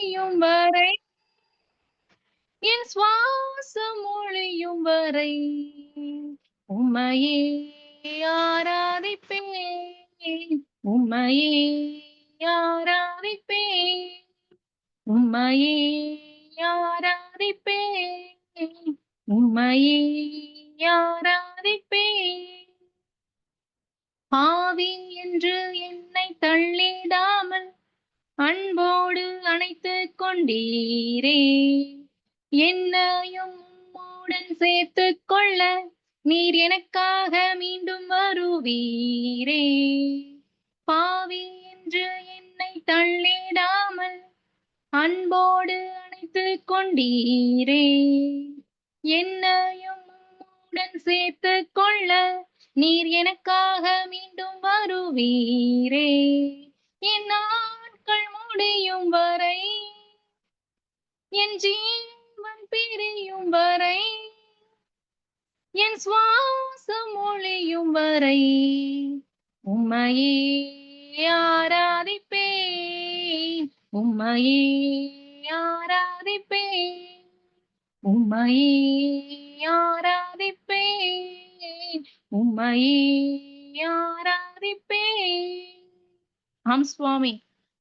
முடியும் வரை என் சுவாசம் ஒழியும் வரை உம்மையே ஆராதிப்பேன், உம்மையே ஆராதிப்பேன், உம்மையே ஆராதிப்பேன், உம்மையே ஆராதிப்பேன். பாவி என்று என்னை தள்ளிடாமல் அன்போடு அணைத்துக் கொண்டீரே, என்னையும் உம்முடன் சேர்த்துக் கொள்ள நீர் எனக்காக மீண்டும் வருவீரே. பாவி என்று என்னை தள்ளிடாமல் அன்போடு அணைத்துக் கொண்டீரே, என்னையும் உம்முடன் சேர்த்துக் கொள்ள நீர் எனக்காக மீண்டும் வருவீரே. என் நாட்கள் முடியும் வரை, என் ஜீவன் பிரியும் வரை, என் சுவாசம் ஒழியும் வரை உம்மையே ஆராதிப்பேன், உம்மையே ஆராதிப்பேன், உம்மையே ஆராதிப்பேன், உம்மையே ஆராதிப்பேன். ஆம் சுவாமி.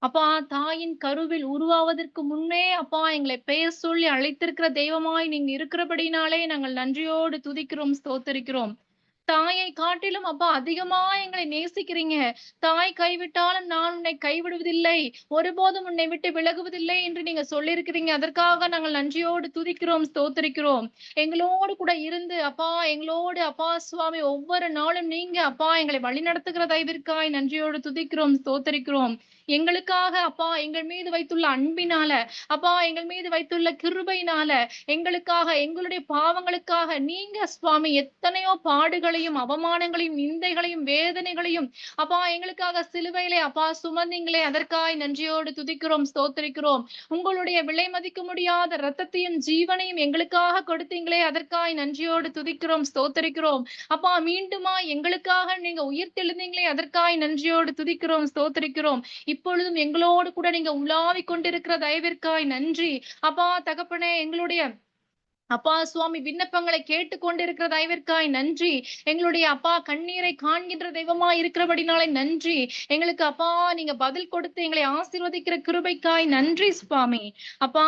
அப்பா, தாயின் கருவில் உருவாவதற்கு முன்னே அப்பா எங்களை பெயர் சொல்லி அழைத்திருக்கிற தெய்வமாய் நீங்க இருக்கிறபடினாலே நாங்கள் நன்றியோடு துதிக்கிறோம், ஸ்தோத்தரிக்கிறோம். தாயை காட்டிலும் அப்பா அதிகமா எங்களை நேசிக்கிறீங்க. தாய் கைவிட்டாலும் நான் உன்னை கைவிடுவதில்லை, ஒருபோதும் உன்னை விட்டு விலகுவதில்லை என்று நீங்க சொல்லியிருக்கிறீங்க. அதற்காக நாங்கள் நன்றியோடு துதிக்கிறோம், ஸ்தோத்தரிக்கிறோம். எங்களோடு கூட இருந்து அப்பா, எங்களோடு அப்பா சுவாமி ஒவ்வொரு நாளும் நீங்க அப்பா எங்களை வழிநடத்துகிற தயவிற்காய் நன்றியோடு துதிக்கிறோம், ஸ்தோத்தரிக்கிறோம். எங்களுக்காக அப்பா எங்கள் மீது வைத்துள்ள அன்பினால, அப்பா எங்கள் மீது வைத்துள்ள கிருபையினால, எங்களுக்காக எங்களுடைய பாவங்களுக்காக நீங்க சுவாமி எத்தனையோ பாடுகளையும் அவமானங்களையும் நிந்தைகளையும் வேதனைகளையும் அப்பா எங்களுக்காக சிலுவையிலே அப்பா சுமந்தீங்களே, அதற்காய் நன்றியோடு துதிக்கிறோம், ஸ்தோத்திரிக்கிறோம். உங்களுடைய விலை மதிக்க முடியாத இரத்தத்தையும் ஜீவனையும் எங்களுக்காக கொடுத்தீங்களே, அதற்காய் நன்றியோடு துதிக்கிறோம், ஸ்தோத்திரிக்கிறோம். அப்பா மீண்டுமா எங்களுக்காக நீங்க உயிர் தெழுந்தீங்களே, அதற்காய் நன்றியோடு துதிக்கிறோம், ஸ்தோத்திரிக்கிறோம். இப்பொழுதும் எங்களோடு கூட நீங்க உலாவிக் கொண்டிருக்கிற தயவிற்காய் நன்றி. அப்பா தகப்பனே, எங்களுடைய அப்பா சுவாமி விண்ணப்பங்களை கேட்டுக் கொண்டிருக்கிற தயவிற்காய் நன்றி. எங்களுடைய அப்பா கண்ணீரை காண்கின்ற தெய்வமாய் இருக்கிறபடினாலே நன்றி. எங்களுக்கு அப்பா நீங்க பதில் கொடுத்து எங்களை ஆசீர்வதிக்கிற கிருபைக்காய் நன்றி சுவாமி. அப்பா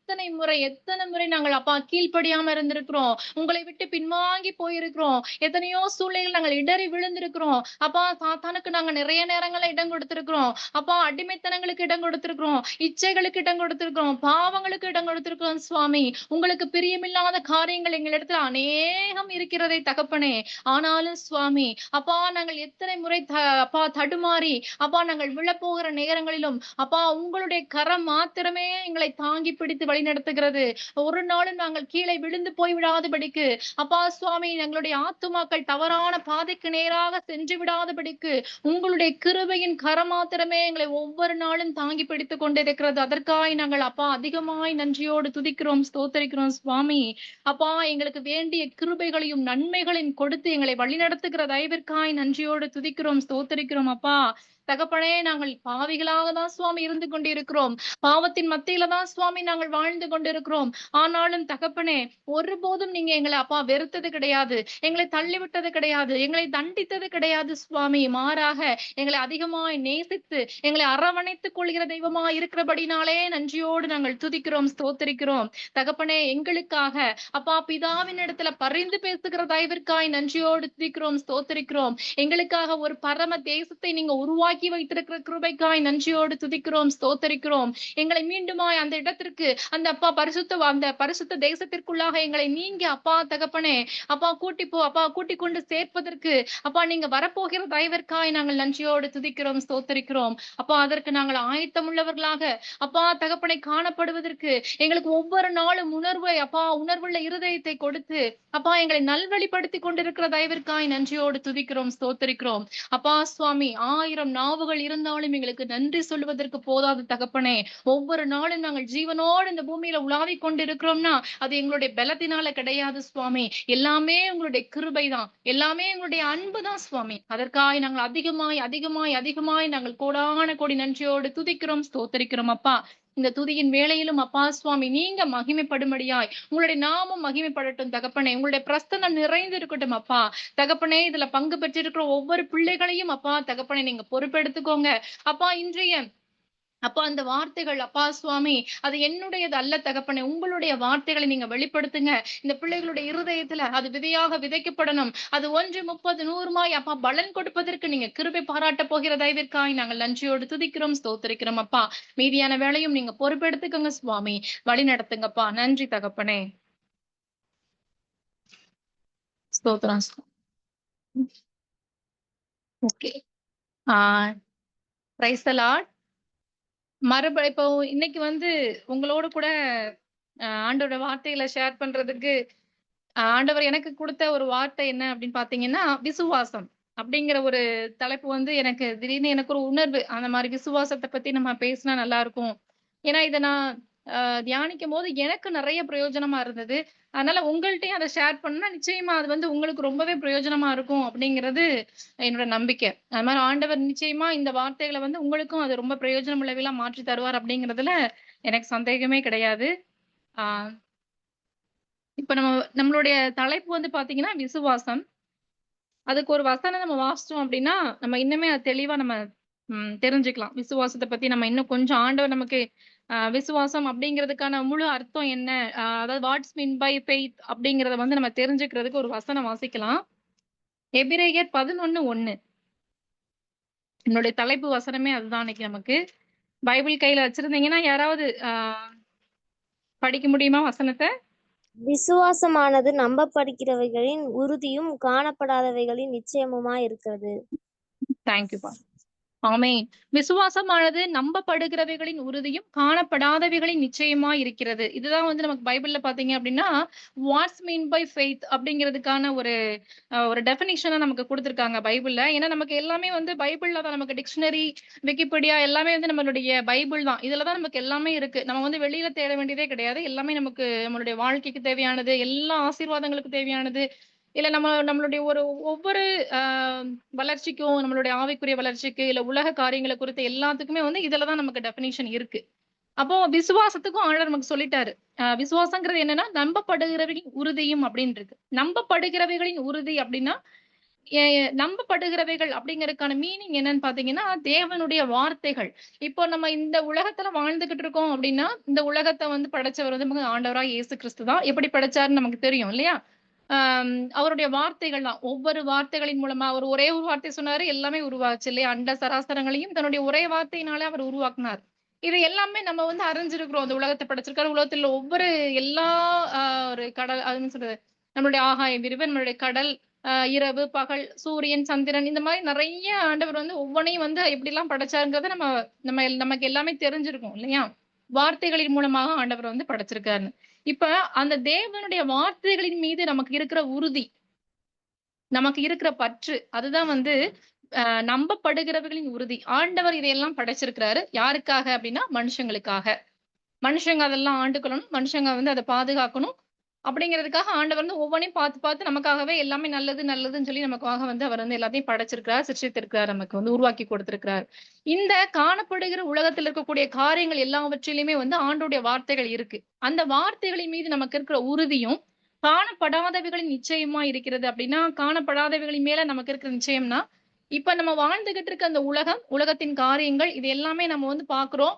எத்தனை முறை நாங்கள் அப்பா கீழ்ப்படியாம இருந்திருக்கிறோம், உங்களை விட்டு பின்வாங்கி போயிருக்கிறோம். எத்தனையோ சூழ்நிலைகள் நாங்கள் இடறி விழுந்திருக்கிறோம். அப்பா சாத்தானுக்கு நாங்க நிறைய நேரங்கள்ல இடம் கொடுத்திருக்கிறோம். அப்பா அடிமைத்தனங்களுக்கு இடம் கொடுத்திருக்கிறோம், இச்சைகளுக்கு இடம் கொடுத்திருக்கிறோம், பாவங்களுக்கு இடம் கொடுத்திருக்கிறோம் சுவாமி. உங்களுக்கு பிரியமில்லாத காரியங்கள் எங்களிடத்துல அநேகம் இருக்கிறதை தகப்பனே. ஆனாலும் சுவாமி அப்பா நாங்கள் எத்தனை முறை அப்பா தடுமாறி அப்பா நாங்கள் விழப்போகிற நேரங்களிலும் அப்பா உங்களுடைய கரம் மாத்திரமே எங்களை தாங்கி பிடித்து வழி நடத்துகிறது. ஒரு நாளும் நாங்கள் கீழே விழுந்து போய் விடாதபடிக்கு அப்பா சுவாமி எங்களுடைய ஆத்துமாக்கள் தவறான பாதைக்கு நேராக சென்று விடாதபடிக்கு உங்களுடைய கிருபையின் கரம் மாத்திரமே எங்களை ஒவ்வொரு நாளும் தாங்கி பிடித்துக் கொண்டிருக்கிறது. அதற்காய் நாங்கள் அப்பா அதிகமாய் நன்றியோடு துதிக்கிறோம், ஸ்தோத்தரிக்கிறோம் சுவாமி. அப்பா எங்களுக்கு வேண்டிய கிருபைகளையும் நன்மைகளையும் கொடுத்து எங்களை வழிநடத்துகிற தயவிற்காய் நன்றியோடு துதிக்கிறோம், ஸ்தோத்தரிக்கிறோம். அப்பா தகப்பனே, நாங்கள் பாவிகளாக தான் சுவாமி இருந்து கொண்டிருக்கிறோம், பாவத்தின் மத்தியில தான் சுவாமி நாங்கள் வாழ்ந்து கொண்டிருக்கிறோம். ஆனாலும் தகப்பனே, ஒருபோதும் நீங்க எங்களை அப்பா வெறுத்தது கிடையாது, எங்களை தள்ளிவிட்டது கிடையாது, எங்களை தண்டித்தது கிடையாது சுவாமி. மாறாக எங்களை அதிகமாய் நேசித்து எங்களை அரவணைத்துக் கொள்கிற தெய்வமாய் இருக்கிறபடினாலே நன்றியோடு நாங்கள் துதிக்கிறோம், ஸ்தோத்தரிக்கிறோம். தகப்பனே, எங்களுக்காக அப்பா பிதாவின் இடத்துல பரிந்து பேசுகிற தயவிற்காய் நன்றியோடு துதிக்கிறோம், ஸ்தோத்தரிக்கிறோம். எங்களுக்காக ஒரு பரம தேசத்தை நீங்க உருவாக்கி வைத்திருக்கிற கிருபைக்காய் நன்றியோடு துதிக்கிறோம், ஸ்தோத்தரிக்கிறோம். எங்களை மீண்டுமாய் அந்த இடத்திற்கு அந்த அப்பா அந்த பரிசுத்த தேசத்திற்குள்ளாக எங்களை நீங்க அப்பா தகப்பனே அப்பா கூட்டி கொண்டு சேர்ப்பதற்கு அப்பா நீங்க வரப்போகிற தயவிற்காய் நாங்கள் நன்றியோடு துதிக்கிறோம், ஸ்தோத்தரிக்கிறோம். அப்பா அதற்கு நாங்கள் ஆயத்தம் உள்ளவர்களாக அப்பா தகப்பனை காணப்படுவதற்கு எங்களுக்கு ஒவ்வொரு நாளும் உணர்வுள்ள இருதயத்தை கொடுத்து அப்பா எங்களை நல்வழிப்படுத்தி கொண்டிருக்கிற தயவிற்காய் நன்றியோடு துதிக்கிறோம், ஸ்தோத்தரிக்கிறோம். அப்பா சுவாமி 1000 நாவுகள் இருந்தாலும் எங்களுக்கு நன்றி சொல்லுவதற்கு போதாது தகப்பனே. ஒவ்வொரு நாளும் நாங்கள் ஜீவனோடு இந்த பூமியில உலாவிக் கொண்டிருக்கிறோம்னா அது எங்களுடைய பலத்தினால கிடையாது சுவாமி. எல்லாமே உங்களுடைய கிருபைதான், எல்லாமே எங்களுடைய அன்புதான் சுவாமி. அதற்காக நாங்கள் அதிகமாய் நாங்கள் கோடான கோடி நன்றியோடு துதிக்கிறோம், ஸ்தோத்தரிக்கிறோம். அப்பா இந்த துதியின் வேளையிலும் அப்பா சுவாமி நீங்க மகிமைப்படும்படியாய் உங்களுடைய நாமம் மகிமைப்படட்டும் தகப்பனே. உங்களுடைய பிரசன்னம் நிறைந்து இருக்கட்டும் அப்பா. தகப்பனே இதுல பங்கு பெற்றிருக்கிற ஒவ்வொரு பிள்ளைகளையும் அப்பா தகப்பனே நீங்க பொறுப்பெடுத்துக்கோங்க. அப்பா இன்றைய அப்பா அந்த வார்த்தைகள் அப்பா சுவாமி அது என்னுடையது அல்ல தகப்பனே. உங்களுடைய வார்த்தைகளை நீங்க வெளிப்படுத்துங்க. இந்த பிள்ளைகளுடைய இருதயத்துல அது விதையாக விதைக்கப்படணும். அது 1, 30, 100 அப்பா பலன் கொடுப்பதற்கு நீங்க கிருபை பாராட்டப் போகிற தயவிற்காய் நாங்கள் நன்றியோடு துதிக்கிறோம், ஸ்தோத்திரிக்கிறோம் அப்பா. மீதியான வேலையும் நீங்க பொறுப்பெடுத்துக்கங்க சுவாமி. வழி நடத்துங்கப்பா. நன்றி தகப்பனே. ஸ்தோத்திரம். Okay. Ah praise the lord. இப்போ இன்னைக்கு வந்து உங்களோட கூட ஆண்டவரோட வார்த்தைகள ஷேர் பண்றதுக்கு ஆண்டவர் எனக்கு குடுத்த ஒரு வார்த்தை என்ன அப்படின்னு பார்த்தீங்கன்னா, விசுவாசம் அப்படிங்கிற ஒரு தலைப்பு வந்து எனக்கு திடீர்னு எனக்கு ஒரு உணர்வு. அந்த மாரி விசுவாசத்த பத்தி நம்ம பேசினா நல்லா இருக்கும். ஏன்னா, இத நான் தியானிக்கும்போது எனக்கு நெறைய பிரயோஜனமா இருந்தது. அதனால உங்கள்ட்டயும் அத ஷேர் பண்ணா நிச்சயமா அது வந்து உங்களுக்கு ரொம்பவே பிரயோஜனமா இருக்கும் அப்படிங்கிறது என்னோட நம்பிக்கை. அது மாரி ஆண்டவர் நிச்சயமா இந்த வார்த்தைகள வந்து உங்களுக்கும் அது ரொம்ப பிரயோஜனம் உள்ளவைகளா மாற்றி தருவார் அப்படிங்கிறதுல எனக்கு சந்தேகமே கிடையாது. ஆ இப்ப நம்மளுடைய தலைப்பு வந்து பார்த்தீங்கன்னா, விசுவாசம். அதுக்கு ஒரு வசனம் நம்ம வாசிச்சோம் அப்டின்னா, நம்ம இன்னுமே அது தெளிவா நம்ம தெரிஞ்சுக்கலாம். விசுவாசத்த பத்தி நம்ம இன்னும் கொஞ்சம் ஆண்டவர் நமக்கு விசுவாசம் அப்டிங்கிறதுக்கான முழு அர்த்தம் என்ன? அதாவது வாட்ஸ் மீன் பை ஃபெய்த் அப்டிங்கிறத வந்து நம்ம தெரிஞ்சுக்கிறதுக்கு ஒரு வசனம் வாசிக்கலாம். எபிரேயர் 11:1. என்னுடைய தலைப்பு வசனமே அதுதான் அன்னைக்கு நமக்கு. பைபிள் கையில வச்சிருந்தீங்கன்னா, யாராவது படிக்க முடியுமா வசனத்த? விசுவாசமானது நம்பப்படுகிறவைகளின் உறுதியும் காணப்படாதவைகளின் நிச்சயமுமாயிருக்கிறது. தேங்க் யூ பா. ஆமென். விசுவாசமானது நம்பப்படுகிறவைகளின் உறுதியும், காணப்படாதவைகளின் நிச்சயமா இருக்கிறது. இதுதான் வந்து நமக்கு பைபிள்ல பார்த்தீங்க அப்டின்னா, வாட்ஸ் மீன் பை ஃபெய்த் அப்டிங்கிறதுக்கான ஒரு டெஃபினிஷன நமக்கு குடுத்துருக்காங்க பைபிள்ல. ஏன்னா, நமக்கு எல்லாமே வந்து பைபிள்ல தான் நமக்கு டிக்ஷனரி, விக்கிபீடியா எல்லாமே வந்து நம்மளுடைய பைபிள் தான். இதுல தான் நமக்கு எல்லாமே இருக்கு. நம்ம வந்து வெளியில தேட வேண்டியதே கிடையாது. எல்லாமே நமக்கு நம்மளுடைய வாழ்க்கைக்கு தேவையானது, எல்லா ஆசீர்வாதங்களுக்கு தேவையானது, இல்ல நம்மளுடைய ஒவ்வொரு அ வளர்ச்சிக்கும், நம்மளுடைய ஆவிக்குரிய வளர்ச்சிக்கு, இல்ல உலக காரியங்கள குறித்த எல்லாத்துக்குமே வந்து இதுல தான் நமக்கு டெஃபினிஷன் இருக்கு. அப்போ விசுவாசத்துக்கும் ஆண்டவர் நமக்கு சொல்லிட்டாரு. விசுவாசங்கிறது என்னன்னா, நம்பப்படுகிறவைகளின் உறுதியும் அப்படின்னு இருக்கு. நம்பப்படுகிறவைகளின் உறுதி அப்படின்னா, எ நம்பப்படுகிறவைகள் அப்படிங்கிறதுக்கான மீனிங் என்னன்னு பார்த்தீங்கன்னா, தேவனுடைய வார்த்தைகள். இப்போ நம்ம இந்த உலகத்துல வாழ்ந்துகிட்டு இருக்கோம் அப்படின்னா, இந்த உலகத்த வந்து படைச்சவர் வந்து நமக்கு ஆண்டவராகிய இயேசு கிறிஸ்து தான். எப்படி படைச்சாருன்னு நமக்கு தெரியும் இல்லையா? அவருடைய வார்த்தைகள் தான். ஒவ்வொரு வார்த்தைகளின் மூலமா அவர் ஒரே ஒரு வார்த்தை சொன்னாரு, எல்லாமே உருவாச்சு இல்லையா? அண்ட சராசரங்களையும் தன்னுடைய ஒரே வார்த்தையினாலே அவர் உருவாக்குனார். இது எல்லாமே நம்ம வந்து அறிஞ்சிருக்கிறோம். இந்த உலகத்த படைச்சிருக்காரு. உலகத்தில் உள்ள ஒவ்வொரு எல்லா அ ஒரு கடல் அது என்ன சொல்றது? நம்மளுடைய ஆகாய விரிவு, நம்மளுடைய கடல், இரவு, பகல், சூரியன், சந்திரன் இந்த மாரி நெறைய ஆண்டவர் வந்து ஒவ்வொன்னையும் வந்து எப்படிலாம் படைச்சாருங்கிறத நமக்கு எல்லாமே தெரிஞ்சிருக்கும் இல்லையா? வார்த்தைகளின் மூலமாக ஆண்டவர் வந்து படைச்சிருக்காருன்னு. இப்ப அந்த தேவனுடைய வார்த்தைகளின் மீது நமக்கு இருக்கிற உறுதி, நமக்கு இருக்கிற பற்று, அதுதான் வந்து நம்பப்படுகிறவர்களின் உறுதி. ஆண்டவர் இதையெல்லாம் படைச்சிருக்கிறாரு. யாருக்காக அப்டின்னா, மனுஷங்களுக்காக. மனுஷங்க அதெல்லாம் ஆண்டுக்கொள்ளணும். மனுஷங்க வந்து அத பாதுகாக்கணும். அப்படிங்கிறதுக்காக ஆண்டவர் வந்து ஒவ்வொன்னையும் பார்த்து, பார்த்து நமக்காகவே எல்லாமே நல்லது, நல்லதுன்னு சொல்லி நமக்காக வந்து அவர் வந்து எல்லாத்தையும் படைச்சிருக்கிறார், சிருஷ்டித்திருக்கிறார். நமக்கு வந்து உருவாக்கி கொடுத்திருக்கிறார். இந்த காணப்படுகிற உலகத்தில் இருக்கக்கூடிய காரியங்கள் எல்லாவற்றிலுமே வந்து ஆண்டவருடைய வார்த்தைகள் இருக்கு. அந்த வார்த்தைகளின் மீது நமக்கு இருக்கிற உறுதியும், காணப்படாதவைகளின் நிச்சயமா இருக்கிறது அப்படின்னா, காணப்படாதவைகளின் மேல நமக்கு இருக்கிற நிச்சயம்னா, இப்ப நம்ம வாழ்ந்துகிட்டு இருக்க அந்த உலகம், உலகத்தின் காரியங்கள் இது எல்லாமே நம்ம வந்து பார்க்கிறோம்.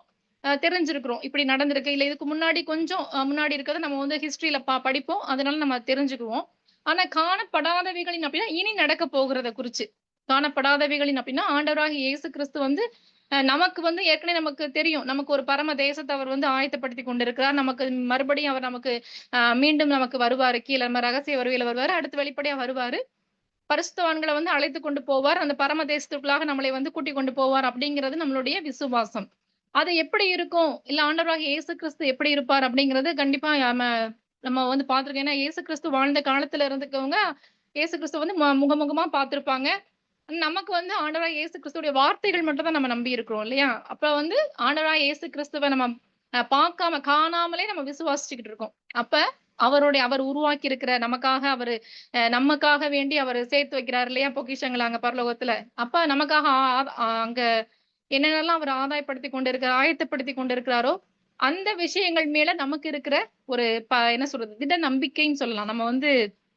தெரிஞ்சிருக்கிறோம். இப்படி நடந்திருக்கு. இல்ல இதுக்கு முன்னாடி கொஞ்சம் முன்னாடி இருக்கிறத நம்ம வந்து ஹிஸ்டரியில படிப்போம். அதனால நம்ம தெரிஞ்சுக்குவோம். ஆனா காணப்படாதவைகளின் அப்படின்னா, இனி நடக்க போகிறத குறிச்சு. காணப்படாதவைகளின் அப்படின்னா, ஆண்டவராகிய இயேசு கிறிஸ்து வந்து நமக்கு வந்து ஏற்கனவே நமக்கு தெரியும். நமக்கு ஒரு பரம தேசத்த அவர் வந்து ஆயத்தப்படுத்திக் கொண்டிருக்கிறார். நமக்கு மறுபடியும் அவர் நமக்கு மீண்டும் நமக்கு வருவாரு. கீழ நம்ம ரகசிய வருகையில வருவாரு. அடுத்து வெளிப்படையா வருவாரு. பரிசுத்தவான்கள வந்து அழைத்துக் கொண்டு போவார். அந்த பரம தேசத்திற்குள்ளாக நம்மளை வந்து கூட்டிக் கொண்டு போவார் அப்படிங்கிறது நம்மளுடைய விசுவாசம். அது எப்படி இருக்கும்? இல்ல ஆண்டவராகிய இயேசு கிறிஸ்து எப்படி இருப்பார்? அப்படிங்கிறது கண்டிப்பா நம்ம வந்து பார்த்திருக்கோம். ஏன்னா இயேசு கிறிஸ்து வாழ்ந்த காலத்துல இருந்துக்கவங்க, இயேசு கிறிஸ்துவ வந்து முகமுகமா பார்த்திருப்பாங்க. நமக்கு வந்து ஆண்டவராகிய இயேசு கிறிஸ்துவுடைய வார்த்தைகள் மட்டும் தான் நம்ம நம்பி இருக்கிறோம் இல்லையா? அப்ப வந்து ஆண்டவராகிய இயேசு கிறிஸ்துவ நம்ம பார்க்காம, காணாமலே நம்ம விசுவாசிச்சுக்கிட்டு இருக்கோம். அப்ப அவர் உருவாக்கி இருக்கிற நமக்காக நமக்காக வேண்டி அவரு சேர்த்து வைக்கிறார் இல்லையா? பொக்கிஷங்கள அங்க பரலோகத்துல. அப்ப நமக்காக அங்க என்னென்னலாம் அவர் ஆதாயப்படுத்திக் கொண்டிருக்கிறார், ஆயத்தப்படுத்திக் கொண்டிருக்கிறாரோ, அந்த விஷயங்கள் மேல நமக்கு இருக்கிற ஒரு என்ன சொல்றது? திட நம்பிக்கைன்னு சொல்லலாம். நம்ம வந்து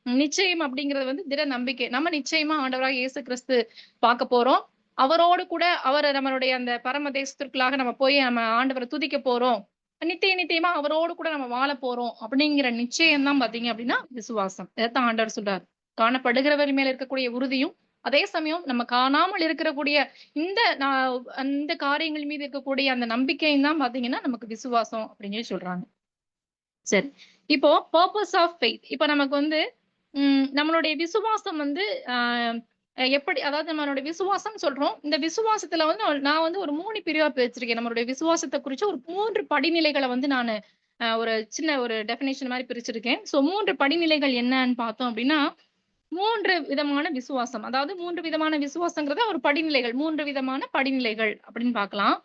நிச்சயம் அப்படிங்கிறது வந்து திட நம்பிக்கை. நம்ம நிச்சயமா ஆண்டவராகிய இயேசு கிறிஸ்து பார்க்க போறோம். அவரோடு கூட அவர நம்மளுடைய அந்த பரம தேசத்திற்குள்ளாக நம்ம போய் நம்ம ஆண்டவர துதிக்க போறோம். நித்திய நித்தியமா அவரோடு கூட நம்ம வாழப் போறோம். அப்படிங்கிற நிச்சயம் தான் பார்த்தீங்க அப்படின்னா விசுவாசம். இதத்தான் ஆண்டவர் சொல்றார். காணப்படுகிறவர் மேல இருக்கக்கூடிய உறுதியும், அதே சமயம் நம்ம காணாமல் இருக்கக்கூடிய இந்த அந்த காரியங்கள் மீது இருக்கக்கூடிய அந்த நம்பிக்கையும் தான் பார்த்தீங்கன்னா, நமக்கு விசுவாசம் அப்படின்னு சொல்லி சொல்றாங்க. சரி. இப்போ பர்ப்பஸ் ஆஃப் ஃபெய்த். இப்ப நமக்கு வந்து நம்மளுடைய விசுவாசம் வந்து அ எப்படி அதாவது நம்மளுடைய விசுவாசம் சொல்றோம். இந்த விசுவாசத்துல வந்து நான் வந்து ஒரு 3 பிரிவா பிரிச்சிருக்கேன். நம்மளுடைய விசுவாசத்த குறிச்சு ஒரு 3 படிநிலைகள வந்து நானு ஒரு சின்ன ஒரு டெஃபினிஷன் மாரி பிரிச்சிருக்கேன். 3 படிநிலைகள் என்னன்னு பார்த்தோம் அப்படின்னா, 3 விதமான விசுவாசம். அதாவது 3 விதமான விசுவாசங்கிறத ஒரு படிநிலைகள். 3 விதமான படிநிலைகள் அப்படின்னு பார்க்கலாம்.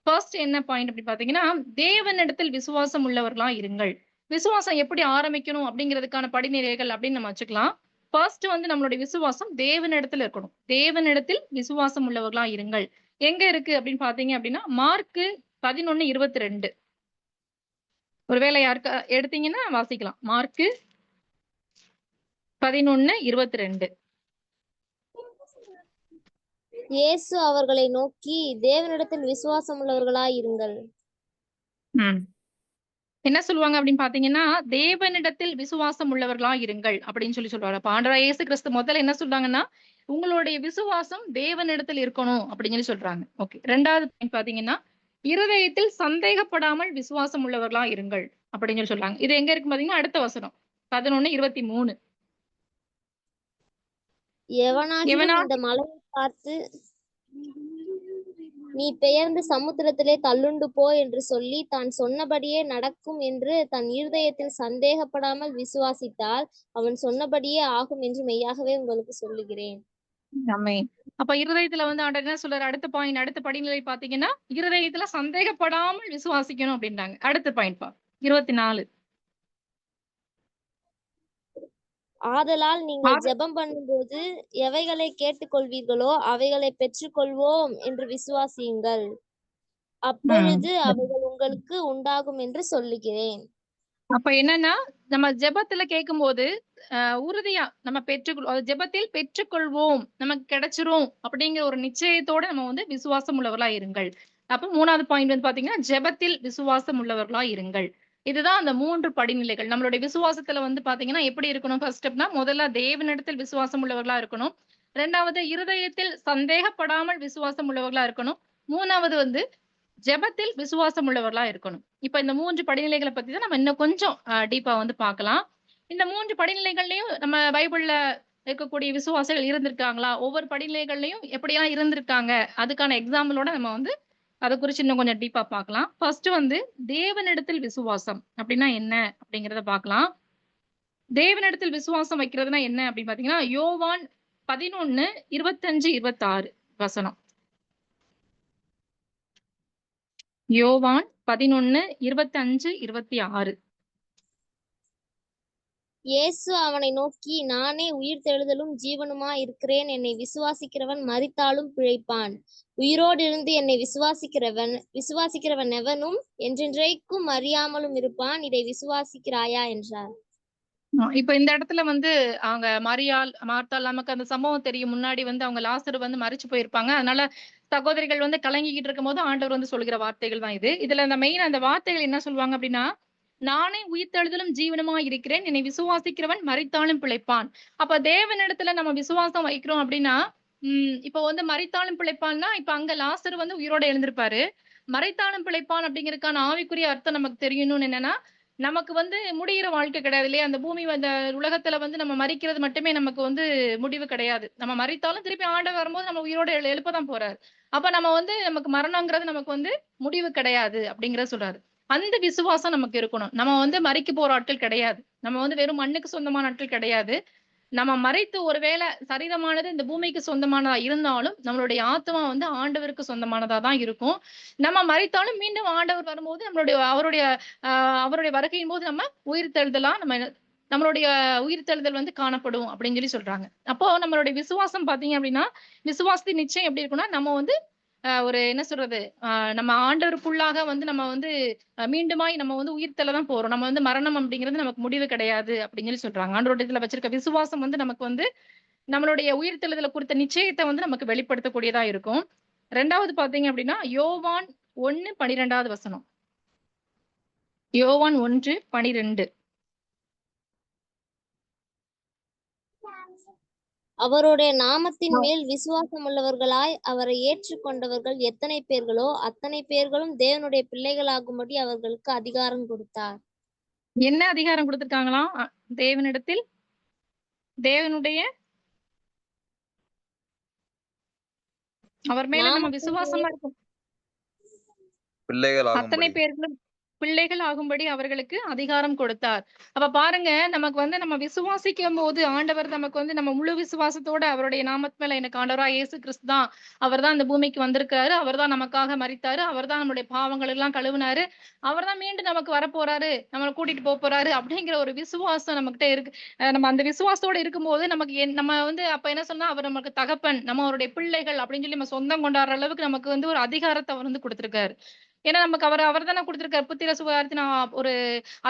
ஃபர்ஸ்ட் என்ன பாயிண்ட் அப்படி பார்த்தீங்கன்னா, தேவனிடத்தில் விசுவாசம் உள்ளவர்களா இருங்கள். விசுவாசம் எப்படி ஆரம்பிக்கணும் அப்படிங்கிறதுக்கான படிநிலைகள் அப்படின்னு நம்ம வச்சுக்கலாம். ஃபர்ஸ்ட் வந்து நம்மளுடைய விசுவாசம் தேவனிடத்தில் இருக்கணும். தேவனிடத்தில் விசுவாசம் உள்ளவர்களா இருங்கள். எங்க இருக்கு அப்படின்னு பார்த்தீங்க அப்படின்னா, மார்க்கு 11:22. ஒருவேளை யாருக்கா எடுத்தீங்கன்னா வாசிக்கலாம். மார்க்கு 11:22. இயேசு அவர்களை நோக்கி, தேவனிடத்தில் விசுவாசம் உள்ளவர்களாய் இருங்கள். ம். என்ன சொல்லுவாங்க அப்படின்னு பார்த்தீங்கன்னா, தேவனிடத்தில் விசுவாசம் உள்ளவர்களா இருங்கள் அப்படின்னு சொல்லி சொல்றாரு. அப்ப ஆண்டவராகிய இயேசு கிறிஸ்து முதல்ல என்ன சொல்றாங்கன்னா, உங்களுடைய விசுவாசம் தேவனிடத்தில் இருக்கணும் அப்படின்னு சொல்லி சொல்றாங்க. ஓகே. 2வது பாயிண்ட் பார்த்தீங்கன்னா, இருதயத்தில் சந்தேகப்படாமல் விசுவாசம் உள்ளவர்களா இருங்கள் அப்படின்னு சொல்லி சொல்றாங்க. இது எங்க இருக்கு பார்த்தீங்கன்னா, அடுத்த வசனம். 11:23. எவனாகிலும் எவனா இந்த மலையை பார்த்து, நீ பெயர்ந்து சமுத்திரத்திலே தள்ளுண்டு போ என்று சொல்லி, தான் சொன்னபடியே நடக்கும் என்று தன் இருதயத்தில் சந்தேகப்படாமல் விசுவாசித்தால், அவன் சொன்னபடியே ஆகும் என்று மெய்யாகவே உங்களுக்கு சொல்லுகிறேன். ஆமென். அப்ப இருதயத்துல வந்து ஆண்டவர் என்ன சொல்றாரு? அடுத்த பாயிண்ட் அடுத்த படிநிலை பார்த்தீங்கன்னா, இருதயத்துல சந்தேகப்படாமல் விசுவாசிக்கணும் அப்படின்றாங்க. அடுத்த பாயிண்ட் 24. ஆதலால் நீங்கள் ஜெபம் பண்ணும்போது எவைகளை கேட்டுக்கொள்வீர்களோ அவைகளை பெற்றுக்கொள்வோம் என்று விசுவாசியுங்கள். அப்பொழுது அவைகள் உங்களுக்கு உண்டாகும் என்று சொல்லுகிறேன். அப்ப என்னன்னா, நம்ம ஜெபத்துல கேட்கும்போது, உறுதியா நம்ம ஜெபத்தில் பெற்றுக்கொள்வோம், நமக்கு கிடைச்சிரும் அப்படிங்கிற ஒரு நிச்சயத்தோட நம்ம வந்து விசுவாசம் உள்ளவர்களா இருங்கள். அப்ப 3வது பாயிண்ட் வந்து பார்த்தீங்கன்னா, ஜெபத்தில் விசுவாசம் உள்ளவர்களா இருங்கள். இதுதான் அந்த 3 படிநிலைகள். நம்மளுடைய விசுவாசத்துல வந்து பார்த்தீங்கன்னா, எப்படி இருக்கணும் ஃபர்ஸ்ட் ஸ்டெப்னா, முதல்ல தேவனிடத்தில் விசுவாசம் உள்ளவர்களா இருக்கணும். 2வது இருதயத்தில் சந்தேகப்படாமல் விசுவாசம் உள்ளவர்களா இருக்கணும். 3வது வந்து ஜெபத்தில் விசுவாசம் உள்ளவர்களா இருக்கணும். இப்ப இந்த 3 படிநிலைகள பத்தி தான் நம்ம இன்னும் கொஞ்சம் டீப்பா வந்து பார்க்கலாம். இந்த 3 படிநிலைகள்லயும் நம்ம பைபிள்ல இருக்கக்கூடிய விசுவாசிகள் இருந்திருக்காங்களா? ஒவ்வொரு படிநிலைகள்லயும் எப்படியெல்லாம் இருந்திருக்காங்க? அதுக்கான எக்ஸாம்பிளோட நம்ம வந்து அத குறிச்சு இன்னும் கொஞ்சம் டீப்பா பார்க்கலாம். ஃபர்ஸ்ட் வந்து தேவனிடத்தில் விசுவாசம் அப்படின்னா என்ன? அப்படிங்கிறத பார்க்கலாம். தேவனிடத்தில் விசுவாசம் வைக்கிறதுனா என்ன அப்படின்னு பார்த்தீங்கன்னா, யோவான் 11, 25, 26 வசனம். யோவான் 11, 25, 26. இயேசு அவனை நோக்கி, நானே உயிர்த்தெழுதலும் ஜீவனுமாய் இருக்கிறேன். என்னை விசுவாசிக்கிறவன் மரித்தாலும் பிழைப்பான். உயிரோடிருந்து என்னை விசுவாசிக்கிறவன் எவனும் என்றென்றைக்கும் அறியாமலும் இருப்பான். இதை விசுவாசிக்கிறாயா என்றார். இப்ப இந்த இடத்துல வந்து அவங்க மார்த்தாள் நமக்கு அந்த சம்பவம் தெரியும். முன்னாடி வந்து அவங்க லாசரு வந்து மரிச்சு போயிருப்பாங்க. அதனால சகோதரிகள் வந்து கலங்கிக்கிட்டு இருக்கும்போது ஆண்டவர் வந்து சொல்லுகிற வார்த்தைகள் தான் இது. இதுல அந்த மெயின் அந்த வார்த்தைகள் என்ன சொல்லுவாங்க அப்படின்னா, நானே உயிர்த்தெழுதலும் ஜீவனுமா இருக்கிறேன். என்னை விசுவாசிக்கிறவன் மரித்தாலும் பிழைப்பான். அப்ப தேவனிடத்துல நம்ம விசுவாசம் வைக்கிறோம் அப்படின்னா, இப்ப வந்து மரித்தாலும் பிழைப்பான்னா, இப்ப அங்க லாசரு வந்து உயிரோட எழுந்திருப்பாரு. மரித்தாலும் பிழைப்பான் அப்படிங்கிறதுக்கான ஆவிக்குரிய அர்த்தம் நமக்கு தெரியணும்னு என்னன்னா, நமக்கு வந்து முடியிற வாழ்க்கை கிடையாது இல்லையா? அந்த உலகத்துல வந்து நம்ம மரிக்கிறது மட்டுமே நமக்கு வந்து முடிவு கிடையாது. நம்ம மரித்தாலும் திருப்பி ஆண்டவர் வரும்போது நம்ம உயிரோட எழுப்ப தான் போறாரு. அப்ப நம்ம வந்து நமக்கு மரணம்ங்கிறது நமக்கு வந்து முடிவு கிடையாது அப்படிங்கிறத சொல்றாரு. அந்த விசுவாசம் நமக்கு இருக்கணும். நம்ம வந்து மரிக்க போற ஆட்கள் கிடையாது. நம்ம வந்து வெறும் மண்ணுக்கு சொந்தமான ஆட்கள் கிடையாது. நம்ம மரித்து ஒருவேளை சரீரமானது இந்த பூமிக்கு சொந்தமானதா இருந்தாலும், நம்மளுடைய ஆத்துமா வந்து ஆண்டவருக்கு சொந்தமானதா தான் இருக்கும். நம்ம மரித்தாலும் மீண்டும் ஆண்டவர் வரும்போது அவருடைய அ அவருடைய வருகையின்போது நம்ம உயிர்த்தெழுதலா நம்மளுடைய உயிர்த்தெழுதல் வந்து காணப்படும் அப்படின்னு சொல்றாங்க. அப்போ நம்மளுடைய விசுவாசம் பார்த்தீங்க அப்படின்னா, விசுவாசத்தின் நிச்சயம் எப்படி இருக்கும்னா, நம்ம வந்து ஒரு என்ன சொல்றது? நம்ம ஆண்டவருக்குள்ளாக வந்து நம்ம வந்து மீண்டுமாய் நம்ம வந்து உயிர்த்தெழ தான் போறோம். நம்ம வந்து மரணம் அப்படிங்கிறது நமக்கு முடிவு கிடையாது அப்படின்னு சொல்லி சொல்றாங்க. ஆண்டவருடைய இதுல வச்சிருக்க விசுவாசம் வந்து நமக்கு வந்து நம்மளுடைய உயிர்த்தெழுதல குறித்த நிச்சயத்த வந்து நமக்கு வெளிப்படுத்தக்கூடியதா இருக்கும். 2வது பார்த்தீங்க அப்படின்னா, யோவான் 1:12வது வசனம். யோவான் 1:12. அவருடைய நாமத்தின் மேல் விசுவாசமுள்ளவர்களாய் அவரை ஏற்றுக்கொண்டவர்கள் எத்தனை பேர்களோ அத்தனை பேர்களும் தேவனுடைய பிள்ளைகளாகும்படி அவர்களுக்கு அதிகாரம் கொடுத்தார். என்ன அதிகாரம் குடுத்திருக்காங்களாம்? தேவனிடத்தில் தேவனுடைய அவர் மேல நம்ம நாமத்தின் விசுவாசமா மேல் இருக்கும் பிள்ளைகள் அத்தனை ஆகும்படி. பேர்களும் பிள்ளைகள் ஆகும்படி அவர்களுக்கு அதிகாரம் கொடுத்தார். அப்ப பாருங்க, நமக்கு வந்து நம்ம விசுவாசிக்கும்போது ஆண்டவர் நமக்கு வந்து நம்ம முழு விசுவாசத்தோட அவருடைய நாமத்து மேல எனக்கு ஆண்டவரா இயேசு கிறிஸ்து தான். அவர்தான் இந்த பூமிக்கு வந்திருக்காரு. அவர்தான் நமக்காக மரித்தாரு. அவர்தான் நம்முடைய பாவங்கள் எல்லாம் கழுவினாரு. அவர்தான் மீண்டும் நமக்கு வரப்போறாரு. நம்மள கூட்டிட்டு போறாரு அப்படிங்கிற ஒரு விசுவாசம் நம்மகிட்ட இருக்கு. நம்ம அந்த விசுவாசத்தோட இருக்கும்போது நமக்கு நம்ம வந்து அப்ப என்ன சொன்னா, அவர் நமக்கு தகப்பன், நம்ம அவருடைய பிள்ளைகள் அப்படின்னு சொல்லி நம்ம சொந்தம் கொண்டாடுற அளவுக்கு நமக்கு வந்து ஒரு அதிகாரத்த அவர் வந்து குடுத்திருக்காரு. ஏன்னா நமக்கு அவர் தானே குடுத்திருக்காரு. புத்திர சுவிகாரத்தின் ஒரு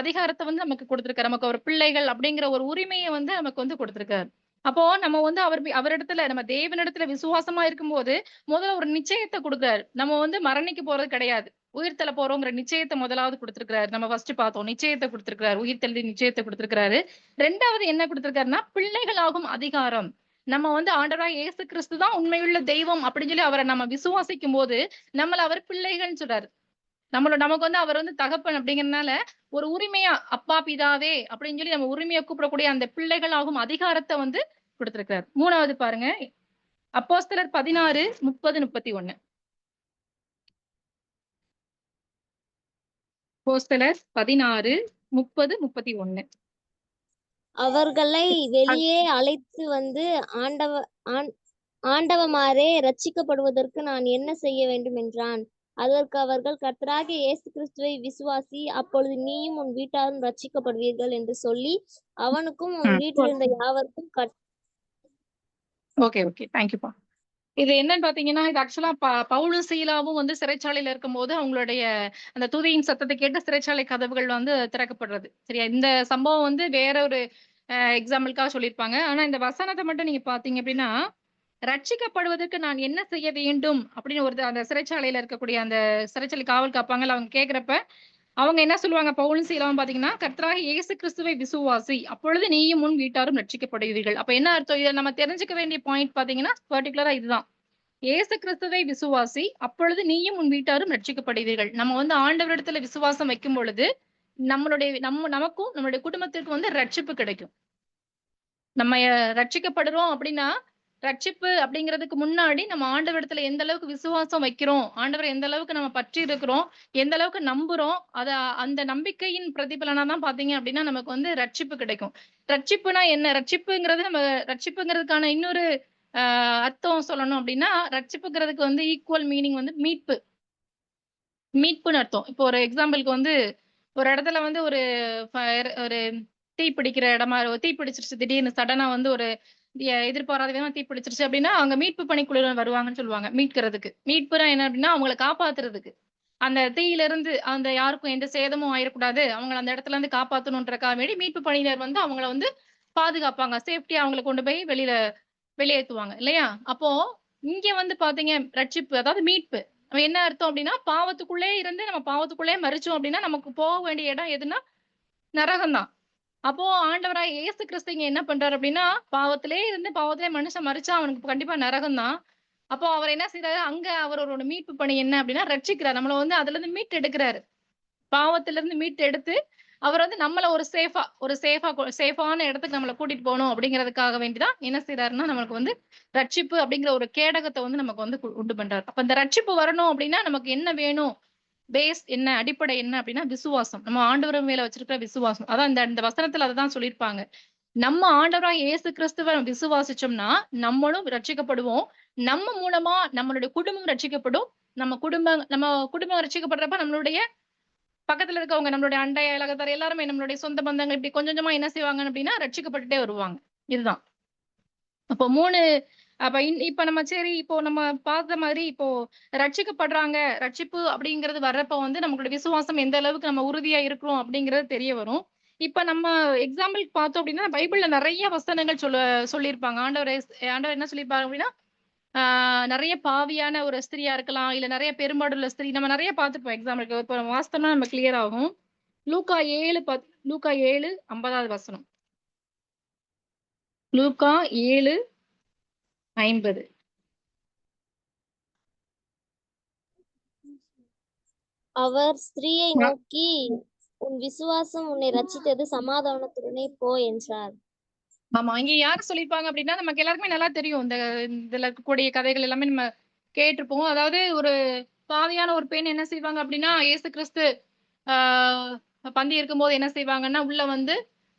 அதிகாரத்த வந்து நமக்கு குடுத்திருக்காரு. நமக்கு அவர் பிள்ளைகள் அப்படிங்கிற ஒரு உரிமைய வந்து நமக்கு வந்து குடுத்திருக்காரு. அப்போ நம்ம வந்து அவரிடத்துல நம்ம தேவனிடத்துல விசுவாசமா இருக்கும்போது, முதல்ல ஒரு நிச்சயத்த குடுக்குறாரு. நம்ம வந்து மரணிக்க போறது கிடையாது. உயிர்த்தெழ போறோங்கிற நிச்சயத்த முதலாவது குடுத்திருக்கிறாரு. நம்ம ஃபர்ஸ்ட் பார்த்தோம். நிச்சயத்த குடுத்திருக்கிறாரு. உயிர்த்தெழுதலின் நிச்சயத்த குடுத்திருக்கிறாரு. 2வது என்ன குடுத்திருக்காருன்னா, பிள்ளைகளாகும் அதிகாரம். நம்ம வந்து ஆண்டவராகிய இயேசு கிறிஸ்து தான் உண்மையுள்ள தெய்வம் அப்படின்னு சொல்லி அவர நம்ம விசுவாசிக்கும்போது, நம்மள அவர் பிள்ளைகள்ன்னு சொல்றாரு. நமக்கு வந்து அவர் வந்து தகப்பன் அப்படிங்கிறதுனால, ஒரு உரிமையா அப்பா, பிதாவே அப்படின்னு சொல்லி நம்ம உரிமையா கூப்பிடக்கூடிய அந்த பிள்ளைகளாகும் அதிகாரத்த வந்து குடுத்திருக்கிறார். 3வது பாருங்க. அப்போஸ்தலர் 16, 30, 31. அப்போஸ்தலர் 16, 30, 31. அவர்களை வெளியே அழைத்து வந்து ஆண்டவமாரே ரட்சிக்கப்படுவதற்கு நான் என்ன செய்ய வேண்டும் என்றான். அதற்கு அவர்கள், கர்த்தராகிய இயேசு கிறிஸ்துவை விசுவாசி, அப்பொழுது நீயும் உன் வீட்டாரும் ரட்சிக்கப்படுவீர்கள் என்று சொல்லி அவனுக்கும் உன் வீட்டில் இருந்த யாவருக்கும் ஓகே, ஓகே. தேங்க் யூப்பா. இது என்னன்னு பார்த்தீங்கன்னா, இது ஆக்சுவலா பவுலும், சீலாவும் வந்து சிறைச்சாலையில இருக்கும்போது, அவங்களுடைய அந்த துதியின் சத்தத்த கேட்டு சிறைச்சாலை கதவுகள் வந்து திறக்கப்படுறது. சரியா? இந்த சம்பவம் வந்து வேற ஒரு எக்ஸாம்பிள்க்காக சொல்லியிருப்பாங்க. ஆனா இந்த வசனத்த மட்டும் நீங்க பார்த்தீங்க அப்டின்னா, "ரட்சிக்கப்படுவதற்கு நான் என்ன செய்ய வேண்டும்?" அப்படின்னு அந்த சிறைச்சாலையில இருக்கக்கூடிய அந்த சிறைச்சாலை காவல் காப்பாங்கல்ல, அவங்க கேட்கிறப்ப, அவங்க என்ன சொல்லுவாங்க பவுலும், சீலாவும் பார்த்தீங்கன்னா, "கர்த்தராகிய இயேசு கிறிஸ்துவை விசுவாசி. அப்பொழுது நீயும் உன் வீட்டாரும் ரட்சிக்கப்படுவீர்கள்." அப்ப என்ன அர்த்தம்? இத நம்ம தெரிஞ்சுக்க வேண்டிய பாயிண்ட் பார்த்தீங்கன்னா, பர்ட்டிகுலரா இதுதான். இயேசு கிறிஸ்துவை விசுவாசி, அப்பொழுது நீயும் உன் வீட்டாரும் ரட்சிக்கப்படுவீர்கள். நம்ம வந்து ஆண்டவரிடத்துல விசுவாசம் வைக்கும் பொழுது, நமக்கும் நம்மளுடைய குடும்பத்திற்கும் வந்து ரட்சிப்பு கிடைக்கும். நம்ம ரட்சிக்கப்படுறோம் அப்படின்னா, ரட்சிப்பு அப்படிங்கிறதுக்கு முன்னாடி நம்ம ஆண்டவரிடத்துல எந்த அளவுக்கு விசுவாசம் வைக்கிறோம், ஆண்டவர எந்த அளவுக்கு நம்ம பற்றி இருக்கிறோம், எந்த அளவுக்கு நம்புறோம், அந்த நம்பிக்கையின் பிரதிபலனா தான் பார்த்தீங்க அப்படின்னா, நமக்கு வந்து ரட்சிப்பு கிடைக்கும். ரட்சிப்புனா என்ன? ரட்சிப்புங்கிறதுக்கான இன்னொரு அ அர்த்தம் சொல்லணும் அப்படின்னா, ரட்சிப்புங்கிறதுக்கு வந்து ஈக்குவல் மீனிங் வந்து மீட்பு. மீட்புன்னு அர்த்தம். இப்போ ஒரு எக்ஸாம்பிள்க்கு வந்து, ஒரு இடத்துல வந்து ஒரு தீ பிடிக்கிற இடமா தீ பிடிச்சிருச்சு திடீர்னு சடனா வந்து ஒரு எதிர்பாராத விதமா தீ பிடிச்சிருச்சு அப்டின்னா, அங்க மீட்பு பணிக்குழுவினர் வருவாங்கன்னு சொல்லுவாங்க. மீட்கிறதுக்கு. மீட்புனா என்ன அப்டின்னா, அவங்கள காப்பாத்துறதுக்கு. அந்த தீயிலிருந்து அந்த யாருக்கும் எந்த சேதமும் ஆயிறக்கூடாது. அவங்கள அந்த இடத்துலருந்து காப்பாத்தணுன்றதுக்காக வேண்டி மீட்பு பணியினர் வந்து அவங்கள வந்து பாதுகாப்பாங்க. சேஃப்டியா அவங்கள கொண்டு போய் வெளியேத்துவாங்க இல்லையா? அப்போ இங்க வந்து பாத்தீங்க ரட்சிப்பு அதாவது மீட்பு. என்ன அர்த்தம் அப்டின்னா, பாவத்துக்குள்ளே இருந்து நம்ம பாவத்துக்குள்ளே மரிச்சோம் அப்டின்னா, நமக்கு போக வேண்டிய இடம் எதுன்னா, நரகம் தான். அப்போ ஆண்டவராகிய இயேசு கிறிஸ்து இங்க என்ன பண்றாரு அப்டின்னா, பாவத்திலே இருந்து பாவத்திலே மனுஷன் மரிச்சா அவனுக்கு கண்டிப்பா நரகம் தான். அப்போ அவர் என்ன செய்றாரு, அங்க அவரோட மீட்பு பணி என்ன அப்டின்னா, ரட்சிக்கிறார். நம்மள வந்து அதுலருந்து மீட்டு எடுக்குறாரு. பாவத்திலிருந்து மீட்டு எடுத்து, அவர் வந்து நம்மள சேஃபான இடத்துக்கு நம்மள கூட்டிட்டு போணும் அப்படிங்கிறதுக்காக வேண்டி தான் என்ன செய்றாருன்னா, நமக்கு வந்து ரட்சிப்பு அப்படிங்கிற ஒரு கேடகத்த வந்து நமக்கு வந்து உண்டு பண்றாரு. அப்ப இந்த ரட்சிப்பு வரணும் அப்படின்னா, நமக்கு என்ன வேணும்? பேஸ் என்ன? அடிப்படை என்ன அப்படின்னா, விசுவாசம். நம்ம ஆண்டவர் மேல வச்சிருக்கிற விசுவாசம். அதான் இந்த இந்த வசனத்துல அததான் சொல்லியிருப்பாங்க. நம்ம ஆண்டவராகிய இயேசு கிறிஸ்துவ விசுவாசிச்சோம்னா, நம்மளும் ரட்சிக்கப்படுவோம். நம்ம மூலமா நம்மளுடைய குடும்பம் ரட்சிக்கப்படும். நம்ம குடும்பம் ரட்சிக்கப்படுறப்ப நம்மளுடைய பக்கத்துல இருக்கவங்க நம்மளுடைய அண்டை அயலகத்தார் எல்லாருமே நம்மளுடைய சொந்த பந்தங்கள் இப்படி கொஞ்சம் கொஞ்சமா என்ன செய்வாங்க அப்படின்னா ரட்சிக்கப்பட்டுட்டே வருவாங்க. இதுதான். அப்போ 3 அப்ப இப்ப நம்ம சரி இப்போ நம்ம பார்த்த மாதிரி இப்போ ரட்சிக்கப்படுறாங்க. ரட்சிப்பு அப்படிங்கிறது வர்றப்ப வந்து நம்மளுடைய விசுவாசம் எந்த அளவுக்கு நம்ம உறுதியா இருக்கிறோம் அப்படிங்கிறது தெரிய வரும். இப்ப நம்ம எக்ஸாம்பிள்க்கு பார்த்தோம் அப்படின்னா, பைபிள்ல நெறைய வசனங்கள் சொல்லியிருப்பாங்க. ஆண்டவர் என்ன சொல்லியிருப்பாங்க அப்படின்னா, ஆ நெறைய பாவியான ஒரு ஸ்திரியா இருக்கலாம். இல்ல நெறைய பெரும்பாடுள்ள ஸ்திரீ நம்ம நெறைய பார்த்துருப்போம் எக்ஸாம்பிளுக்கு. இப்ப வாசித்தோம்னா நம்ம கிளியர் ஆகும். லூக்கா 7 50வது வசனம். லூக்கா 7:50. அவர் ஸ்திரீயை அ நோக்கி, உன் விசுவாசம் உன்னை ரட்சித்தது, சமாதானத்துடனே போ என்றார். ஆமா. இங்க யார் சொல்லியிருப்பாங்க அப்டின்னா, நமக்கு எல்லாருக்குமே நல்லா தெரியும். இதுல இருக்கக்கூடிய கதைகள் எல்லாமே நம்ம கேட்டுருப்போம். அதாவது ஒரு பாவியான ஒரு பெண் என்ன செய்வாங்க அப்டின்னா, இயேசு கிறிஸ்து ஆ பந்தி இருக்கும்போது என்ன செய்வாங்கன்னா, உள்ள வந்து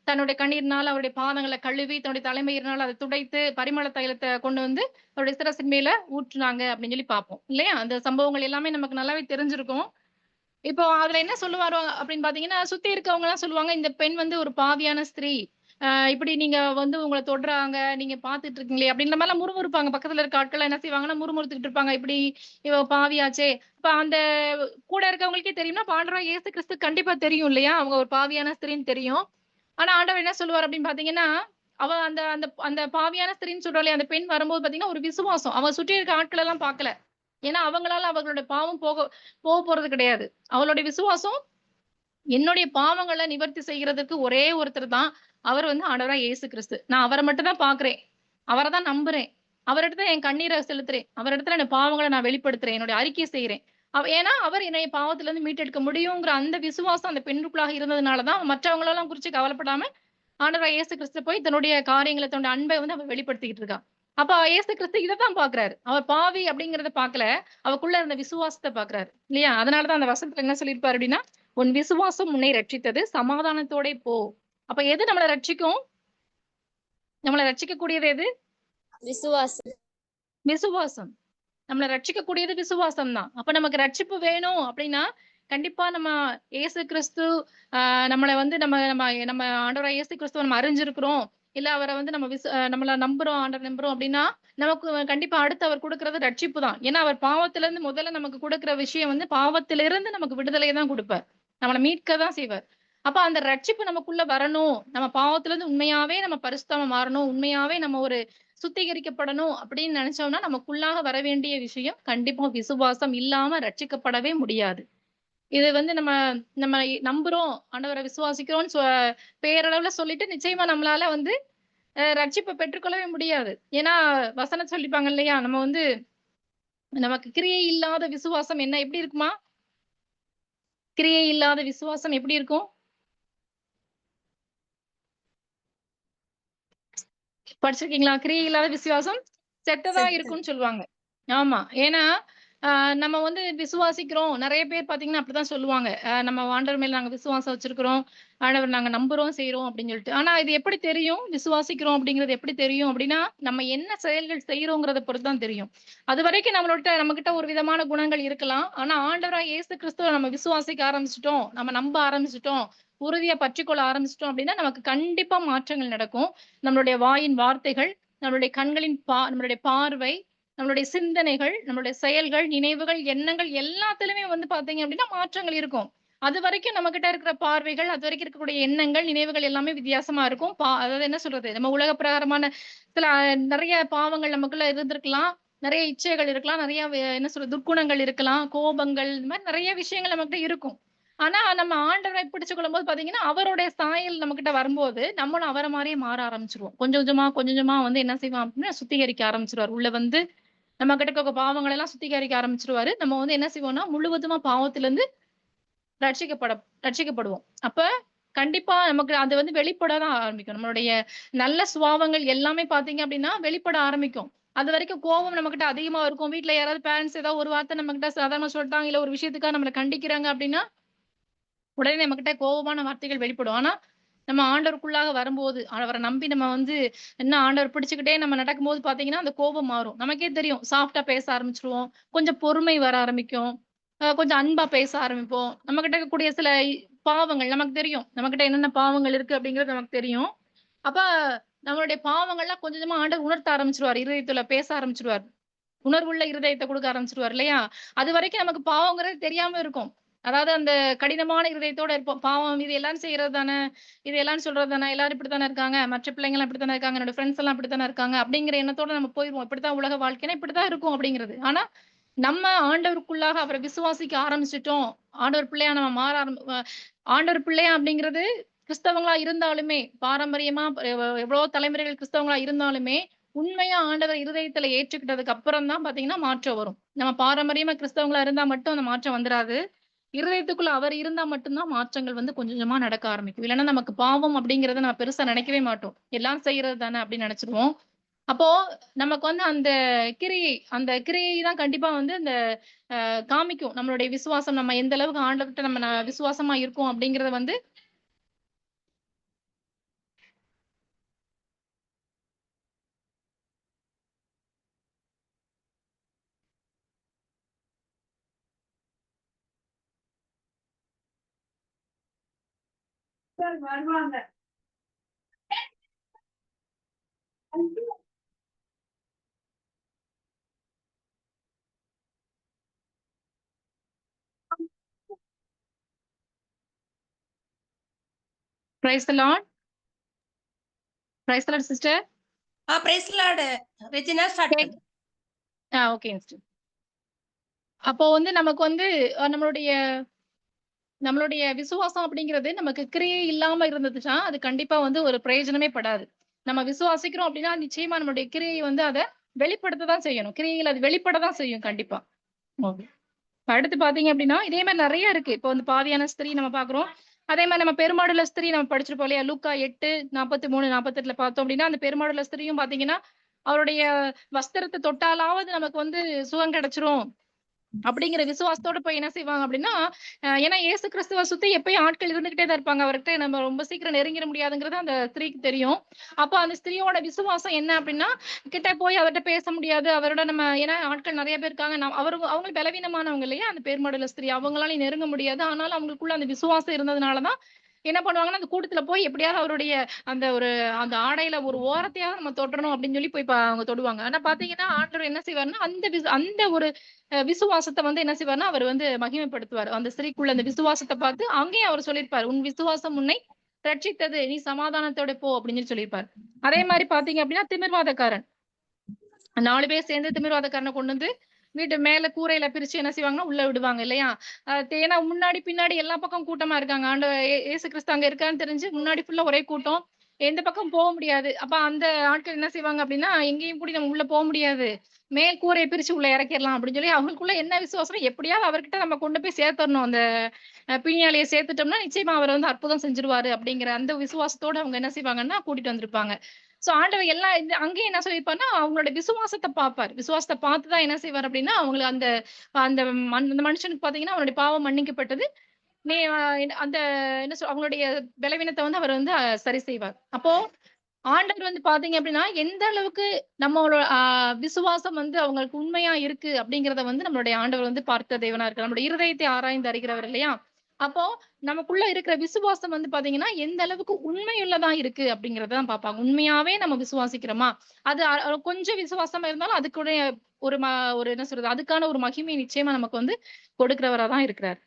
தன்னுடைய கண்ணீர்னால அவருடைய பாதங்கள கழுவி, தன்னுடைய தலைமயிரினால அத துடைத்து, பரிமள தைலத்த கொண்டு வந்து அவருடைய சிரசின் மேல ஊற்றுனாங்க அப்டின்னு சொல்லி பார்ப்போம். இல்லையா? அந்த சம்பவங்கள் எல்லாமே நமக்கு நல்லாவே தெரிஞ்சிருக்கும். இப்போ அதுல என்ன சொல்லுவாரு அப்படின்னு பார்த்தீங்கன்னா, சுத்தி இருக்கவங்கலாம் சொல்லுவாங்க, இந்த பெண் வந்து ஒரு பாவியான ஸ்திரீ. இப்படி நீங்க வந்து உங்கள தொடுறாங்க, நீங்க பார்த்துட்டு இருக்கீங்களே அப்படின்ற மாரிலாம் முறுமுறுப்பாங்க. பக்கத்துல இருக்க ஆட்கள்லாம் என்ன செய்வாங்கன்னா, முறுமுறுத்துக்கிட்டு இருப்பாங்க. இப்படி இவ பாவியாச்சே. அப்ப அந்த கூட இருக்கவங்களுக்கே தெரியும்னா, அப்ப ஆண்டவராகிய இயேசு கிறிஸ்து கண்டிப்பா தெரியும் இல்லையா? அவங்க ஒரு பாவியான ஸ்திரீன்னு தெரியும். ஆனா ஆண்டவர் என்ன சொல்லுவாரு அப்படின்னு பார்த்தீங்கன்னா, அவ அந்த அந்த அந்த பாவியான ஸ்திரீன்னு சொல்றாளே, அந்த பெண் வரும்போது பார்த்தீங்கன்னா, ஒரு விசுவாசம். அவ சுற்றி இருக்க ஆட்கள் எல்லாம் பார்க்கல. ஏன்னா அவங்களால அவர்களுடைய பாவம் போறது கிடையாது. அவளுடைய விசுவாசம் என்னுடைய பாவங்கள நிவர்த்தி செய்கிறதுக்கு ஒரே ஒருத்தர் தான். அவர் வந்து ஆண்டவராகிய இயேசு கிறிஸ்து. நான் அவர மட்டும் தான் பார்க்கிறேன். அவர தான் நம்புறேன். அவரிடத்துல என் கண்ணீர செலுத்துறேன். அவரிடத்துல என் பாவங்கள நான் வெளிப்படுத்துறேன். என்னுடைய அறிக்கை செய்றேன். ஏன்னா, அவர் என்னைய பாவத்திலிருந்து மீட்டெடுக்க முடியுங்கிற அந்த விசுவாசம் அந்த பெண்ணுக்குள்ளாக இருந்ததுனால தான் மற்றவங்களெல்லாம் குறிச்சு கவலைப்படாம ஆண்டவராகிய இயேசு கிறிஸ்து போய் தன்னுடைய காரியங்கள, தன்னுடைய அன்பை வந்து அவ வெளிப்படுத்திக்கிட்டு இருக்கா. அப்ப இயேசு கிறிஸ்து இதத்தான் பார்க்கிறாரு. அவர் பாவி அப்படிங்கிறத பார்க்கல. அவக்குள்ள இருந்த விசுவாசத்த பார்க்கிறாரு. இல்லையா? அதனால தான் அந்த வசனத்துல என்ன சொல்லியிருப்பாரு அப்படின்னா, "உன் விசுவாசம் உன்னை ரட்சித்தது. சமாதானத்தோடே போ." அப்ப எது நம்மள ரட்சிக்கும்? நம்மள ரட்சிக்கக்கூடியது எது? விசுவாசம். விசுவாசம். நம்மள ரட்சிக்கக்கூடியது விசுவாசம் தான். அப்ப நமக்கு ரட்சிப்பு வேணும் அப்டின்னா, கண்டிப்பா நம்ம இயேசு கிறிஸ்து நம்மள வந்து நம்ம நம்ம நம்ம ஆண்டவராகிய இயேசு கிறிஸ்துவ நம்ம அறிஞ்சிருக்கிறோம். இல்ல அவர வந்து நம்ம நம்மள நம்புறோம், ஆண்டவர நம்புறோம் அப்டின்னா, நமக்கு கண்டிப்பா அடுத்து அவர் குடுக்குறது ரட்சிப்பு தான். ஏன்னா, அவர் பாவத்திலிருந்து முதல்ல நமக்கு குடுக்குற விஷயம் வந்து பாவத்திலிருந்து நமக்கு விடுதலைய தான் குடுப்பார். நம்மள மீட்க தான் செய்வார். அப்ப அந்த ரட்சிப்பு நமக்குள்ள வரணும். நம்ம பாவத்திலிருந்து உண்மையாவே நம்ம பரிசுத்தமா மாறணும். உண்மையாவே நம்ம ஒரு சுத்திகரிக்கப்படணும் அப்படின்னு நினைச்சோம்னா, நமக்குள்ளாக வரவேண்டிய விஷயம் கண்டிப்பா விசுவாசம் இல்லாம ரட்சிக்கப்படவே முடியாது. இது வந்து நம்ம நம்ம நம்புறோம், ஆண்டவர விசுவாசிக்கிறோம்ன்னு பேரளவுல சொல்லிட்டு நிச்சயமா நம்மளால வந்து ரட்சிப்ப பெற்றுக்கொள்ளவே முடியாது. ஏன்னா வசனம் சொல்லிப்பாங்க இல்லையா? நம்ம வந்து நமக்கு கிரியை இல்லாத விசுவாசம் என்ன எப்படி இருக்குமா? கிரியை இல்லாத விசுவாசம் எப்படி இருக்கும்? படிச்சிருக்கீங்களா? கிரியை இல்லாத விசுவாசம் செத்ததா செத்த இருக்கும்ன்னு சொல்லுவாங்க. ஆமா. ஏன்னா, அ நம்ம வந்து விசுவாசிக்கிறோம். நெறைய பேர் பார்த்தீங்கன்னா, அப்படித்தான் சொல்லுவாங்க. நம்ம ஆண்டவர் மேல நாங்க விசுவாசம் வச்சிருக்கிறோம். ஆண்டவர் நாங்க நம்புறோம், செய்றோம் அப்படின்னு சொல்லிட்டு. ஆனா இது எப்படி தெரியும்? விசுவாசிக்கிறோம் அப்படிங்கிறது எப்படி தெரியும் அப்படின்னா, நம்ம என்ன செயல்கள் செய்றோங்கிறத பொறுத்து தான் தெரியும். அதுவரைக்கும் நம்மகிட்ட ஒரு விதமான குணங்கள் இருக்கலாம். ஆனா ஆண்டவராகிய இயேசு கிறிஸ்துவ நம்ம விசுவாசிக்க ஆரம்பிச்சுட்டோம், நம்ம நம்ப ஆரம்பிச்சுட்டோம், உறுதியா பற்றிக்கொள்ள ஆரம்பிச்சுட்டோம் அப்படின்னா, நமக்கு கண்டிப்பா மாற்றங்கள் நடக்கும். நம்மளுடைய வாயின் வார்த்தைகள், நம்மளுடைய பார்வை, நம்மளுடைய சிந்தனைகள், நம்மளுடைய செயல்கள், நினைவுகள், எண்ணங்கள் எல்லாத்துலயுமே வந்து பார்த்தீங்க அப்டின்னா மாற்றங்கள் இருக்கும். அதுவரைக்கும் நம்மகிட்ட இருக்கிற பார்வைகள், அதுவரைக்கும் இருக்கக்கூடிய எண்ணங்கள், நினைவுகள் எல்லாமே வித்தியாசமா இருக்கும். அதாவது என்ன சொல்றது? நம்ம உலக பிரகாரமான சில நெறைய பாவங்கள் நமக்குள்ள இருந்திருக்கலாம். நெறைய இச்சைகள் இருக்கலாம். நெறைய என்ன சொல்றது? துர்க்குணங்கள் இருக்கலாம். கோபங்கள் இந்த மாரி நெறைய விஷயங்கள் நம்மகிட்ட இருக்கும். ஆனா, நம்ம ஆண்டவரை பிடிச்சுக் கொள்ளும்போது பார்த்தீங்கன்னா, அவருடைய சாயல் நம்மகிட்ட வரும்போது, நம்மளும் அவர மாரியே மாற ஆரம்பிச்சுருவோம். கொஞ்சம் கொஞ்சமா வந்து என்ன செய்வோம் அப்டின்னா, சுத்திகரிக்க ஆரம்பிச்சுருவாரு. உள்ள வந்து நம்ம கிட்ட இருக்க பாவங்கள் எல்லாம் சுத்திகரிக்க ஆரம்பிச்சுருவாரு. நம்ம வந்து என்ன செய்வோம்னா, முழுவதுமா பாவத்திலிருந்து ரட்சிக்கப்பட ரட்சிக்கப்படுவோம். அப்ப கண்டிப்பா நமக்கு அது வந்து வெளிப்பட தான் ஆரம்பிக்கும். நம்மளுடைய நல்ல சுபாவங்கள் எல்லாமே பார்த்தீங்க அப்டின்னா, வெளிப்பட ஆரம்பிக்கும். அதுவரைக்கும் கோவம் நம்மகிட்ட அதிகமா இருக்கும். வீட்ல யாராவது பேரண்ட்ஸ் ஏதாவது ஒரு வார்த்தை நம்மகிட்ட சாதாரணமா சொல்ட்டாங்க, இல்ல ஒரு விஷயத்துக்காக நம்மள கண்டிக்கிறாங்க அப்டின்னா, உடனே நம்மகிட்ட கோவமான வார்த்தைகள் வெளிப்படும். ஆனா, நம்ம ஆண்டவருக்குள்ளாக வரும்போது, அவர நம்பி நம்ம வந்து என்ன ஆண்டவர் பிடிச்சுக்கிட்டே நம்ம நடக்கும்போது பார்த்தீங்கன்னா, அந்த கோபம் மாறும். நமக்கே தெரியும். சாஃப்ட்டா பேச ஆரம்பிச்சுருவோம். கொஞ்சம் பொறுமை வர ஆரம்பிக்கும். கொஞ்சம் அன்பா பேச ஆரம்பிப்போம். நம்மகிட்ட இருக்கக்கூடிய சில பாவங்கள் நமக்கு தெரியும். நம்மகிட்ட என்னென்ன பாவங்கள் இருக்கு அப்படிங்கிறது நமக்கு தெரியும். அப்ப நம்மளுடைய பாவங்கள்லாம் கொஞ்சம் கொஞ்சமா ஆண்டவர் உணர்த்த ஆரம்பிச்சுருவாரு. இருதயத்துல பேச ஆரம்பிச்சுருவாரு. உணர்வுள்ள இருதயத்த குடுக்க ஆரம்பிச்சுருவாரு இல்லையா? அதுவரைக்கும் நமக்கு பாவங்கிறது தெரியாம இருக்கும். அதாவது அந்த கடினமான இருதயத்தோட இருப்போம். பாவம் இது எல்லாரும் செய்றது தானே, இது எல்லாரும் சொல்றது தானே, எல்லாரும் இப்படித்தானே இருக்காங்க, மற்ற பிள்ளைங்கலாம் இப்படித்தானே இருக்காங்க, என்னோட ஃப்ரெண்ட்ஸ் எல்லாம் இப்படித்தானே இருக்காங்க, அப்படிங்கிற எண்ணத்தோட நம்ம போயிருவோம். இப்படித்தான் உலக வாழ்க்கைன்னா இப்படித்தான் இருக்கும் அப்படிங்கிறது. ஆனா, நம்ம ஆண்டவருக்குள்ளாக அவர விசுவாசிக்க ஆரம்பிச்சுட்டோம். ஆண்டவர் பிள்ளையா நம்ம மாற ஆண்டவர் பிள்ளையா அப்படிங்கிறது கிறிஸ்தவங்களா இருந்தாலுமே, பாரம்பரியமா எவ்வளவோ தலைமுறைகள் கிறிஸ்தவங்களா இருந்தாலுமே, உண்மையா ஆண்டவர் இருதயத்துல ஏற்றுக்கிட்டதுக்கு அப்புறம் தான் பார்த்தீங்கன்னா, மாற்றம் வரும். நம்ம பாரம்பரியமா கிறிஸ்தவங்களா இருந்தா மட்டும் அந்த மாற்றம் வந்துராது. இருதயத்துக்குள்ள அவர் இருந்தா மட்டும் தான் மாற்றங்கள் வந்து கொஞ்சம் கொஞ்சமா நடக்க ஆரம்பிக்கும். இல்லன்னா நமக்கு பாவம் அப்படிங்கிறத நம்ம பெருசா நினைக்கவே மாட்டோம். எல்லாம் செய்றது தானே அப்படின்னு நினைச்சுருவோம். அப்போ நமக்கு வந்து அந்த கிரியை தான் கண்டிப்பா வந்து இந்த காமிக்கும். நம்மளுடைய விசுவாசம் நம்ம எந்த அளவுக்கு ஆண்டவர்ட்ட நம்ம விசுவாசமா இருக்கோம் அப்படிங்கிறத வந்து praise the lord. Praise the lord sister. Praise lord. Regina start பண்ணு. Okay sister. அப்போ வந்து நமக்கு வந்து நம்மளுடைய நம்மளுடைய விசுவாசம் அப்படிங்கிறது நமக்கு கிரியை இல்லாம இருந்ததுன்னா, அது கண்டிப்பா வந்து ஒரு பிரயோஜனமே படாது. நம்ம விசுவாசிக்கிறோம் அப்படின்னா, நிச்சயமா நம்மளுடைய கிரியை வந்து அத வெளிப்படுத்த தான் செய்யணும். கிரியைகள் அது வெளிப்பட தான் செய்யும் கண்டிப்பா. ஓகே. அடுத்து பார்த்தீங்க அப்படின்னா, இதே மாரி நெறைய இருக்கு. இப்போ வந்து பாவியான ஸ்திரீ நம்ம பார்க்குறோம். அதே மாரி நம்ம பெருமாடுள்ள ஸ்திரீ நம்ம படிச்சிருப்போம் இல்லையா? லூக்கா 8:43, 48ல பார்த்தோம் அப்படின்னா, அந்த பெருமாடுள்ள ஸ்திரீயும் பார்த்தீங்கன்னா, அவருடைய வஸ்திரத்த தொட்டாலாவது நமக்கு வந்து சுகம் கிடைச்சிரும். அப்படிங்கிற விசுவாசத்தோட போய் என்ன செய்வாங்க அப்படின்னா, ஏன்னா இயேசு கிறிஸ்துவ சுத்தி எப்பயும் ஆட்கள் இருந்துகிட்டே தான் இருப்பாங்க. அவர்ட்ட நம்ம ரொம்ப சீக்கிரம் நெருங்கிற முடியாதுங்கிறது அந்த ஸ்திரீக்கு தெரியும். அப்ப அந்த ஸ்திரீயோட விசுவாசம் என்ன அப்படின்னா, கிட்ட போய் அவர்ட்ட பேச முடியாது. அவரோட நம்ம ஏன்னா ஆட்கள் நெறைய பேர் இருக்காங்க. அவங்களும் பலவீனமானவங்க இல்லையா? அந்த பேர்மாடுள்ள ஸ்திரீ. அவங்களாலயும் நெருங்க முடியாது. ஆனாலும் அவங்களுக்குள்ள அந்த விசுவாசம் இருந்ததுனால தான் என்ன பண்ணுவாங்கன்னா, அந்த கூட்டத்துல போய் எப்படியாவது அவருடைய அந்த அந்த ஆடையில ஒரு ஓரத்தையாவது நம்ம தொட்றணும் அப்படின்னு சொல்லி போய் அவங்க தொடுவாங்க. ஆனா பார்த்தீங்கன்னா, ஆண்டவர் என்ன செய்வாருன்னா, அந்த ஒரு விசுவாசத்த வந்து என்ன செய்வாருன்னா, அவர் வந்து மகிமைப்படுத்துவாரு. அந்த ஸ்திரீக்குள்ள அந்த விசுவாசத்த பார்த்து அங்கேயும் அவர் சொல்லியிருப்பாரு. "உன் விசுவாசம் உன்னை ரட்சித்தது. நீ சமாதானத்தோட போ" அப்படின்னு சொல்லி சொல்லியிருப்பாரு. அதே மாரி பார்த்தீங்க அப்படின்னா, திமிர்வாதக்காரன். 4 பேர் சேர்ந்து திமிர்வாதக்காரன கொண்டு வந்து வீட்டு மேல கூரையில பிரிச்சு என்ன செய்வாங்கன்னா, உள்ள விடுவாங்க இல்லையா? ஏன்னா முன்னாடி, பின்னாடி எல்லா பக்கம் கூட்டமா இருக்காங்க. இயேசு கிறிஸ்து அங்க இருக்காருன்னு தெரிஞ்சு முன்னாடி ஃபுல்லா ஒரே கூட்டம். எந்த பக்கம் போ முடியாது. அப்ப அந்த ஆட்கள் என்ன செய்வாங்க அப்படின்னா, எங்கேயும் கூடி நம்ம உள்ள போ முடியாது. மேல் கூரைய பிரிச்சு உள்ள இறக்கிரலாம் அப்படின்னு சொல்லி அவங்களுக்குள்ள என்ன விசுவாசம்னா, எப்படியாவது அவர்கிட்ட நம்ம கொண்டு போய் சேர்த்தரணும். அந்த பிணியாளிய சேர்த்துட்டோம்னா, நிச்சயமா அவர் வந்து அற்புதம் செஞ்சுருவாரு அப்படிங்கிற அந்த விசுவாசத்தோட அவங்க என்ன செய்வாங்கன்னா, கூட்டிட்டு வந்திருப்பாங்க. சோ ஆண்டவர் எல்லாம் அங்கேயும் என்ன சொல்லியிருப்பாருன்னா, அவங்களோட விசுவாசத்த பார்ப்பாரு. விசுவாசத்த பார்த்து தான் என்ன செய்வாரு அப்படின்னா, அவங்கள அந்த அந்த அந்த மனுஷனுக்கு பார்த்தீங்கன்னா, அவனுடைய பாவம் மன்னிக்கப்பட்டது. நீ அந்த என்ன அவங்களுடைய பலவீனத்த வந்து அவர் வந்து சரி செய்வார். அப்போ ஆண்டவர் வந்து பார்த்தீங்க அப்படின்னா, எந்த அளவுக்கு நம்மளோட விசுவாசம் வந்து அவங்களுக்கு உண்மையா இருக்கு அப்படிங்கிறத வந்து நம்மளுடைய ஆண்டவர் வந்து பார்த்த தேவனா இருக்கார். நம்முடைய இருதயத்தை ஆராய்ந்து அறிகிறவர் இல்லையா? அப்போ நமக்குள்ள இருக்கிற விசுவாசம் வந்து பார்த்தீங்கன்னா, எந்த அளவுக்கு உண்மையுள்ளதா இருக்கு அப்படிங்கிறத தான் பார்ப்பாங்க. உண்மையாவே நம்ம விசுவாசிக்கிறோமா? அது கொஞ்சம் விசுவாசமா இருந்தாலும் அதுக்குடைய ஒரு ஒரு என்ன சொல்றது? அதுக்கான ஒரு மகிமை நிச்சயமா நமக்கு வந்து கொடுக்கிறவரா தான் இருக்கிறார்.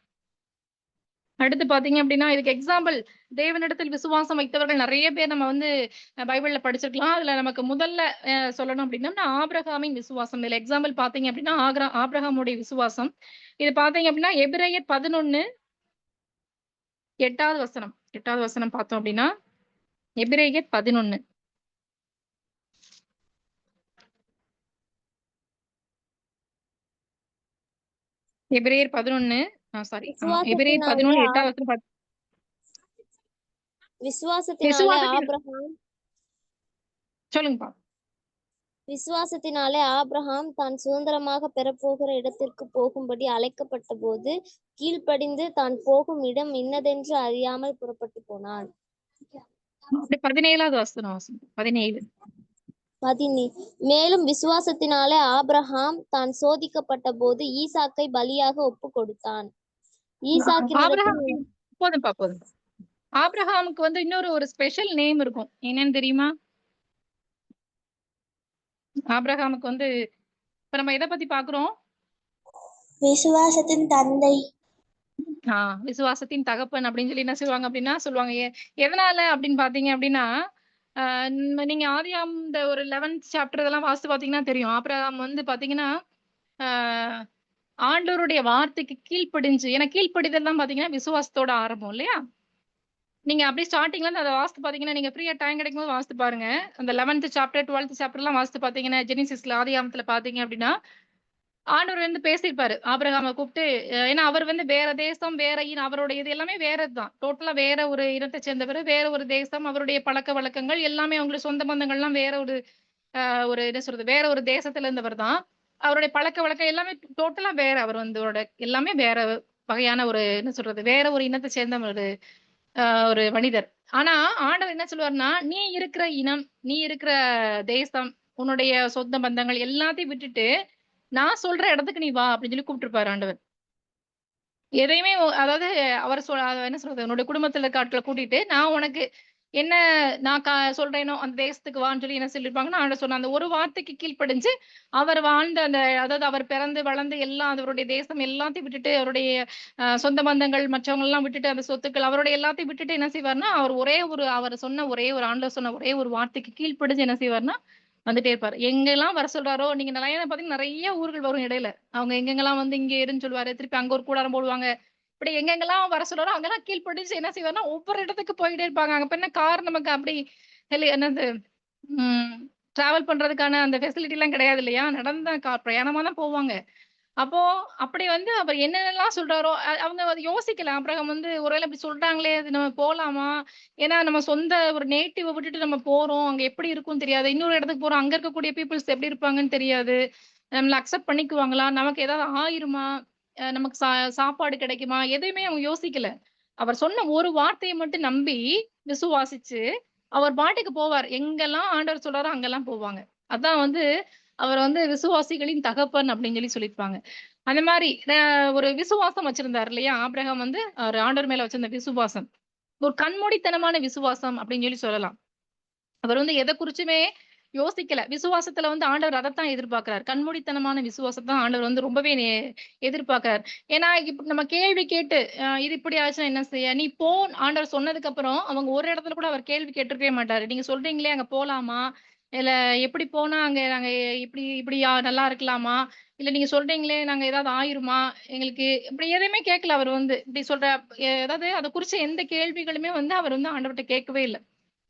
அடுத்து பார்த்தீங்க அப்படின்னா, இதுக்கு எக்ஸாம்பிள் தேவனிடத்தில் விசுவாசம் வைத்தவர்கள் நெறைய பேர் நம்ம வந்து பைபிள்ல படிச்சிருக்கலாம். அதுல நமக்கு முதல்ல சொல்லணும் அப்படின்னா, ஆபிரகாமின் விசுவாசம். இதுல எக்ஸாம்பிள் பார்த்தீங்க அப்படின்னா, ஆபிரகாமுடைய விசுவாசம். இது பார்த்தீங்க அப்படின்னா, எபிரெயர் 11 8வது வசனம். 8வது வசனம் பார்த்தோம் அப்படின்னா, எபிரெயர் 11. எபிரெயர் 11 சாரி. எபிரெயர் 11 8வது வசனம் விசுவாசத்தினாலே ஆபிரகாம் சொல்லுங்கப்பா. விசுவாசத்தினாலே ஆபிரகாம் தான் சுதந்திரமாக பெறப்போகிற இடத்திற்கு போகும்படி அழைக்கப்பட்டபோது கீழ்ப்படிந்து தான் போகும் இடம் இன்னதென்று அறியாமல் புறப்பட்டு போனான். 17வது வசனம் 17. மேலும் விசுவாசத்தினாலே ஆபிரகாம் தான் சோதிக்கப்பட்ட போது ஈசாக்கை பலியாக ஒப்பு கொடுத்தான். போதும். ஆபிரகாமுக்கு வந்து இன்னொரு ஒரு ஸ்பெஷல் நேம் இருக்கும். என்னன்னு தெரியுமா? ஆபிரகாமுக்கு வந்து இப்ப நம்ம எதை பத்தி பாக்குறோம்? விசுவாசத்தின் தந்தை. விசுவாசத்தின் தகப்பன் அப்படின்னு சொல்லி என்ன சொல்லுவாங்க அப்படின்னா சொல்லுவாங்க. எதனால அப்படின்னு பாத்தீங்க அப்படின்னா, நீங்க ஆதியாகமம் இந்த ஒரு 11th சாப்டர் இதெல்லாம் வாசித்து பாத்தீங்கன்னா தெரியும். ஆபிரகாம் வந்து பாத்தீங்கன்னா, ஆஹ் ஆண்டவருடைய வார்த்தைக்கு கீழ்ப்படிஞ்சு, ஏன்னா கீழ்ப்படிதல் தான் பாத்தீங்கன்னா விசுவாசத்தோட ஆரம்பம் இல்லையா? நீங்க அப்படியே ஸ்டார்டிங்ல இருந்து அத வாசித்து பாத்தீங்கன்னா, நீங்க ஃப்ரீயா டைம் கிடைக்கும்போது வாசித்து பாருங்க. அந்த 11th சாப்டர் 12th சாப்டர்லாம் வாசித்து பாத்தீங்கன்னா, ஜெனிசிஸ்ல ஆதியாகமத்துல பாத்தீங்க அப்படின்னா, ஆண்டவர் வந்து பேசியிருப்பாரு. ஆபிரகாம கூப்பிட்டு ஏன்னா அவர் வந்து வேற தேசம், வேற இனம், அவருடைய இது எல்லாமே வேறதுதான். டோட்டலா வேற ஒரு இனத்தை சேர்ந்தவரு, வேற ஒரு தேசம், அவருடைய பழக்கவழக்கங்கள் எல்லாமே அவங்களுக்கு சொந்த பந்தங்கள்லாம் வேற ஒரு ஒரு என்ன சொல்றது, வேற ஒரு தேசத்துல இருந்தவர் தான். அவருடைய பழக்கவழக்கம் எல்லாமே டோட்டலா வேற. அவர் வந்து எல்லாமே வேற வகையான ஒரு என்ன சொல்றது, வேற ஒரு இனத்தை சேர்ந்த ஒரு மனிதர். ஆனா ஆண்டவர் என்ன சொல்லுவாருன்னா, "நீ இருக்கிற இனம், நீ இருக்கிற தேசம், உன்னுடைய சொந்த பந்தங்கள் எல்லாத்தையும் விட்டுட்டு, நான் சொல்ற இடத்துக்கு நீ வா" அப்படின்னு சொல்லி கூப்பிட்டுருப்பாரு ஆண்டவர். எதையுமே அதாவது அவர் என்ன சொல்றது, "உன்னுடைய குடும்பத்துல இருக்க ஆட்கள கூட்டிட்டு, நான் உனக்கு என்ன நான் சொல்றேனோ அந்த தேசத்துக்கு வான்னு" சொல்லி என்ன சொல்லியிருப்பாங்கன்னா, ஆண்டவர் சொன்ன அந்த ஒரு வார்த்தைக்கு கீழ்ப்படிஞ்சு, அவர் வாழ்ந்த அந்த அதாவது அவர் பிறந்து வளர்ந்து எல்லாம் அவருடைய தேசம் எல்லாத்தையும் விட்டுட்டு, அவருடைய சொந்த பந்தங்கள் மற்றவங்கலாம் விட்டுட்டு, அந்த சொத்துக்கள் அவருடைய எல்லாத்தையும் விட்டுட்டு என்ன செய்வாருன்னா, அவர் சொன்ன ஆண்டவர் சொன்ன ஒரே ஒரு வார்த்தைக்கு கீழ்ப்படிஞ்சு என்ன செய்வாருன்னா, வந்துட்டே இருப்பாரு. எங்கெல்லாம் வர சொல்றாரோ, நீங்க லைனா பார்த்தீங்கன்னா நெறைய ஊர்கள் வரும் இடையில. அவங்க எங்கெங்கெல்லாம் வந்து இங்க இருன்னு சொல்லுவாரு. திருப்பி அங்க ஒரு கூடாரம் போடுவாங்க. இப்படி எங்கெங்கெல்லாம் வர சொல்றாரோ, அங்கெல்லாம் கீழ்ப்படிஞ்சு என்ன செய்வாருன்னா, ஒவ்வொரு இடத்துக்கு போயிட்டே இருப்பாங்க. அங்க என்ன கார் நமக்கு அப்படி என்னது ம் டிராவல் பண்றதுக்கான அந்த ஃபெசிலிட்டிலாம் கிடையாது இல்லையா? நடந்து தான் பிரயாணமா தான் போவாங்க. அப்போ அப்படி வந்து அவர் என்னென்னலாம் சொல்றாரோ, அவங்க அத யோசிக்கல. ஆபிரகாம் வந்து ஒருவேளை இப்படி சொல்றாங்களே, அது நம்ம போலாமா? ஏன்னா நம்ம சொந்த ஒரு நேட்டிவ விட்டுட்டு நம்ம போறோம். அங்க எப்படி இருக்கும்னு தெரியாது. இன்னொரு இடத்துக்கு போறோம். அங்க இருக்கக்கூடிய பீப்பிள்ஸ் எப்படி இருப்பாங்கன்னு தெரியாது. நம்மள அக்செப்ட் பண்ணிக்குவாங்களா? நமக்கு ஏதாவது ஆயிருமா? நமக்கு சாப்பாடு கிடைக்குமா? எதையுமே அவங்க யோசிக்கல. அவர் சொன்ன ஒரு வார்த்தைய மட்டும் நம்பி, விசுவாசிச்சு, அவர் பாட்டுக்கு போவார். எங்கெல்லாம் ஆண்டவர் சொல்றாரோ அங்கெல்லாம் போவாங்க. அதான் வந்து அவர் வந்து விசுவாசிகளின் தகப்பன் அப்படின்னு சொல்லி சொல்லியிருப்பாங்க. அந்த மாரி ஒரு விசுவாசம் வச்சிருந்தார் இல்லையா? ஆபிரகாம் வந்து அவரு ஆண்டவர் மேல வச்சிருந்த விசுவாசம். ஒரு கண்மூடித்தனமான விசுவாசம் அப்படின்னு சொல்லலாம். அவர் வந்து எத குறிச்சுமே யோசிக்கல. விசுவாசத்துல வந்து ஆண்டவர் அதத்தான் எதிர்பார்க்கிறார். கண்மூடித்தனமான விசுவாசத்த தான் ஆண்டவர் வந்து ரொம்பவே எதிர்பார்க்கிறார். ஏன்னா, இப்ப நம்ம கேள்வி கேட்டு இது இப்படி ஆச்சுன்னா என்ன செய்ய? நீ போ ஆண்டவர் சொன்னதுக்கு அப்புறம் அவங்க ஒரு இடத்துல கூட அவர் கேள்வி கேட்டிருக்கவே மாட்டாரு. நீங்க சொல்றீங்களே அங்க போலாமா? இல்ல எப்படி போனா அங்க நாங்க இப்படி இப்படியா நல்லா இருக்கலாமா? இல்ல நீங்க சொல்றீங்களே நாங்க ஏதாவது ஆயிருமா? எங்களுக்கு இப்படி எதையுமே கேட்கல அவர் வந்து. இப்படி சொல்ற அதாவது அத குறிச்ச எந்த கேள்விகளுமே வந்து அவர் வந்து ஆண்டவர்ட்ட கேட்கவே இல்ல.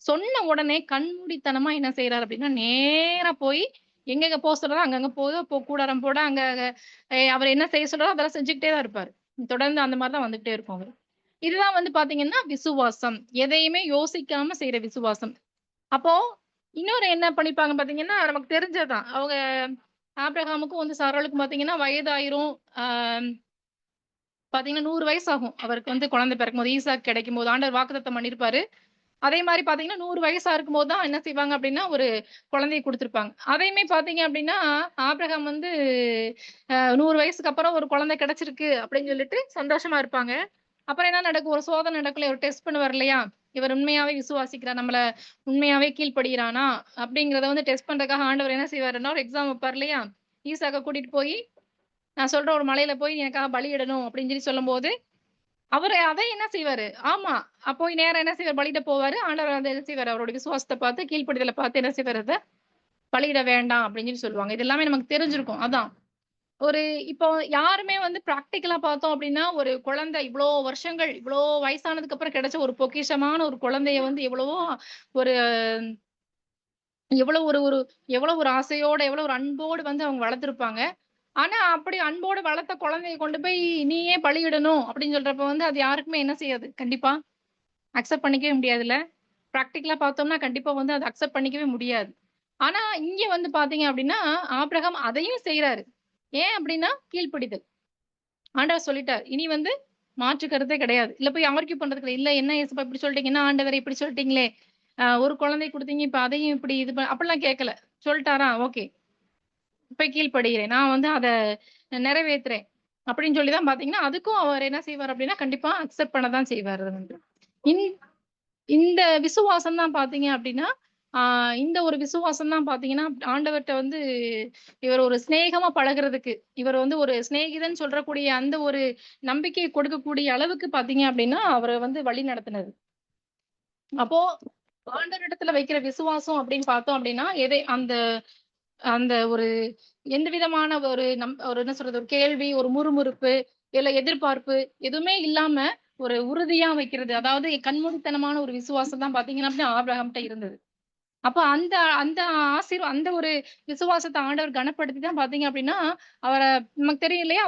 சொன்ன உடனே கண்மூடித்தனமா என்ன செய்றாரு அப்படின்னா, நேரா போய் எங்கெங்க சொல்றாரோ அங்கங்க கூடாரம் போட அங்க அவர் என்ன செய்ய சொல்றாரோ அதெல்லாம் செஞ்சுக்கிட்டே தான் இருப்பாரு. தொடர்ந்து அந்த மாரி தான் வந்துகிட்டே இருக்கும் அவரு. இதுதான் வந்து பாத்தீங்கன்னா விசுவாசம். எதையுமே யோசிக்காம செய்ற விசுவாசம். அப்போ இன்னொரு என்ன பண்ணிப்பாங்க பாத்தீங்கன்னா, நமக்கு தெரிஞ்சது தான். அவங்க ஆபிரகாமுக்கும் வந்து சாராளுக்கும் பாத்தீங்கன்னா வயதாயிரும். ஆ பாத்தீங்கன்னா 100 வயசு ஆகும். அவருக்கு வந்து குழந்தை பிறக்கும்போது, ஈசாக் கிடைக்கும்போது ஆண்டவர் வாக்குத்தத்தம் பண்ணியிருப்பாரு. அதே மாரி பார்த்தீங்கன்னா, 100 வயசா இருக்கும்போது தான் என்ன செய்வாங்க அப்டின்னா, ஒரு குழந்தைய குடுத்துருப்பாங்க. அதையுமே பார்த்தீங்க அப்டின்னா, ஆபிரகாம் வந்து 100 வயசுக்கு அப்புறம் ஒரு குழந்தை கிடைச்சிருக்கு அப்டின்னு சொல்லிட்டு சந்தோஷமா இருப்பாங்க. அப்புறம் என்ன நடக்கும்? ஒரு சோதனை நடக்கும்ல, ஒரு டெஸ்ட் பண்ணுவார் இல்லையா? இவர் உண்மையாவே விசுவாசிக்கிறார், நம்மள உண்மையாவே கீழ்ப்படிகிறானா? அப்டிங்கிறத வந்து டெஸ்ட் பண்றதுக்காக ஆண்டவர் என்ன செய்வாருன்னா, ஒரு எக்ஸாம் வைப்பார் இல்லையா? ஈசாக்க கூட்டிட்டு போய், நான் சொல்ற ஒரு மலையில போய் எனக்காக பலியிடணும் அப்டின்னு சொல்லி சொல்லும்போது அவரு அதை என்ன செய்வாரு? ஆமா. போய் நேரா என்ன செய்வாரு? பலியிட போவாரு. ஆண்டவர் வந்து என்ன செய்வாரு? அவரோட விசுவாசத்த பார்த்து, கீழ்ப்படிதல பார்த்து என்ன செய்வாரு அத? பலியிட வேண்டாம் அப்படின்னு சொல்லி சொல்லுவாங்க. இது எல்லாமே நமக்கு தெரிஞ்சிருக்கும். அதான். ஒரு இப்போ யாருமே வந்து பிராக்டிகலா பார்த்தோம் அப்படின்னா, ஒரு குழந்தை இவ்ளோ வருஷங்கள், இவ்ளோ வயசானதுக்கு அப்புறம் கிடைச்ச ஒரு பொக்கிஷமான ஒரு குழந்தைய வந்து எவ்வளவோ ஒரு எவ்வளோ ஒரு ஒரு எவ்வளோ ஒரு ஆசையோட, எவ்வளோ ஒரு அன்போடு வந்து அவங்க வளர்த்துருப்பாங்க. ஆனா, அப்படி அன்போடு வளர்த்த குழந்தைய கொண்டு போய் நீயே பலியிடணும் அப்படின்னு சொல்றப்ப வந்து அது யாருக்குமே என்ன செய்யாது? கண்டிப்பா அக்செப்ட் பண்ணிக்கவே முடியாதுல்ல. பிராக்டிகலா பார்த்தோம்னா, கண்டிப்பா வந்து அத அக்செப்ட் பண்ணிக்கவே முடியாது. ஆனா, இங்க வந்து பார்த்தீங்க அப்டின்னா, ஆபிரகாம் அதையும் செய்றாரு. ஏன் அப்டின்னா, கீழ்ப்படிதல். ஆண்டவர் சொல்லிட்டார். இனி வந்து மாற்று கருத்தே கிடையாது. இல்ல போய் ஆர்க்யூ பண்றதுக்கு இல்ல. இல்ல என்ன ஏசப்பா இப்டி சொல்ட்டீங்க? என்ன ஆண்டவரே இப்டி சொல்ட்டீங்களே! ஒரு குழந்தை குடுத்தீங்க. இப்ப அதையும் இப்டி இது அப்டிலாம் கேட்கல. சொல்ட்டாரா? ஓகே. போய் கீழ்ப்படிகிறேன். நான் வந்து அத நிறைவேத்துறேன். அப்டின்னு சொல்லி தான் பார்த்தீங்கன்னா, அதுக்கும் அவர் என்ன செய்வார் அப்டின்னா, கண்டிப்பா அக்செப்ட் பண்ண தான் செய்வாரு அது வந்து. இந் இந்த விசுவாசம் தான் பார்த்தீங்க அப்டின்னா, இந்த ஒரு விசுவாசம் தான் பார்த்தீங்கன்னா, ஆண்டவர்ட்ட வந்து இவர் ஒரு சிநேகமா பழகுறதுக்கு, இவர் வந்து ஒரு சிநேகிதன் சொல்றக்கூடிய அந்த ஒரு நம்பிக்கைய கொடுக்கக்கூடிய அளவுக்கு பார்த்தீங்க அப்டின்னா, அவர வந்து வழி நடத்துனது. அப்போ ஆண்டவரிடத்துல வைக்கிற விசுவாசம் அப்படின்னு பார்த்தோம் அப்படின்னா, அந்த அந்த ஒரு எந்த விதமான ஒரு என்ன சொல்றது? ஒரு கேள்வி, ஒரு முறுமுறுப்பு, இல்ல எதிர்பார்ப்பு எதுவுமே இல்லாம ஒரு உறுதியா வைக்கிறது. அதாவது கண்மூடித்தனமான ஒரு விசுவாசம் தான் பார்த்தீங்கன்னா, அப்படியே ஆபிரகாம்ட்ட இருந்தது. அப்ப அந்த அந்த அந்த ஒரு விசுவாசத்த ஆண்டவர் கனப்படுத்தி தான் பார்த்தீங்க அப்படின்னா, அவர நமக்கு தெரியும் இல்லையா?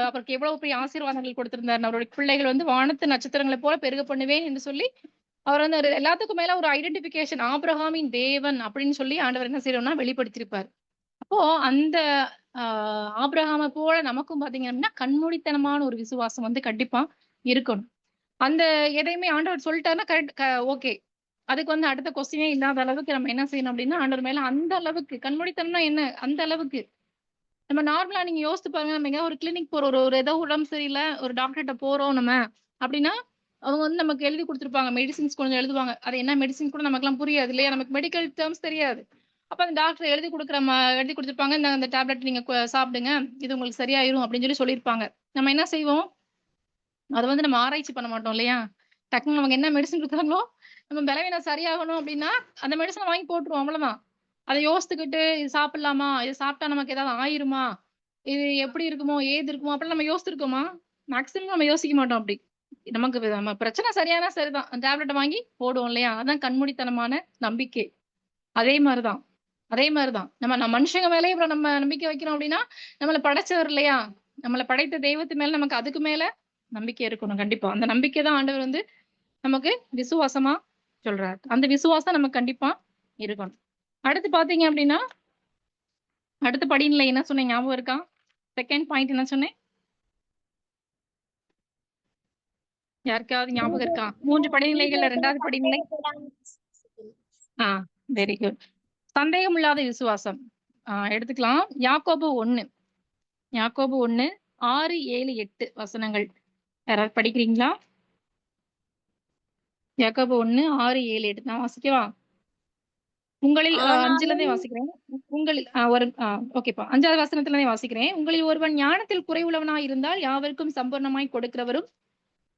அவருக்கு எவ்வளவு பெரிய ஆசீர்வாதங்கள் கொடுத்திருந்தாருன்னு. அவருடைய பிள்ளைகள் வந்து வானத்து நட்சத்திரங்களைப் போல பெருக பண்ணுவேன் என்று சொல்லி அவர் வந்து எல்லாத்துக்கும் மேல ஒரு ஐடென்டிஃபிகேஷன் ஆபிரகாமின் தேவன் அப்படின்னு சொல்லி ஆண்டவர் என்ன செய்யணும்னா வெளிப்படுத்தியிருப்பார். அப்போ அந்த ஆ ஆபிரகாம போல நமக்கும் பார்த்தீங்க அப்படின்னா, கண்மூடித்தனமான ஒரு விசுவாசம் வந்து கண்டிப்பா இருக்கணும். அந்த எதையுமே ஆண்டவர் சொல்லிட்டாருன்னா கரெக்ட் ஓகே. அதுக்கு வந்து அடுத்த கொஸ்டினே இல்லாத அளவுக்கு நம்ம என்ன செய்யணும் அப்படின்னா, ஆண்டவர் மேல அந்த அளவுக்கு கண்மூடித்தனம்னா என்ன? அந்த அளவுக்கு. நம்ம நார்மலா நீங்க யோசித்து பாருங்க. நம்ம எங்கேயாவது ஒரு கிளினிக் போறோம். ஒரு ஏதோ உடம்பு சரியில்ல, ஒரு டாக்டர்ட்ட போறோம் நம்ம அப்படின்னா, அவங்க வந்து நமக்கு எழுதி குடுத்துருப்பாங்க. மெடிசின்ஸ் கொஞ்சம் எழுதுவாங்க. அது என்ன மெடிசின் கூட நமக்கெல்லாம் புரியாது இல்லையா? நமக்கு மெடிக்கல் டெர்ம்ஸ் தெரியாது. அப்ப அந்த டாக்டர் எழுதி குடுத்துருப்பாங்க. இந்தாங்க இந்த டேப்லெட் நீங்க சாப்பிடுங்க. இது உங்களுக்கு சரியாயிரும் அப்படின்னு சொல்லியிருப்பாங்க. நம்ம என்ன செய்வோம்? அத வந்து நம்ம ஆராய்ச்சி பண்ண மாட்டோம் இல்லையா? டக்குனு நமக்கு என்ன மெடிசின் குடுத்தாங்களோ, நம்ம பலவீனம் சரியாகணும் அப்படின்னா, அந்த மெடிசின வாங்கி போட்டுருவோம் அவ்வளதான். அத யோசித்துக்கிட்டு இது சாப்பிடலாமா? இது சாப்பிட்டா நமக்கு ஏதாவது ஆயிருமா? இது எப்படி இருக்குமோ? ஏது இருக்குமோ? அப்படிலாம் நம்ம யோசிச்சிருக்கோமா? மேக்ஸிமம் நம்ம யோசிக்க மாட்டோம் அப்படி. நமக்கு நம்ம பிரச்சனை சரியானா சரிதான். அந்த டேப்லெட்ட வாங்கி போடுவோம் இல்லையா? அதான் கண்மூடித்தனமான நம்பிக்கை. அதே மாரி தான். அதே மாரி தான். நம்ம மனுஷங்க மேலயே இவ்வளவு நம்ம நம்பிக்கை வைக்கிறோம் அப்படின்னா, நம்மள படைச்சவர் இல்லையா? நம்மள படைத்த தெய்வத்து மேல நமக்கு அதுக்கு மேல நம்பிக்கை இருக்கணும் கண்டிப்பா. அந்த நம்பிக்கை தான் ஆண்டவர் வந்து நமக்கு விசுவாசமா சொல்றார். அந்த விசுவாசம் நமக்கு கண்டிப்பா இருக்கணும். அடுத்து பார்த்தீங்க அப்படின்னா, அடுத்த படிநிலை என்ன சொன்னேன் ஞாபகம் இருக்கா? 2ண்ட் பாயிண்ட் என்ன சொன்னேன்? யாருக்காவது ஞாபகம் இருக்கா? 3 படிநிலைகள்ல 2வது படிநிலை? ஆ வெரி குட். சந்தேகமில்லாத விசுவாசம். எடுத்துக்கலாம். யாக்கோபு 1. யாக்கோபு 1 6, 7, 8 வசனங்கள். யாராவது படிக்கிறீங்களா? யாக்கோபு 1 6, 7, 8 நான் வாசிக்கவா? உங்களில் 5ல இருந்தே ஆனாலும் வாசிக்கிறேன். உங்களில் ஒரு ஓகேப்பா. 5வது வசனத்துல இருந்தே வாசிக்கிறேன். உங்களில் ஒருவன் ஞானத்தில் குறைவுள்ளவனாய் இருந்தால் யாவருக்கும் சம்பூர்ணமாய் கொடுக்கிறவரும்,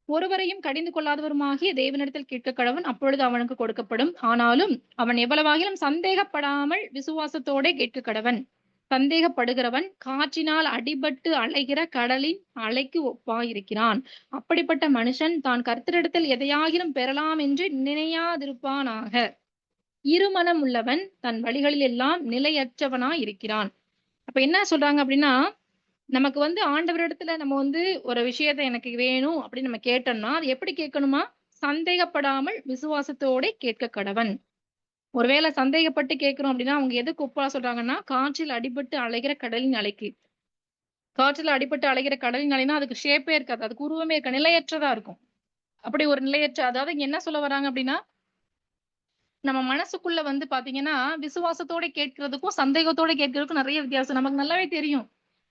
ஒருவரையும் கடிந்து கொள்ளாதவருமாகிய தேவனிடத்தில் கேட்கக் கடவன். அப்பொழுது அவனுக்கு கொடுக்கப்படும். ஆனாலும் அவன் எவ்வளவாகிலும் சந்தேகப்படாமல் விசுவாசத்தோடே கேட்கக் கடவன். சந்தேகப்படுகிறவன் காற்றினால் அடிபட்டு அலைகிற கடலின் அலைக்கு ஒப்பாயிருக்கிறான். அப்படிப்பட்ட மனுஷன் தான் கர்த்தரிடத்தில் எதையாகிலும் பெறலாம் என்று நினையாதிருப்பானாக. இருமனம் உள்ளவன் தன் வழிகளில் எல்லாம் நிலையற்றவனாய் இருக்கிறான். அப்ப என்ன சொல்றாங்க அப்படின்னா, நமக்கு வந்து ஆண்டவரிடத்துல நம்ம வந்து ஒரு விஷயத்த எனக்கு வேணும் அப்படின்னு நம்ம கேட்டோம்னா, அது எப்படி கேட்கணுமா? சந்தேகப்படாமல் விசுவாசத்தோட கேட்க கடவன். ஒருவேளை சந்தேகப்பட்டு கேட்கிறோம் அப்படின்னா, அவங்க எதுக்கு ஒப்பா சொல்றாங்கன்னா, காற்றில் அடிபட்டு அலைகிற கடலின் அலைக்கு. காற்றில அடிபட்டு அலைகிற கடலின் அலைன்னா, அதுக்கு ஷேப்பே இருக்காது. அதுக்கு உருவமே இருக்காது. நிலையற்றதா இருக்கும். அப்படி ஒரு நிலையற்ற அதாவது இங்க என்ன சொல்ல வராங்க அப்படின்னா, நம்ம மனசுக்குள்ள வந்து பாத்தீங்கன்னா, விசுவாசத்தோட கேட்கிறதுக்கும், சந்தேகத்தோட கேட்கிறதுக்கும் நெறைய வித்தியாசம். நமக்கு நல்லாவே தெரியும்.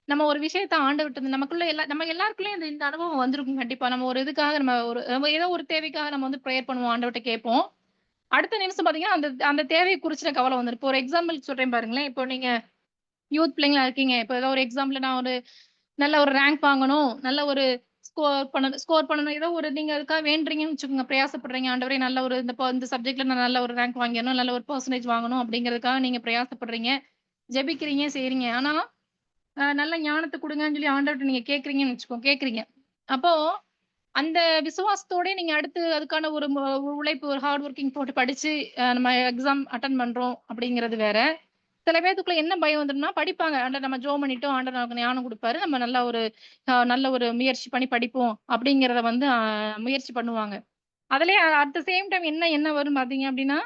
நம்ம ஒரு விஷயத்த ஆண்டவர்ட்ட நமக்குள்ள நம்ம எல்லாருக்குள்ளயும் இந்த இந்த அனுபவம் வந்திருக்கும் கண்டிப்பா. நம்ம ஒரு இதுக்காக நம்ம ஏதோ ஒரு தேவைக்காக நம்ம வந்து பிரேயர் பண்ணுவோம். ஆண்டவர்ட்ட கேட்போம். அடுத்த நிமிஷம் பாத்தீங்கன்னா, அந்த அந்த தேவைய குறிச்சுன கவலை வந்துரும். இப்போ ஒரு எக்ஸாம்பிள்க்கு சொல்றேன் பாருங்களேன். இப்போ நீங்க யூத் பிள்ளைங்களா இருக்கீங்க. இப்போ ஏதோ ஒரு எக்ஸாம்ல நான் ஒரு நல்ல ஒரு ரேங்க் வாங்கணும். நல்ல ஒரு ஸ்கோர் பண்ணணும். ஏதோ ஒரு நீங்க அதுக்காக வேண்டுறீங்கன்னு வச்சுக்கோங்க. பிரயாசப்படுறீங்க. ஆண்டவரே நல்ல ஒரு இந்த சப்ஜெக்ட்ல நான் நல்ல ஒரு ரேங்க் வாங்கிரணும். நல்ல ஒரு பெர்சன்டேஜ் வாங்கணும் அப்படிங்கிறதுக்காக நீங்க பிரயாசப்படுறீங்க. ஜெபிக்கிறீங்க, செய்றீங்க. ஆனா, நல்ல ஞானத்த குடுங்கன்னு சொல்லி ஆண்டவர்ட்ட நீங்க கேட்கிறீங்க. அப்போ அந்த விசுவாசத்தோடயே நீங்க அடுத்து அதுக்கான ஒரு உழைப்பு, ஒரு ஹார்ட் ஒர்க்கிங் போட்டு படிச்சு, நம்ம எக்ஸாம் அட்டெண்ட் பண்றோம் அப்படிங்கிறது வேற. சில பேத்துக்குள்ள என்ன பயம் வந்துரும்னா, படிப்பாங்க. ஆண்டவர் நம்ம ஜெபம் பண்ணிட்டோம். ஆண்டவர் நமக்கு ஞானம் குடுப்பாரு. நம்ம நல்ல ஒரு முயற்சி பண்ணி படிப்போம் அப்படிங்கிறத வந்து முயற்சி பண்ணுவாங்க. அதிலயே அட் த சேம் டைம் என்ன என்ன வரும் பார்த்தீங்க அப்படின்னா,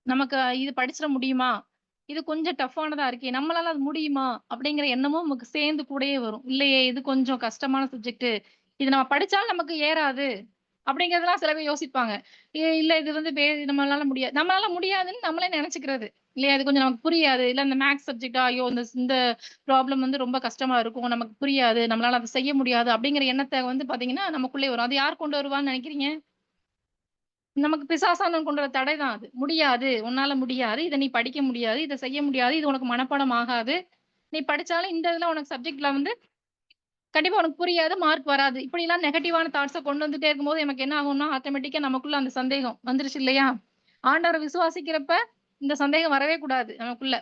நமக்கு இது படிச்சிட முடியுமா? இது கொஞ்சம் டஃப்பானதா இருக்கே! நம்மளால அது முடியுமா? அப்படிங்கிற எண்ணமும் நமக்கு சேர்ந்து கூடயே வரும். இல்லையே இது கொஞ்சம் கஷ்டமான சப்ஜெக்ட். இது நம்ம படிச்சாலும் நமக்கு ஏறாது. அப்படிங்கிறதெல்லாம் சில பேர் யோசிப்பாங்க. இல்ல இது வந்து நம்மளால முடியாது. நம்மளால முடியாதுன்னு நம்மளே நெனச்சுக்கிறது. இல்லையா? இது கொஞ்சம் நமக்கு புரியாது. இல்ல இந்த மேத்ஸ் சப்ஜெக்ட்டா ஐயோ! இந்த இந்த ப்ராப்ளம் வந்து ரொம்ப கஷ்டமா இருக்கும். நமக்கு புரியாது. நம்மளால அத செய்ய முடியாது. அப்படிங்கிற எண்ணத்த வந்து பார்த்தீங்கன்னா, நமக்குள்ளே வரும். அது யார் கொண்டு வருவான்னு நெனைக்கிறீங்க? நமக்கு பிசாசானவன் கொண்டு வர தடை தான் அது. முடியாது, உன்னால முடியாது, இத நீ படிக்க முடியாது, இத செய்ய முடியாது, இது உனக்கு மனப்பாடம் ஆகாது. நீ படிச்சாலும் இந்த இதுல உனக்கு சப்ஜெக்ட்ல வந்து கண்டிப்பா உனக்கு புரியாது, மார்க் வராது. இப்படிலாம் நெகட்டிவான தாட்ஸ கொண்டு வந்துட்டே இருக்கும்போது நமக்கு என்ன ஆகும்னா, ஆட்டோமேட்டிக்கா நமக்குள்ள அந்த சந்தேகம் வந்துருச்சு இல்லையா? ஆண்டவர விசுவாசிக்கிறப்ப இந்த சந்தேகம் வரவே கூடாது நமக்குள்ள.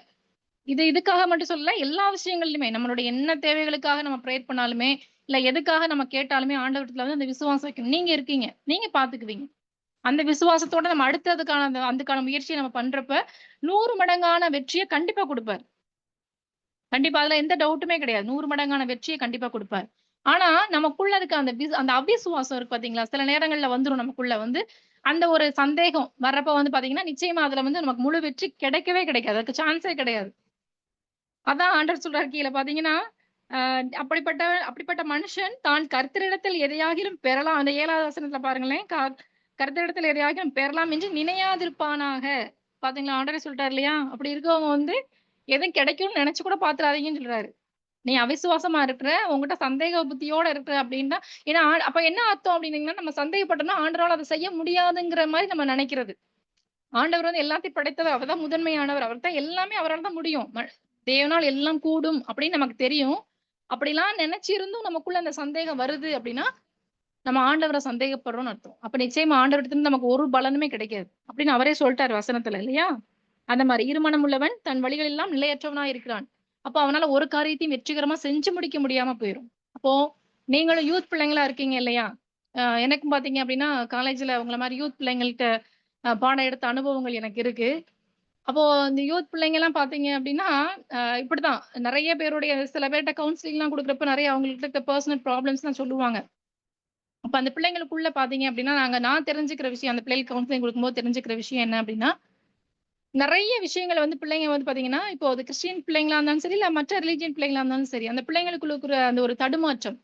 இதுக்காக மட்டும் சொல்லல, எல்லா விஷயங்கள்லயுமே நம்மளுடைய என்ன தேவைகளுக்காக நம்ம பிரேயர் பண்ணாலுமே, இல்ல எதுக்காக நம்ம கேட்டாலுமே ஆண்டவரத்துல வந்து அந்த விசுவாசம் வைக்கணும். நீங்க இருக்கீங்க. நீங்க பாத்துக்குவீங்க. அந்த விசுவாசத்தோட நம்ம அடுத்ததுக்கான அதுக்கான முயற்சிய நம்ம பண்றப்ப, 100 மடங்கான வெற்றிய கண்டிப்பா குடுப்பார். கண்டிப்பா. அதுல எந்த டவுட்டுமே கிடையாது. 100 மடங்கான வெற்றிய கண்டிப்பா குடுப்பார். ஆனா, நமக்குள்ள இருக்க அந்த அவிசுவாசம் இருக்கு பாத்தீங்களா? சில நேரங்கள்ல வந்துரும் நமக்குள்ள வந்து, அந்த ஒரு சந்தேகம் வர்றப்ப வந்து பாத்தீங்கன்னா, நிச்சயமா அதுல வந்து நமக்கு முழு வெற்றி கிடைக்கவே கிடைக்காது. அதுக்கு சான்ஸே கிடையாது. அதான் ஆண்டவர் சொல்றாரு கீழ பாத்தீங்கன்னா, அப்படிப்பட்ட அப்படிப்பட்ட மனுஷன் தான் கர்த்தரிடத்தில் எதையாகிலும் பெறலாம். அந்த 7வது வசனத்துல பாருங்களேன். கர்த்தரிடத்தில் எதையாகிலும் பெறலாம் என்று நினையாதிருப்பானாக. பாத்தீங்களா? ஆண்டவரே சொல்லிட்டாரு இல்லையா? அப்படி இருக்கவங்க வந்து எதுவும் கிடைக்கும்னு நெனச்சு கூட பாத்துறாதீங்கன்னு சொல்றாரு. நீ அவிசுவாசமா இருக்கிற, உன்கிட்ட சந்தேக புத்தியோட இருக்கிற அப்டின்னா ஏன்னா அப்ப என்ன அர்த்தம் அப்டின்னீங்கன்னா, நம்ம சந்தேகப்பட்டோம்னா ஆண்டவரால அத செய்ய முடியாதுங்கிற மாரி நம்ம நெனைக்கிறது. ஆண்டவர் வந்து எல்லாத்தையும் படைத்தவர். அவர் தான் முதன்மையானவர். அவர் தான் எல்லாமே அவரால தான் முடியும். தேவனால் எல்லாம் கூடும் அப்படின்னு நமக்கு தெரியும். அப்படிலாம் நெனச்சிருந்தும் நமக்குள்ள அந்த சந்தேகம் வருது அப்டின்னா, நம்ம ஆண்டவர சந்தேகப்படுறோம்னு அர்த்தம். அப்ப நிச்சயமா ஆண்டவரிடத்திலிருந்து நமக்கு ஒரு பலனுமே கிடைக்காது. அப்படின்னு அவரே சொல்ட்டாரு வசனத்துல இல்லையா? அந்த மாரி இருமனம் உள்ளவன் தன் வழிகள் எல்லாம் நிலையற்றவனா இருக்கிறான். அப்ப அவனால ஒரு காரியத்தையும் வெற்றிகரமா செஞ்சு முடிக்க முடியாம போயிரும். அப்போ நீங்களும் யூத் பிள்ளைங்களா இருக்கீங்க இல்லையா? எனக்கும் பார்த்தீங்க அப்டின்னா, காலேஜ்ல உங்கள மாரி யூத் பிள்ளைங்கள்ட்ட பாடம் எடுத்த அனுபவங்கள் எனக்கு இருக்கு. அப்போ இந்த யூத் பிள்ளைங்கலாம் பார்த்தீங்க அப்டின்னா, இப்படிதான் நெறைய பேருடைய சில பேர்ட்ட கவுன்சிலிங்லாம் குடுக்குறப்ப நெறைய அவங்களுக்கு இருக்க பெர்சனல் ப்ராப்ளம்ஸ்லாம் சொல்லுவாங்க. அப்ப அந்த பிள்ளைங்களுக்குள்ள பார்த்தீங்க அப்டின்னா, நான் தெரிஞ்சுக்கிற விஷயம் அந்த பிள்ளைகளுக்கு கவுன்சிலிங் குடுக்கும்போது தெரிஞ்சுக்கிற விஷயம் என்ன அப்டின்னா, நெறைய விஷயங்கள வந்து பிள்ளைங்க வந்து பார்த்தீங்கன்னா, இப்போ அது கிறிஸ்டியன் பிள்ளைங்களா இருந்தாலும் சரி, இல்ல மற்ற ரிலிஜியன் பிள்ளைங்களா இருந்தாலும் சரி, அந்த பிள்ளைங்களுக்குள்ள இருக்கிற அந்த ஒரு தடுமாற்றம்.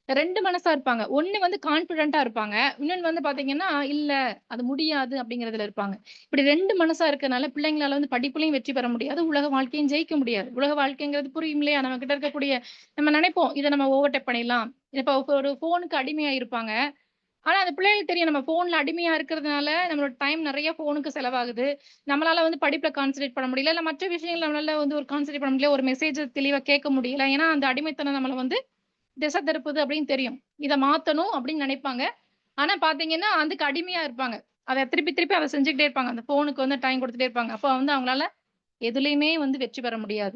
2 மனசா இருப்பாங்க. ஒண்ணு வந்து கான்ஃபிடென்ட்டா இருப்பாங்க. இன்னொன்னு வந்து பார்த்தீங்கன்னா, இல்ல அது முடியாது அப்படிங்கிறதுல இருப்பாங்க. இப்படி 2 மனசா இருக்கனால பிள்ளைங்களால வந்து படிப்புலயும் வெற்றி பெற முடியாது. உலக வாழ்க்கையும் ஜெயிக்க முடியாது. உலக வாழ்க்கைங்கிறது புரியும் இல்லையா? நம்ம கிட்ட இருக்கக்கூடிய நம்ம நெனைப்போம். இத நம்ம ஓவர்டேக் பண்ணிடலாம். இப்ப ஒரு ஃபோனுக்கு அடிமையா இருப்பாங்க. ஆனா, அந்த பிள்ளைகளுக்கு தெரியும் நம்ம ஃபோன்ல அடிமையா இருக்கிறதுனால, நம்மளோட டைம் நெறைய ஃபோனுக்கு செலவாகுது. நம்மளால வந்து படிப்புல கான்சன்ட்ரேட் பண்ண முடியல. இல்ல மற்ற விஷயங்கள்ல நம்மளால வந்து ஒரு கான்சன்ட்ரேட் பண்ண முடியல. ஒரு மெசேஜ தெளிவா கேட்க முடியல. ஏன்னா, அந்த அடிமைத்தனம் நம்மள வந்து திசை திருப்புது அப்படின்னு தெரியும். இத மாத்தணும் அப்படின்னு நினைப்பாங்க. ஆனா பார்த்தீங்கன்னா, அதுக்கு அடிமையா இருப்பாங்க. அத திருப்பி திருப்பி அத செஞ்சுக்கிட்டே இருப்பாங்க. அந்த ஃபோனுக்கு வந்து டைம் குடுத்துட்டே இருப்பாங்க. அப்ப வந்து அவங்களால எதுலயுமே வந்து வெற்றி பெற முடியாது.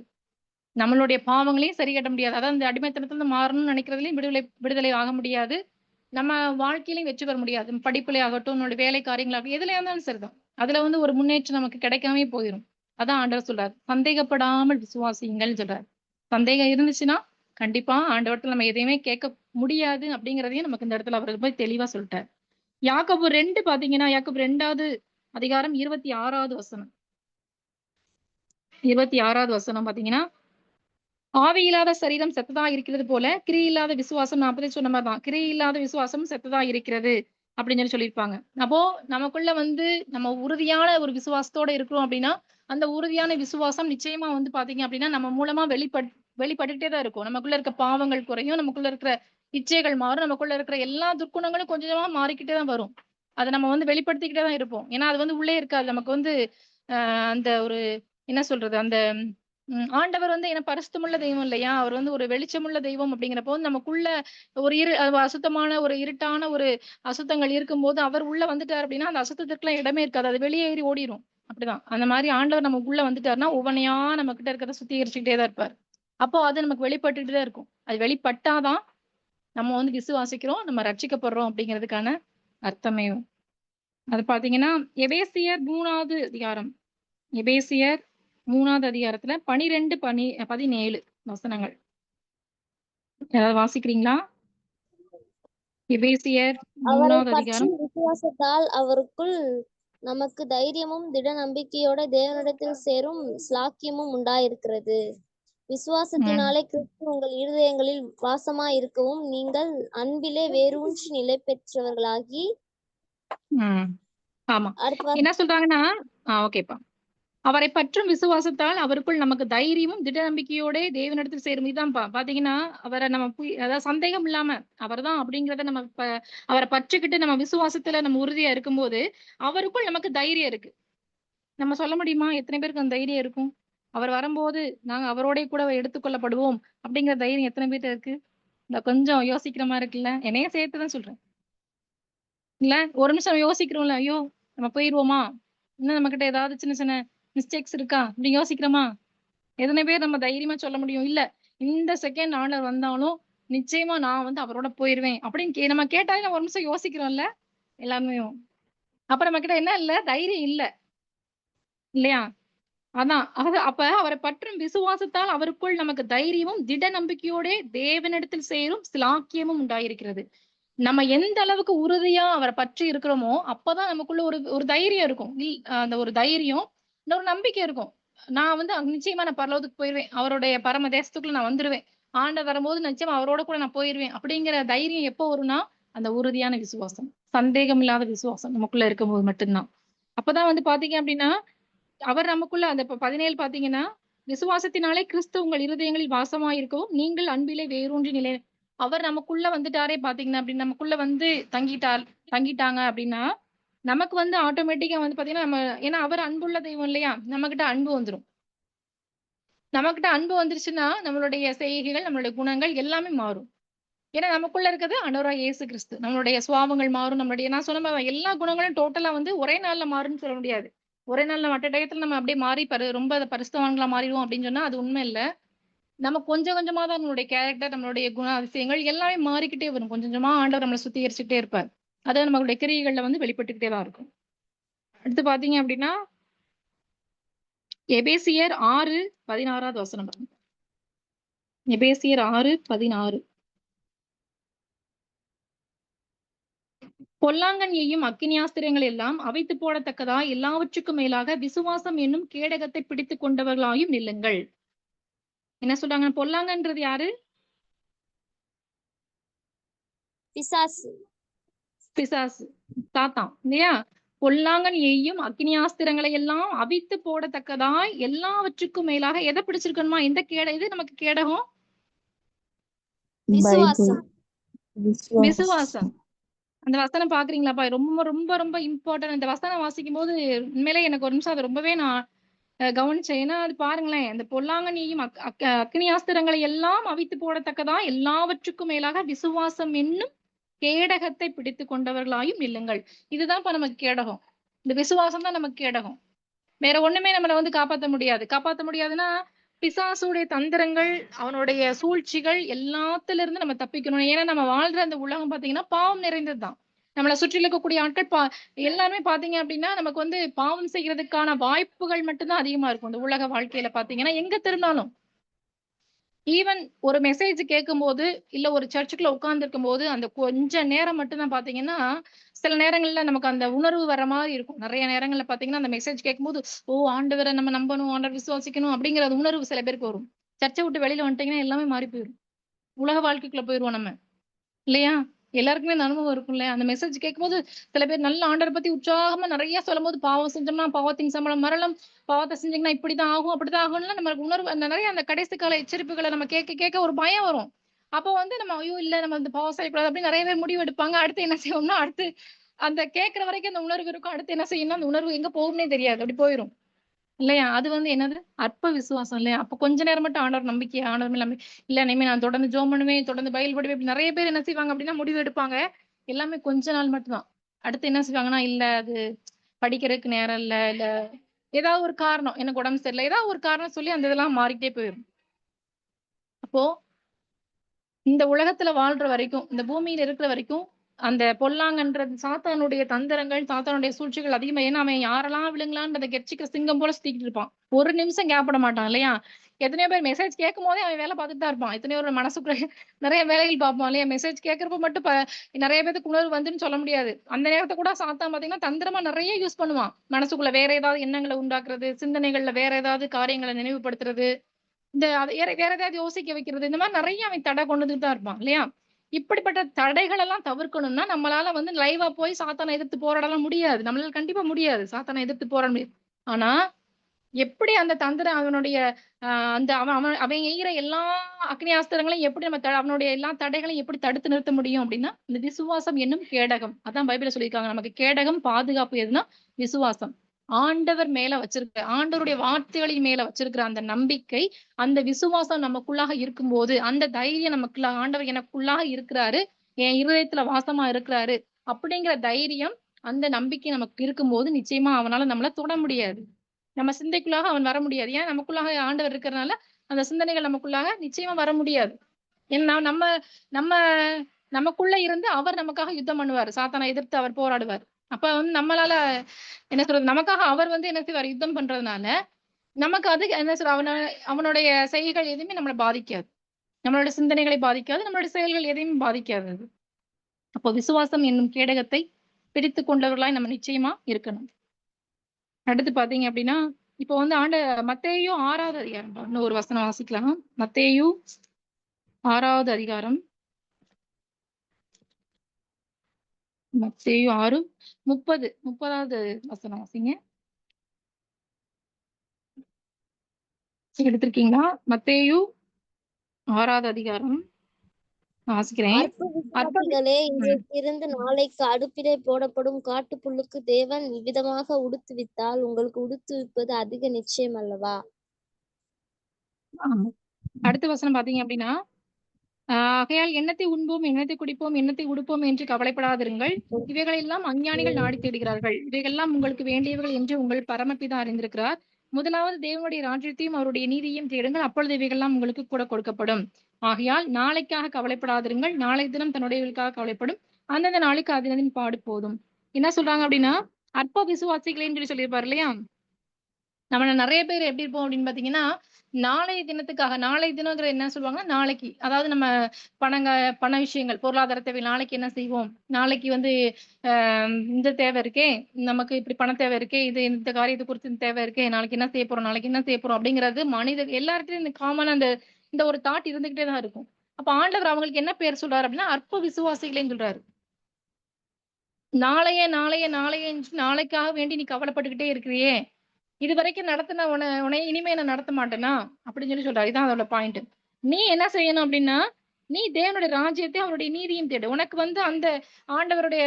நம்மளுடைய பாவங்களையும் சரி கட்ட முடியாது. அதாவது இந்த அடிமைத்தனத்திலிருந்து மாறணும்னு நினைக்கிறதுலயும் விடுதலை ஆக முடியாது. நம்ம வாழ்க்கையிலயும் வெற்றி பெற முடியாது. படிப்புலே ஆகட்டும், நம்மளுடைய வேலை காரியங்களாகட்டும், எதுலயா இருந்தாலும் சரிதான். அதுல வந்து ஒரு முன்னேற்றம் நமக்கு கிடைக்காமயே போயிரும். அதான் ஆண்டவர் சொல்றாரு. சந்தேகப்படாமல் விசுவாசியுங்கள்ன்னு சொல்றாரு. சந்தேகம் இருந்துச்சுன்னா, கண்டிப்பா ஆண்டவர்ட்ட நம்ம எதையுமே கேட்க முடியாது அப்படிங்கிறதையும் நமக்கு இந்த இடத்துல அவர் போய் தெளிவா சொல்ட்டார். யாக்கோபு 2 பார்த்தீங்கன்னா, யாக்கோபு 2வது அதிகாரம் 26வது வசனம். 26வது வசனம் பார்த்தீங்கன்னா ஆவி இல்லாத சரீரம் செத்ததா இருக்கிறது போல, கிரியை இல்லாத விசுவாசம் நான் அப்பவே சொன்ன மாரி தான். கிரியை இல்லாத விசுவாசம் செத்ததா இருக்கிறது அப்படின்னு சொல்லியிருப்பாங்க. அப்போ நமக்குள்ள வந்து நம்ம உறுதியான ஒரு விசுவாசத்தோட இருக்கிறோம் அப்படின்னா, அந்த உறுதியான விசுவாசம் நிச்சயமா வந்து பார்த்தீங்க அப்படின்னா, நம்ம மூலமா வெளிப்பட்டுட்டே தான் இருக்கும். நமக்குள்ள இருக்க பாவங்கள் குறையும். நமக்குள்ள இருக்கிற இச்சைகள் மாறும். நமக்குள்ள இருக்கிற எல்லா துர்க்குணங்களும் கொஞ்சம் கொஞ்சமா மாறிக்கிட்டே தான் வரும். அத நம்ம வந்து வெளிப்படுத்திக்கிட்டே தான் இருப்போம். ஏன்னா, அது வந்து உள்ளே இருக்காது. நமக்கு வந்து அந்த ஒரு என்ன சொல்றது? அந்த ஆண்டவர் வந்து ஏன்னா பரிசுத்தமுள்ள தெய்வம் இல்லையா? அவர் வந்து ஒரு வெளிச்சமுள்ள தெய்வம் அப்படிங்கிறப்போ, நமக்குள்ள ஒரு அசுத்தமான ஒரு இருட்டான ஒரு அசுத்தங்கள் இருக்கும்போது, அவர் உள்ள வந்துட்டார் அப்படின்னா, அந்த அசுத்தத்துக்குலாம் இடமே இருக்காது. அது வெளியேறி ஓடிரும். அப்படிதான். அந்த மாரி ஆண்டவர் நமக்குள்ள வந்துட்டாருன்னா, ஒவ்வொன்னையா நம்ம கிட்ட இருக்கிறத சுத்திகரிச்சுக்கிட்டே தான் இருப்பார். அப்போ அது நமக்கு வெளிப்பட்டுட்டு தான் இருக்கும். அது வெளிப்பட்டா தான் நம்ம வந்து விசுவாசிக்கிறோம், நம்ம ரட்சிக்கப்படுறோம் அப்படிங்கிறதுக்கான அர்த்தமே. அது பார்த்தீங்கன்னா, எபேசியர் 3வது அதிகாரம். எபேசியர் 3வது அதிகாரத்துல 12, 17 வசனங்கள். யாராவது வாசிக்கிறீங்களா? எபேசியர் அவரை 3வது பற்றி அதிகாரம். விசுவாசத்தால் அவருக்குள் நமக்கு தைரியமும் திட நம்பிக்கையோட தேவனிடத்தில் சேரும் ஸ்லாக்கியமும் உண்டாயிருக்கிறது. ம். விசுவாசத்தினாலே கிறிஸ்து உங்கள் இருதயங்களில் வாசமாயிருக்கவும் நீங்கள் அன்பிலே வேரூன்றி நிலை பெற்றவர்களாகி ம். ஆமா. அடுத்த என்ன சொல்றாங்கன்னா ஓகேப்பா. அவரை பற்றும் விசுவாசத்தால் அவருக்குள் நமக்கு தைரியமும் திட நம்பிக்கையோட தேவனிடத்தில் சேரும். இதான் பாத்தீங்கன்னா அவரை நம்ம அதாவது சந்தேகம் இல்லாம அவர்தான் அப்படிங்கிறத நம்ம அவரை பற்றிக்கிட்டு நம்ம விசுவாசத்துல நம்ம உறுதியா இருக்கும்போது அவருக்குள் நமக்கு தைரியம் இருக்கு. நம்ம சொல்ல முடியுமா எத்தனை பேருக்கு அந்த தைரியம் இருக்கும்? அவர் வரும்போது நாங்க அவரோட கூட எடுத்துக்கொள்ளப்படுவோம் அப்படிங்கிற தைரியம் எத்தனை பேர்ட்ட இருக்கு? இந்த கொஞ்சம் யோசிக்கிற மாதிரி இருக்குல்ல, என்னைய சேர்த்துதான் சொல்றேன். இல்ல ஒரு நிமிஷம் யோசிக்கிறோம்ல, ஐயோ நம்ம போயிருவோமா, இன்னும் நம்ம கிட்ட ஏதாவது சின்ன சின்ன மிஸ்டேக்ஸ் இருக்கா அப்படி யோசிக்கிறோமா? எத்தனை பேர் நம்ம தைரியமா சொல்ல முடியும்? இல்ல இந்த செகண்ட் ஆர்டர் வந்தாலும் நிச்சயமா நான் வந்து அவரோட போயிருவேன் அப்படின்னு நம்ம கேட்டாலே நம்ம ஒரு நிமிஷம் யோசிக்கிறோம்ல எல்லாருமே. அப்ப நம்ம கிட்ட என்ன இல்ல, தைரியம் இல்ல இல்லையா? அதான் அப்ப அவரை பற்றும் விசுவாசத்தால் அவருக்குள் நமக்கு தைரியமும் திட நம்பிக்கையோட தேவனிடத்தில் சேரும் சிலாக்கியமும் உண்டாயிருக்கிறது. நம்ம எந்த அளவுக்கு உறுதியா அவரை பற்றி இருக்கிறோமோ அப்பதான் நமக்குள்ள ஒரு ஒரு தைரியம் இருக்கும். அந்த ஒரு தைரியம், இந்த ஒரு நம்பிக்கை இருக்கும். நான் வந்து நிச்சயமா நான் பரலோகத்துக்கு போயிருவேன், அவருடைய பரம தேசத்துக்குள்ள நான் வந்துருவேன், ஆண்டவர் வரும்போது நிச்சயமா அவரோட கூட நான் போயிருவேன் அப்படிங்கிற தைரியம் எப்போ வரும்னா அந்த உறுதியான விசுவாசம், சந்தேகம் இல்லாத விசுவாசம் நமக்குள்ள இருக்கும்போது மட்டும்தான். அப்பதான் வந்து பாத்தீங்க அப்படின்னா அவர் நமக்குள்ள அந்த 17 பாத்தீங்கன்னா, விசுவாசத்தினாலே கிறிஸ்து உங்கள் இருதயங்களில் வாசமாயிருக்கவும் நீங்கள் அன்பிலே வேரூன்றி நிலை. அவர் நமக்குள்ள வந்துட்டாரே பாத்தீங்கன்னா அப்படின்னு நமக்குள்ள வந்து தங்கிட்டாங்க அப்படின்னா நமக்கு வந்து ஆட்டோமேட்டிக்கா வந்து பாத்தீங்கன்னா நம்ம, ஏன்னா அவர் அன்புள்ள தெய்வம் இல்லையா, நம்ம கிட்ட அன்பு வந்துரும். நம்மகிட்ட அன்பு வந்துருச்சுன்னா நம்மளுடைய செய்கைகள், நம்மளுடைய குணங்கள் எல்லாமே மாறும். ஏன்னா நமக்குள்ள இருக்கிறது ஆண்டவராகிய இயேசு கிறிஸ்து. நம்மளுடைய சுபாவங்கள் மாறும். நம்மளுடைய நான் சொன்ன மாதிரி எல்லா குணங்களும் டோட்டலா வந்து ஒரே நாள்ல மாறும்னு சொல்ல முடியாது. ஒரே நாள்ல மற்ற டயத்துல நம்ம அப்படியே மாறி ரொம்ப பரிசுத்தவான்களா மாறிடுவோம் அப்படின்னு சொன்னா அது உண்மை இல்ல. நம்ம கொஞ்சம் கொஞ்சமா தான் நம்மளுடைய கேரக்டர், நம்மளுடைய குண அதிசயங்கள் எல்லாமே மாறிக்கிட்டே வரும். கொஞ்சம் கொஞ்சமா ஆண்டவர் நம்மளை சுத்திகரிச்சுட்டே இருப்பார். அது நம்மளுடைய கிரியைகள்ல வந்து வெளிப்பட்டுக்கிட்டே தான் இருக்கும். அடுத்து பாத்தீங்க அப்படின்னா எபேசியர் 6:16 வசனம் பாருங்க. எபேசியர் 6:16. பொல்லாங்கன் எய்யும் அக்கினியாஸ்திரங்கள் எல்லாம் அவித்து போடத்தக்கதா எல்லாவற்றுக்கும் மேலாக விசுவாசம் என்னும் கேடகத்தை பிடித்துக் கொண்டவர்களாயும் நில்லுங்கள். என்ன சொல்றாங்க? பொல்லாங்கன்றது யாரு? பிசாசு. பிசாசு, சாத்தான் இல்லையா? பொல்லாங்கன் எய்யும் அக்கினியாஸ்திரங்களை எல்லாம் அவித்து போடத்தக்கதாய் எல்லாவற்றுக்கும் மேலாக எதை பிடிச்சிருக்கணுமா? எந்த இது நமக்கு கேடகம்? விசுவாசம். விசுவாசம். அந்த வசனம் பாக்குறீங்களாப்பா? ரொம்ப ரொம்ப ரொம்ப இம்பார்ட்டன்ட். இந்த வசனம் வாசிக்கும் போது உண்மையிலே எனக்கு ஒரு நிமிஷம் அதை ரொம்பவே நான் கவனிச்சேன். ஏன்னா அது பாருங்களேன், அந்த பொல்லாங்கனியையும் அக்கினியாஸ்திரங்களை எல்லாம் அவித்து போடத்தக்கதா எல்லாவற்றுக்கும் மேலாக விசுவாசம் என்னும் கேடகத்தை பிடித்துக் கொண்டவர்களாயும் நில்லுங்கள். இதுதான் இப்ப நமக்கு கேடகம். இந்த விசுவாசம் தான் நமக்கு கேடகம். வேற ஒண்ணுமே நம்மள வந்து காப்பாத்த முடியாது. காப்பாத்த முடியாதுன்னா பிசாசுடைய தந்திரங்கள், அவனுடைய சூழ்ச்சிகள் எல்லாத்துல இருந்து நம்ம தப்பிக்கணும். ஏன்னா நம்ம வாழ்ற அந்த உலகம் பாத்தீங்கன்னா பாவம் நிறைந்ததுதான். நம்மள சுற்றிலும் இருக்கக்கூடிய ஆட்கள் எல்லாருமே பாத்தீங்க அப்படின்னா நமக்கு வந்து பாவம் செய்யறதுக்கான வாய்ப்புகள் மட்டும்தான் அதிகமா இருக்கும். இந்த உலக வாழ்க்கையில பாத்தீங்கன்னா எங்க திரும்பினாலும் ஈவன் ஒரு மெசேஜ் கேட்கும்போது, இல்ல ஒரு சர்ச்சுக்குள்ள உட்கார்ந்திருக்கும் போது, அந்த கொஞ்ச நேரம் மட்டும் தான் பார்த்தீங்கன்னா, சில நேரங்கள்ல நமக்கு அந்த உணர்வு வர மாரி இருக்கும். நெறைய நேரங்கள்ல பார்த்தீங்கன்னா, அந்த மெசேஜ் கேட்கும்போது, "ஓ! ஆண்டவர நம்ம நம்பணும், ஆண்டவர விசுவாசிக்கணும்." அப்படிங்கிற அந்த உணர்வு சில பேருக்கு வரும். சர்ச்ச விட்டு வெளியில வந்துட்டீங்கன்னா, எல்லாமே மாறி போயிரும். உலக வாழ்க்கைக்குள்ள போயிருவோம் நம்ம. இல்லையா? எல்லாருக்குமே இந்த அனுபவம் இருக்கும்ல. அந்த மெசேஜ் கேட்கும்போது, சில பேர் நல்ல ஆண்டவர பத்தி உற்சாகமா நெறைய சொல்லும்போது, பாவம் செஞ்சோம்னா பாவத்தின் சம்பளம் மரணம். பாவத்த செஞ்சீங்கன்னா இப்படித்தான் ஆகும், அப்படித்தான் ஆகும்லாம் நம்மளுக்கு உணர்வு அந்த நெறைய அந்த கடைசி கால எச்சரிப்புகள நம்ம கேட்க கேட்க ஒரு பயம் வரும். அப்போ வந்து நம்ம ஐயோ! இல்ல நம்ம இந்த பாவம் செய்யக்கூடாது அப்படின்னு நெறைய பேர் முடிவு எடுப்பாங்க. அடுத்து என்ன செய்வோம்னா, அடுத்து அந்த கேட்கிற வரைக்கும் அந்த உணர்வு இருக்கும். அடுத்து என்ன செய்யணும்னா, அந்த உணர்வு எங்க போகும்னே தெரியாது. அப்படி போயிரும். இல்லையா? அது வந்து என்னது? அற்ப விசுவாசம் இல்லையா? அப்ப கொஞ்ச நேரம் மட்டும் ஆண்டவர் நம்பிக்கை, ஆண்டவர் மேல நம்பிக்கை. இல்ல இனிமே நான் தொடர்ந்து ஜெபம் பண்ணுவேன், தொடர்ந்து பைபிள் படிப்பேன். இப்படி நெறைய பேர் என்ன செய்வாங்க அப்படின்னா முடிவு எடுப்பாங்க. எல்லாமே கொஞ்ச நாள் மட்டும் தான். அடுத்து என்ன செய்வாங்கன்னா, இல்ல அது படிக்கிறதுக்கு நேரம் இல்ல, இல்ல ஏதாவது ஒரு காரணம். எனக்கு உடம்பு சரியில்ல. ஏதாவது ஒரு காரணம் சொல்லி அந்த இதெல்லாம் மாறிக்கிட்டே போயிரும். அப்போ இந்த உலகத்துல வாழ்ற வரைக்கும், இந்த பூமியில இருக்கிற வரைக்கும், அந்த பொல்லாங்கன்றது சாத்தானுடைய தந்திரங்கள், சாத்தானுடைய சூழ்ச்சிகள் அதிகமா. ஏன்னா அவன் யாரெல்லாம் விழுங்கலான்றத கெர்ச்சிக்கிற சிங்கம் போல சுத்திக்கிட்டு இருப்பான். ஒரு நிமிஷம் கேப் விட மாட்டான் இல்லையா? எத்தனையோ பேர் மெசேஜ் கேட்கும்போதே அவன் வேலை பார்த்துட்டு தான் இருப்பான். எத்தனையோ பேர் மனசுக்குள்ள நிறைய வேலைகள் பார்ப்பான் இல்லையா? மெசேஜ் கேட்கிறப்ப மட்டும் நிறைய பேத்துக்கு உணர்வு வந்துன்னு சொல்ல முடியாது. அந்த நேரத்த கூட சாத்தான் பார்த்தீங்கன்னா, தந்திரமா நிறைய யூஸ் பண்ணுவான். மனசுக்குள்ள வேற ஏதாவது எண்ணங்கள உண்டாக்குறது, சிந்தனைகள்ல வேற ஏதாவது காரியங்கள நினைவுபடுத்துறது. இந்த வேற ஏதாவது யோசிக்க வைக்கிறது. இந்த மாரி நெறைய அவன் தடை கொண்டு வந்துட்டு தான் இருப்பான். இல்லையா? இப்படிப்பட்ட தடைகள் எல்லாம் தவிர்க்கணும்னா, நம்மளால வந்து லைவா போய் சாத்தான எதிர்த்து போராடலாம் முடியாது. நம்மளால கண்டிப்பா முடியாது. சாத்தான எதிர்த்து போராட முடியாது. ஆனா, எப்படி அந்த தந்திரம் அவனுடைய அந்த அவன் அவன் அவன் எய்கிற எல்லா அக்னியாஸ்திரங்களையும் எப்படி நம்ம அவனுடைய எல்லா தடைகளையும் எப்படி தடுத்து நிறுத்த முடியும் அப்படின்னா இந்த விசுவாசம் என்னும் கேடகம். அதான் பைபிள்ல சொல்லியிருக்காங்க, நமக்கு கேடகம் பாதுகாப்பு எதுனா விசுவாசம். ஆண்டவர் மேல வச்சிருக்க ஆண்டவருடைய வார்த்தைகளின் மேல வச்சிருக்கிற அந்த நம்பிக்கை, அந்த விசுவாசம் நமக்குள்ளாக இருக்கும்போது, அந்த தைரியம் நமக்குள்ள ஆண்டவர் எனக்குள்ளாக இருக்கிறாரு, என் இருதயத்துல வாசமா இருக்கிறாரு அப்படிங்கிற தைரியம், அந்த நம்பிக்கை நமக்கு இருக்கும்போது நிச்சயமா அவனால நம்மள தொட முடியாது. நம்ம சிந்தைக்குள்ளாக அவன் வர முடியாது. ஏன் நமக்குள்ளாக ஆண்டவர் இருக்கிறனால, அந்த சிந்தனைகள் நமக்குள்ளாக நிச்சயமா வர முடியாது. ஏன்னா நம்ம நம்ம நமக்குள்ள இருந்து அவர் நமக்காக யுத்தம் பண்ணுவாரு. சாத்தானை எதிர்த்து அவர் போராடுவார். அப்ப வந்து நம்மளால என்ன சொல்றது? நமக்காக அவர் வந்து என்ன செய்வார்? யுத்தம் பண்றதுனால, நமக்கு அது என்ன சொல்ற அவனுடைய செய்கைகள் எதுவுமே நம்மள பாதிக்காது. நம்மளோட சிந்தனைகளை பாதிக்காது. நம்மளுடைய செயல்கள் எதையும் பாதிக்காது அது. அப்போ விசுவாசம் என்னும் கேடகத்தை பிடித்துக் கொண்டவர்களாய் நம்ம நிச்சயமா இருக்கணும். அடுத்து பாத்தீங்க அப்படின்னா, இப்போ வந்து மத்தேயு 6வது அதிகாரம். இன்னும் ஒரு வசனம் வாசிக்கலாம். மத்தேயு 6வது அதிகாரம். மத்தேயு 6:30 30வது வசனம் வாசிங்க. எடுத்திருக்கீங்களா? மத்தேயு 6வது அதிகாரம் வாசிக்கிறேன். அற்ப விசுவாசிகளே, இன்றைக்கிருந்து நாளைக்கு அடுப்பிலே போடப்படும் காட்டுப்புல்லுக்கு தேவன் இவ்விதமாக உடுத்துவித்தால் உங்களுக்கு உடுத்துவிப்பது அதிக நிச்சயம் அல்லவா? ஆமா. அடுத்த வசனம் பாத்தீங்க அப்படின்னா, ஆகையால் எண்ணத்தை உண்போம், எண்ணத்தை குடிப்போம், எண்ணத்தை உடுப்போம் என்று கவலைப்படாதிருங்கள். இவைகளெல்லாம் அஞ்ஞானிகள் நாடி தேடுகிறார்கள். இவைகளெல்லாம் உங்களுக்கு வேண்டியவைகள் என்று உங்கள் பரமபிதா அறிந்திருக்கிறார். முதலாவது தேவனுடைய ராஜ்யத்தையும் அவருடைய நீதியையும் தேடுங்கள், அப்பொழுது இவைகளெல்லாம் உங்களுக்கு கூட கொடுக்கப்படும். ஆகையால் நாளைக்காக கவலைப்படாதிருங்கள். நாளை தினம் தன்னுடையவர்களுக்காக கவலைப்படும். அந்தந்த நாளைக்கு அதனின் பாடு போதும். என்ன சொல்றாங்க அப்படின்னா, அற்ப விசுவாசிகளேன்னு சொல்லியிருப்பாரு இல்லையா? நம்ம நிறைய பேர் எப்படி இருப்போம் அப்படின்னு பாத்தீங்கன்னா, நாளைய தினத்துக்காக நாளைய தினங்கிற என்ன சொல்லுவாங்கன்னா, நாளைக்கு அதாவது நம்ம பண விஷயங்கள், பொருளாதார தேவை நாளைக்கு என்ன செய்வோம்? நாளைக்கு வந்து இந்த தேவை இருக்கே, நமக்கு இப்படி பண தேவை இருக்கே, இது இந்த காரியத்தை குறித்து இந்த தேவை இருக்கே, நாளைக்கு என்ன செய்ய போறோம்? நாளைக்கு என்ன செய்ய போறோம்? அப்படிங்கிறது எல்லார்கிட்டயும் இந்த காமனா இந்த ஒரு தாட் இருந்துகிட்டே தான் இருக்கும். அப்ப ஆண்டவர் அவங்களுக்கு என்ன பேர் சொல்றாரு அப்படின்னா, அற்ப விசுவாசிகளேன்னு சொல்றாரு. நாளைய நாளைய நாளைய நாளைக்காக வேண்டி நீ கவலைப்பட்டுக்கிட்டே இருக்கிறியே, இதுவரைக்கும் நடத்தின உன்னை இனிமே நான் நடத்த மாட்டேனா? அப்படின்னு சொல்றாரு. இதான் அதோட பாயிண்ட். நீ என்ன செய்யணும் அப்படின்னா, நீ தேவனுடைய ராஜ்யத்தை அவருடைய நீதியும் தேடு. உனக்கு வந்து அந்த ஆண்டவருடைய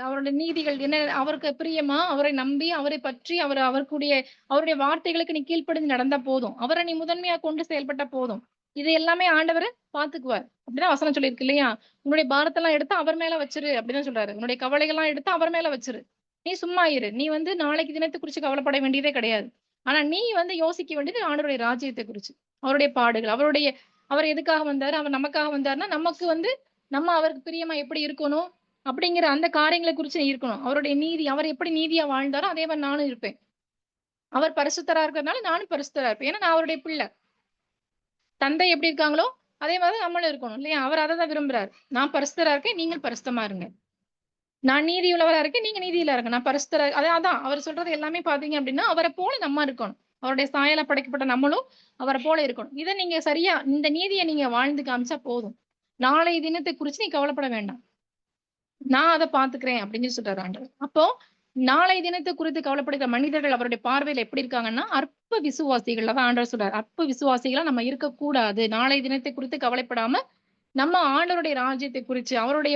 அவருடைய நீதிகள் என்ன அவருக்கு பிரியமா, அவரை நம்பி, அவரை பற்றி அவருடைய வார்த்தைகளுக்கு நீ கீழ்ப்படிந்து நடந்தா போதும். அவரை நீ முதன்மையா கொண்டு செயல்பட்டா போதும். இது எல்லாமே ஆண்டவர் பார்த்துக்குவார். அப்படிதான் வசனம் சொல்லியிருக்கு இல்லையா? உன்னுடைய பாரத்தெல்லாம் எடுத்து அவர் மேல வச்சிரு அப்படின்னு சொல்றாரு. உன்னுடைய கவலைகள்லாம் எடுத்து அவர் மேல வச்சிரு. நீ சும்மா இரு. நீ வந்து நாளைக்கு தினத்தை குறிச்சு கவலைப்பட வேண்டியதே கிடையாது. ஆனா நீ வந்து யோசிக்க வேண்டியது ஆண்டவருடைய ராஜ்யத்தை குறிச்சு. அவருடைய பாடுகள், அவர் எதுக்காக வந்தாரு? அவர் நமக்காக வந்தாருன்னா, நமக்கு வந்து நம்ம அவருக்கு பிரியமா எப்படி இருக்கணும்? அப்படிங்கிற அந்த காரியங்களை குறிச்சு நீ இருக்கணும். அவருடைய நீதி, அவர் எப்படி நீதியா வாழ்ந்தாரோ, அதே மாரி நானும் இருப்பேன். அவர் பரிசுத்தரா இருக்கிறதுனால நானும் பரிசுத்தரா இருப்பேன். ஏன்னா நான் அவருடைய பிள்ளை. தந்தை எப்படி இருக்காங்களோ, அதே மாதிரி நம்மளும் இருக்கணும் இல்லையா? அவர் அததான் விரும்புறாரு. நான் பரிசுத்தரா இருக்கேன், நீங்கள் பரிசுத்தமா இருங்க. நான் நீதி உள்ளவரா இருக்கேன், நீங்க நீதியில இருங்க. நான் பரிசுத்தரா அதான் அவர் சொல்றது எல்லாமே பார்த்தீங்க அப்படின்னா, அவர போல நம்ம இருக்கணும். அவருடைய சாயலா படைக்கப்பட்ட நம்மளும் அவர போல இருக்கணும். இத நீங்க சரியா இந்த நீதிய நீங்க வாழ்ந்து காமிச்சா போதும். நாளைய தினத்தை குறிச்சு நீ கவலைப்பட வேண்டாம். நான் அத பார்த்துக்கிறேன் அப்படின்னு சொல்றாரு ஆண்டவர். அப்போ நாளைய தினத்தை குறித்து கவலைப்படுகிற மனிதர்கள் அவருடைய பார்வையில எப்படி இருக்காங்கன்னா, அற்ப விசுவாசிகள். அதான் ஆண்டவர் சொல்றாரு. அற்ப விசுவாசிகளா நம்ம இருக்கக்கூடாது. நாளைய தினத்தை குறித்து கவலைப்படாம நம்ம ஆண்டவருடைய ராஜ்யத்தை குறிச்சு அவருடைய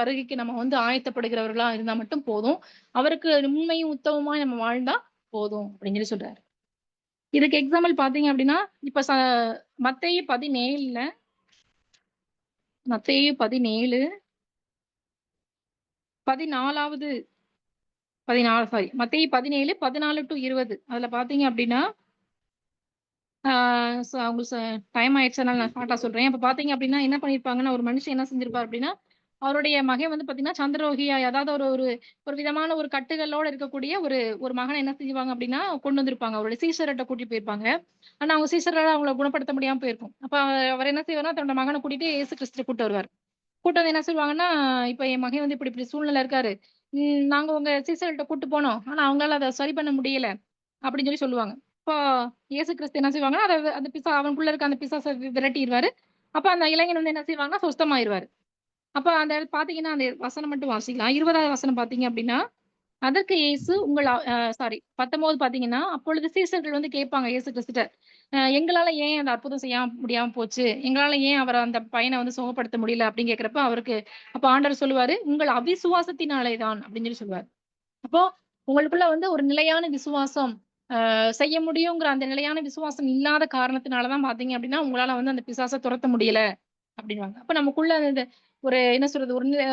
வருகைக்கு நம்ம வந்து ஆயத்தப்படுகிறவர்களா இருந்தா மட்டும் போதும். அவருக்கு உண்மையும் உத்தமமா நம்ம வாழ்ந்தா போதும் அப்படின்னு சொல்றாரு. இதுக்கு எக்ஸாம்பிள் பாத்தீங்க அப்படின்னா, இப்ப மத்தேயு 17 மத்தேயு 17 14வது 14 சாரி மத்தேயு 17 14-20 அதுல பாத்தீங்க அப்படின்னா, உங்களுக்கு டைம் ஆயிடுச்சனால நான் ஷார்ட்டா சொல்றேன். அப்ப பாத்தீங்க அப்படின்னா என்ன பண்ணிருப்பாங்கன்னா, ஒரு மனுஷன் என்ன செஞ்சிருப்பார் அப்படின்னா, அவருடைய மகன் வந்து பாத்தீங்கன்னா சந்திரரோகியா அதாவது ஒரு ஒரு ஒரு விதமான ஒரு கட்டுகளோட இருக்கக்கூடிய ஒரு ஒரு மகனை என்ன செஞ்சுவாங்க அப்படின்னா கொண்டு வந்திருப்பாங்க. அவருடைய சீசர்ட்ட கூட்டிட்டு போயிருப்பாங்க. ஆனா அவங்க சீசரால அவங்கள குணப்படுத்த முடியாம போயிருக்கும். அப்ப அவர் என்ன செய்வார்னா தன்னோட மகனை கூட்டிட்டு இயேசு கிறிஸ்துவ கூட்டு வருவார். கூட்டு வந்து என்ன சொல்லுவாங்கன்னா, இப்ப என் மகன் வந்து இப்படி இப்படி சூழ்நிலை இருக்காரு. நாங்க உங்க சீசர்ட்ட கூட்டு போனோம். ஆனா அவங்களால அத சரி பண்ண முடியல. அப்படின்னு சொல்லுவாங்க. இப்போ இயேசு கிறிஸ்து என்ன செய்வாங்கன்னா, அந்த அவனுக்குள்ள இருக்க அந்த பிசாச விரட்டிருவாரு. அப்ப அந்த இளைஞன் வந்து என்ன செய்வாங்கன்னா, சொஸ்தமாயிருவாரு. அப்ப அந்த பாத்தீங்கன்னா, அந்த வசனம் மட்டும் வாசிக்கலாம். 20வது வசனம் பாத்தீங்க அப்படின்னா, அதற்கு இயேசு உங்கள் 19 பாத்தீங்கன்னா, அப்பொழுது சீசர்கள் வந்து கேட்பாங்க இயேசு கிறிஸ்துட்ட, எங்களால ஏன் அந்த அற்புதம் செய்யாம முடியாம போச்சு? எங்களால ஏன் அவர அந்த பையன வந்து சுகப்படுத்த முடியல? அப்படின்னு கேட்கிறப்ப அப்ப ஆண்டவர் சொல்லுவாரு, உங்கள் அவிசுவாசத்தினாலே தான் அப்படின்னு சொல்லி சொல்லுவாரு. அப்போ உங்களுக்குள்ள வந்து ஒரு நிலையான விசுவாசம், செய்ய முடியுங்கிற அந்த நிலையான விசுவாசம் இல்லாத காரணத்தினால தான் பார்த்தீங்க அப்படின்னா, உங்களால வந்து அந்த பிசாச துரத்த முடியல அப்படின்னுவாங்க. அப்ப நமக்குள்ள அந்த ஒரு என்ன சொல்றது?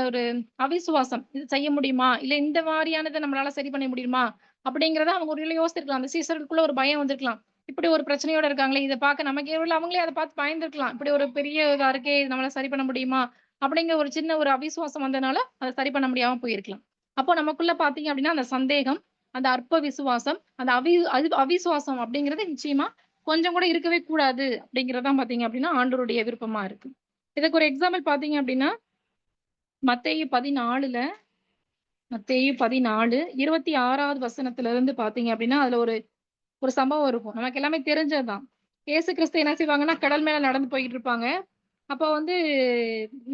ஒரு அவிசுவாசம். இது செய்ய முடியுமா? இல்ல இந்த மாரியானத நம்மளால சரி பண்ண முடியுமா? அப்படிங்கிறத அவங்க ஒரு வேளை யோசிச்சிருக்கலாம். அந்த சீசருக்குள்ள ஒரு பயம் வந்திருக்கலாம். இப்படி ஒரு பிரச்சனையோட இருக்காங்களே, இத பார்க்க நமக்கே இல்ல அவங்களே அத பார்த்து பயந்துருக்கலாம். இப்படி ஒரு பெரிய இதா இருக்கே, இது நம்மளால சரி பண்ண முடியுமா? அப்படிங்கிற ஒரு சின்ன ஒரு அவிசுவாசம் வந்தனால, அத சரி பண்ண முடியாம போயிருக்கலாம். அப்போ நமக்குள்ள பார்த்தீங்க அப்படின்னா, அந்த சந்தேகம், அந்த அற்ப விசுவாசம், அந்த அவிசுவாசம் அப்படிங்கிறது நிச்சயமா கொஞ்சம் கூட இருக்கவே கூடாது அப்படிங்கிறது தான் பார்த்தீங்க அப்படின்னா, ஆண்டவருடைய விருப்பமா இருக்கு. இதுக்கு ஒரு எக்ஸாம்பிள் பார்த்தீங்க அப்படின்னா, மத்தேயு 14ல மத்தேயு 14 26வது வசனத்திலிருந்து பார்த்தீங்க அப்படின்னா, அதுல ஒரு ஒரு சம்பவம் இருக்கும். நமக்கு எல்லாமே தெரிஞ்சது தான். இயேசு கிறிஸ்து என்ன செய்வாங்கன்னா, கடல் மேல நடந்து போயிட்டு இருப்பாங்க. அப்ப வந்து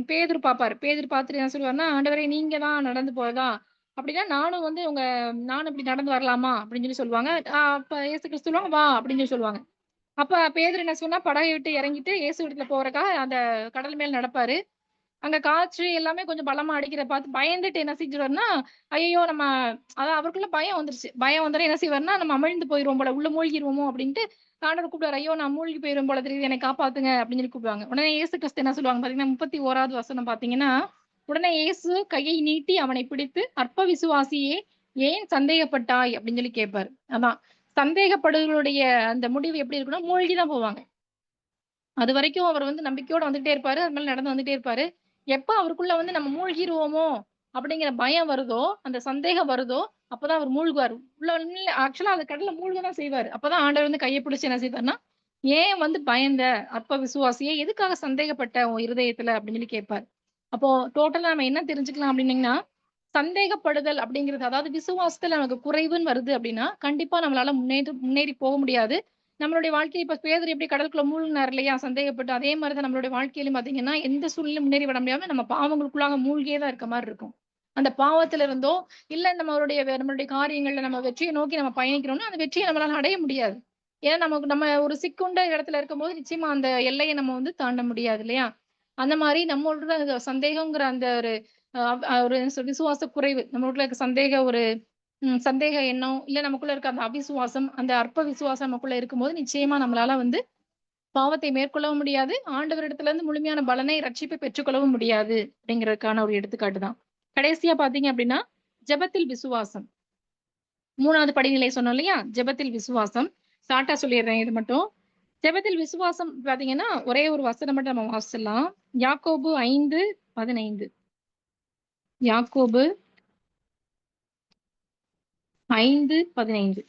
பேதுரு பார்ப்பாரு. பேதுரு பார்த்துட்டு என்ன சொல்லுவாருன்னா, "ஆண்டவரே நீங்க தான் நடந்து போறதா? அப்படின்னா நானும் இப்படி நடந்து வரலாமா?" அப்படின்னு சொல்லி சொல்லுவாங்க. அப்ப இயேசு கிறிஸ்து சொல்லுவாங்க, "வா" அப்படின்னு சொல்லி சொல்லுவாங்க. அப்ப பேதுரு என்ன சொன்னா, படகை விட்டு இறங்கிட்டு இயேசு இடத்துல போறதுக்காக அந்த கடல் மேல் நடப்பாரு. அங்க காற்று எல்லாமே கொஞ்சம் பலமா அடிக்கிறத பார்த்து பயந்துட்டு என்ன செஞ்சுருவாருன்னா, ஐயய்யோ! அதான் அவருக்குள்ள பயம் வந்துருச்சு. பயம் வந்தோனே என்ன செய்வாருன்னா, நம்ம அமிழ்ந்து போயிருவோம் போல, உள்ள மூழ்கிருவோமோ அப்டின்ட்டு ஆண்டவர கூப்பிடுவாரு. ஐயோ! நான் மூழ்கி போயிருவேன் போல தெரியுது. என்னை காப்பாத்துங்க அப்டின்னு சொல்லி கூப்பிடுவாங்க. உடனே இயேசு கிறிஸ்து என்ன சொல்லுவாங்க பார்த்தீங்கன்னா, 31வது வசனம் பார்த்தீங்கன்னா, உடனே இயேசு கையை நீட்டி அவனை பிடித்து, "அற்ப விசுவாசியே, ஏன் சந்தேகப்பட்டாய்?" அப்டின்னு சொல்லி கேட்பாரு. அதான் சந்தேகப்படுவர்களுடைய அந்த முடிவு எப்டி இருக்குன்னா, மூழ்கி தான் போவாங்க. அதுவரைக்கும் அவர் வந்து நம்பிக்கையோட வந்துட்டே இருப்பாரு. அது மேல நடந்து வந்துட்டே இருப்பாரு. எப்ப அவருக்குள்ள வந்து நம்ம மூழ்கிருவோமோ! அப்படிங்கிற பயம் வருதோ, அந்த சந்தேகம் வருதோ, அப்பதான் அவர் மூழ்குவாரு. உள்ள உண்மையிலே ஆக்சுவலா அந்த கடல்ல மூழ்க தான் செய்வாரு. அப்பதான் ஆண்டவர் வந்து கைய பிடிச்சு என்ன செய்வாருன்னா, "ஏன் வந்து பயந்த? அற்ப விசுவாசியே! எதுக்காக சந்தேகப்பட்ட உன் இருதயத்துல?" அப்படின்னு சொல்லி கேட்பாரு. அப்போ டோட்டலா நம்ம என்ன தெரிஞ்சுக்கலாம் அப்படின்னீங்கன்னா, சந்தேகப்படுதல் அப்படிங்கிறது அதாவது விசுவாசத்துல நமக்கு குறைவுன்னு வருது அப்படின்னா, கண்டிப்பா நம்மளால முன்னேறி போக முடியாது. நம்மளுடைய வாழ்க்கை இப்ப பேதுரு எப்படி கடலுக்குள்ள மூழ்கினார் இல்லையா? சந்தேகப்பட்டு. அதே மாரி தான் நம்மளுடைய வாழ்க்கையிலும் பார்த்தீங்கன்னா, எந்த சூழ்நிலையிலும் முன்னேறி வர முடியாம நம்ம பாவங்களுக்குள்ளாக மூழ்கியே தான் இருக்க மாரி இருக்கும். அந்த பாவத்துல இருந்தோ, இல்ல நம்மளுடைய காரியங்கள்ல நம்ம வெற்றிய நோக்கி நம்ம பயணிக்கிறோம்னா, அந்த வெற்றிய நம்மளால அடைய முடியாது. ஏன்னா நம்ம ஒரு சிக்குண்ட இடத்துல இருக்கும்போது, நிச்சயமா அந்த எல்லைய நம்ம வந்து தாண்ட முடியாது இல்லையா? அந்த மாரி நம்மளோட அந்த சந்தேகங்கிற அந்த ஒரு ஒரு விசுவாச குறைவு. நம்மளுக்குள்ள இருக்க சந்தேக எண்ணம், இல்ல நமக்குள்ள இருக்க அந்த அவிசுவாசம், அந்த அற்ப விசுவாசம் நமக்குள்ள இருக்கும்போது, நிச்சயமா நம்மளால வந்து பாவத்தை மேற்கொள்ளவும் முடியாது. ஆண்டவரிடத்திலிருந்து முழுமையான பலனை, ரட்சிப்பை பெற்றுக்கொள்ளவும் முடியாது. அப்படிங்கிறதுக்கான ஒரு எடுத்துக்காட்டு தான். கடைசியா பார்த்தீங்க அப்படின்னா, ஜெபத்தில் விசுவாசம். 3வது படிநிலை சொன்னோம் இல்லையா? ஜெபத்தில் விசுவாசம். ஷார்ட்டா சொல்லிடுறேன் இது மட்டும். ஜெபத்தில் விசுவாசம் பார்த்தீங்கன்னா, ஒரே ஒரு வசனம் மட்டும் நம்ம வாசிச்சிடலாம். யாக்கோபு 5:15. யாக்கோபு 5:15.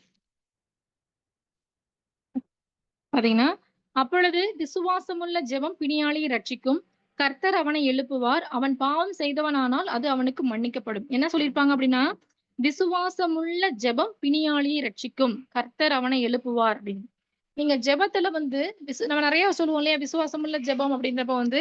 பாத்தீங்கன்னா, அப்பொழுது விசுவாசமுள்ள ஜெபம் பிணியாளியை ரட்சிக்கும். கர்த்தர் அவனை எழுப்புவார். அவன் பாவம் செய்தவனானால் அது அவனுக்கு மன்னிக்கப்படும். என்ன சொல்லியிருப்பாங்க அப்படின்னா, விசுவாசமுள்ள ஜெபம் பிணியாளியை ரட்சிக்கும். கர்த்தர் அவனை எழுப்புவார் அப்படின்னு. நீங்க ஜெபத்துல வந்து நம்ம நெறைய சொல்லுவோம் இல்லையா? விசுவாசமுள்ள ஜெபம் அப்படின்றப்ப வந்து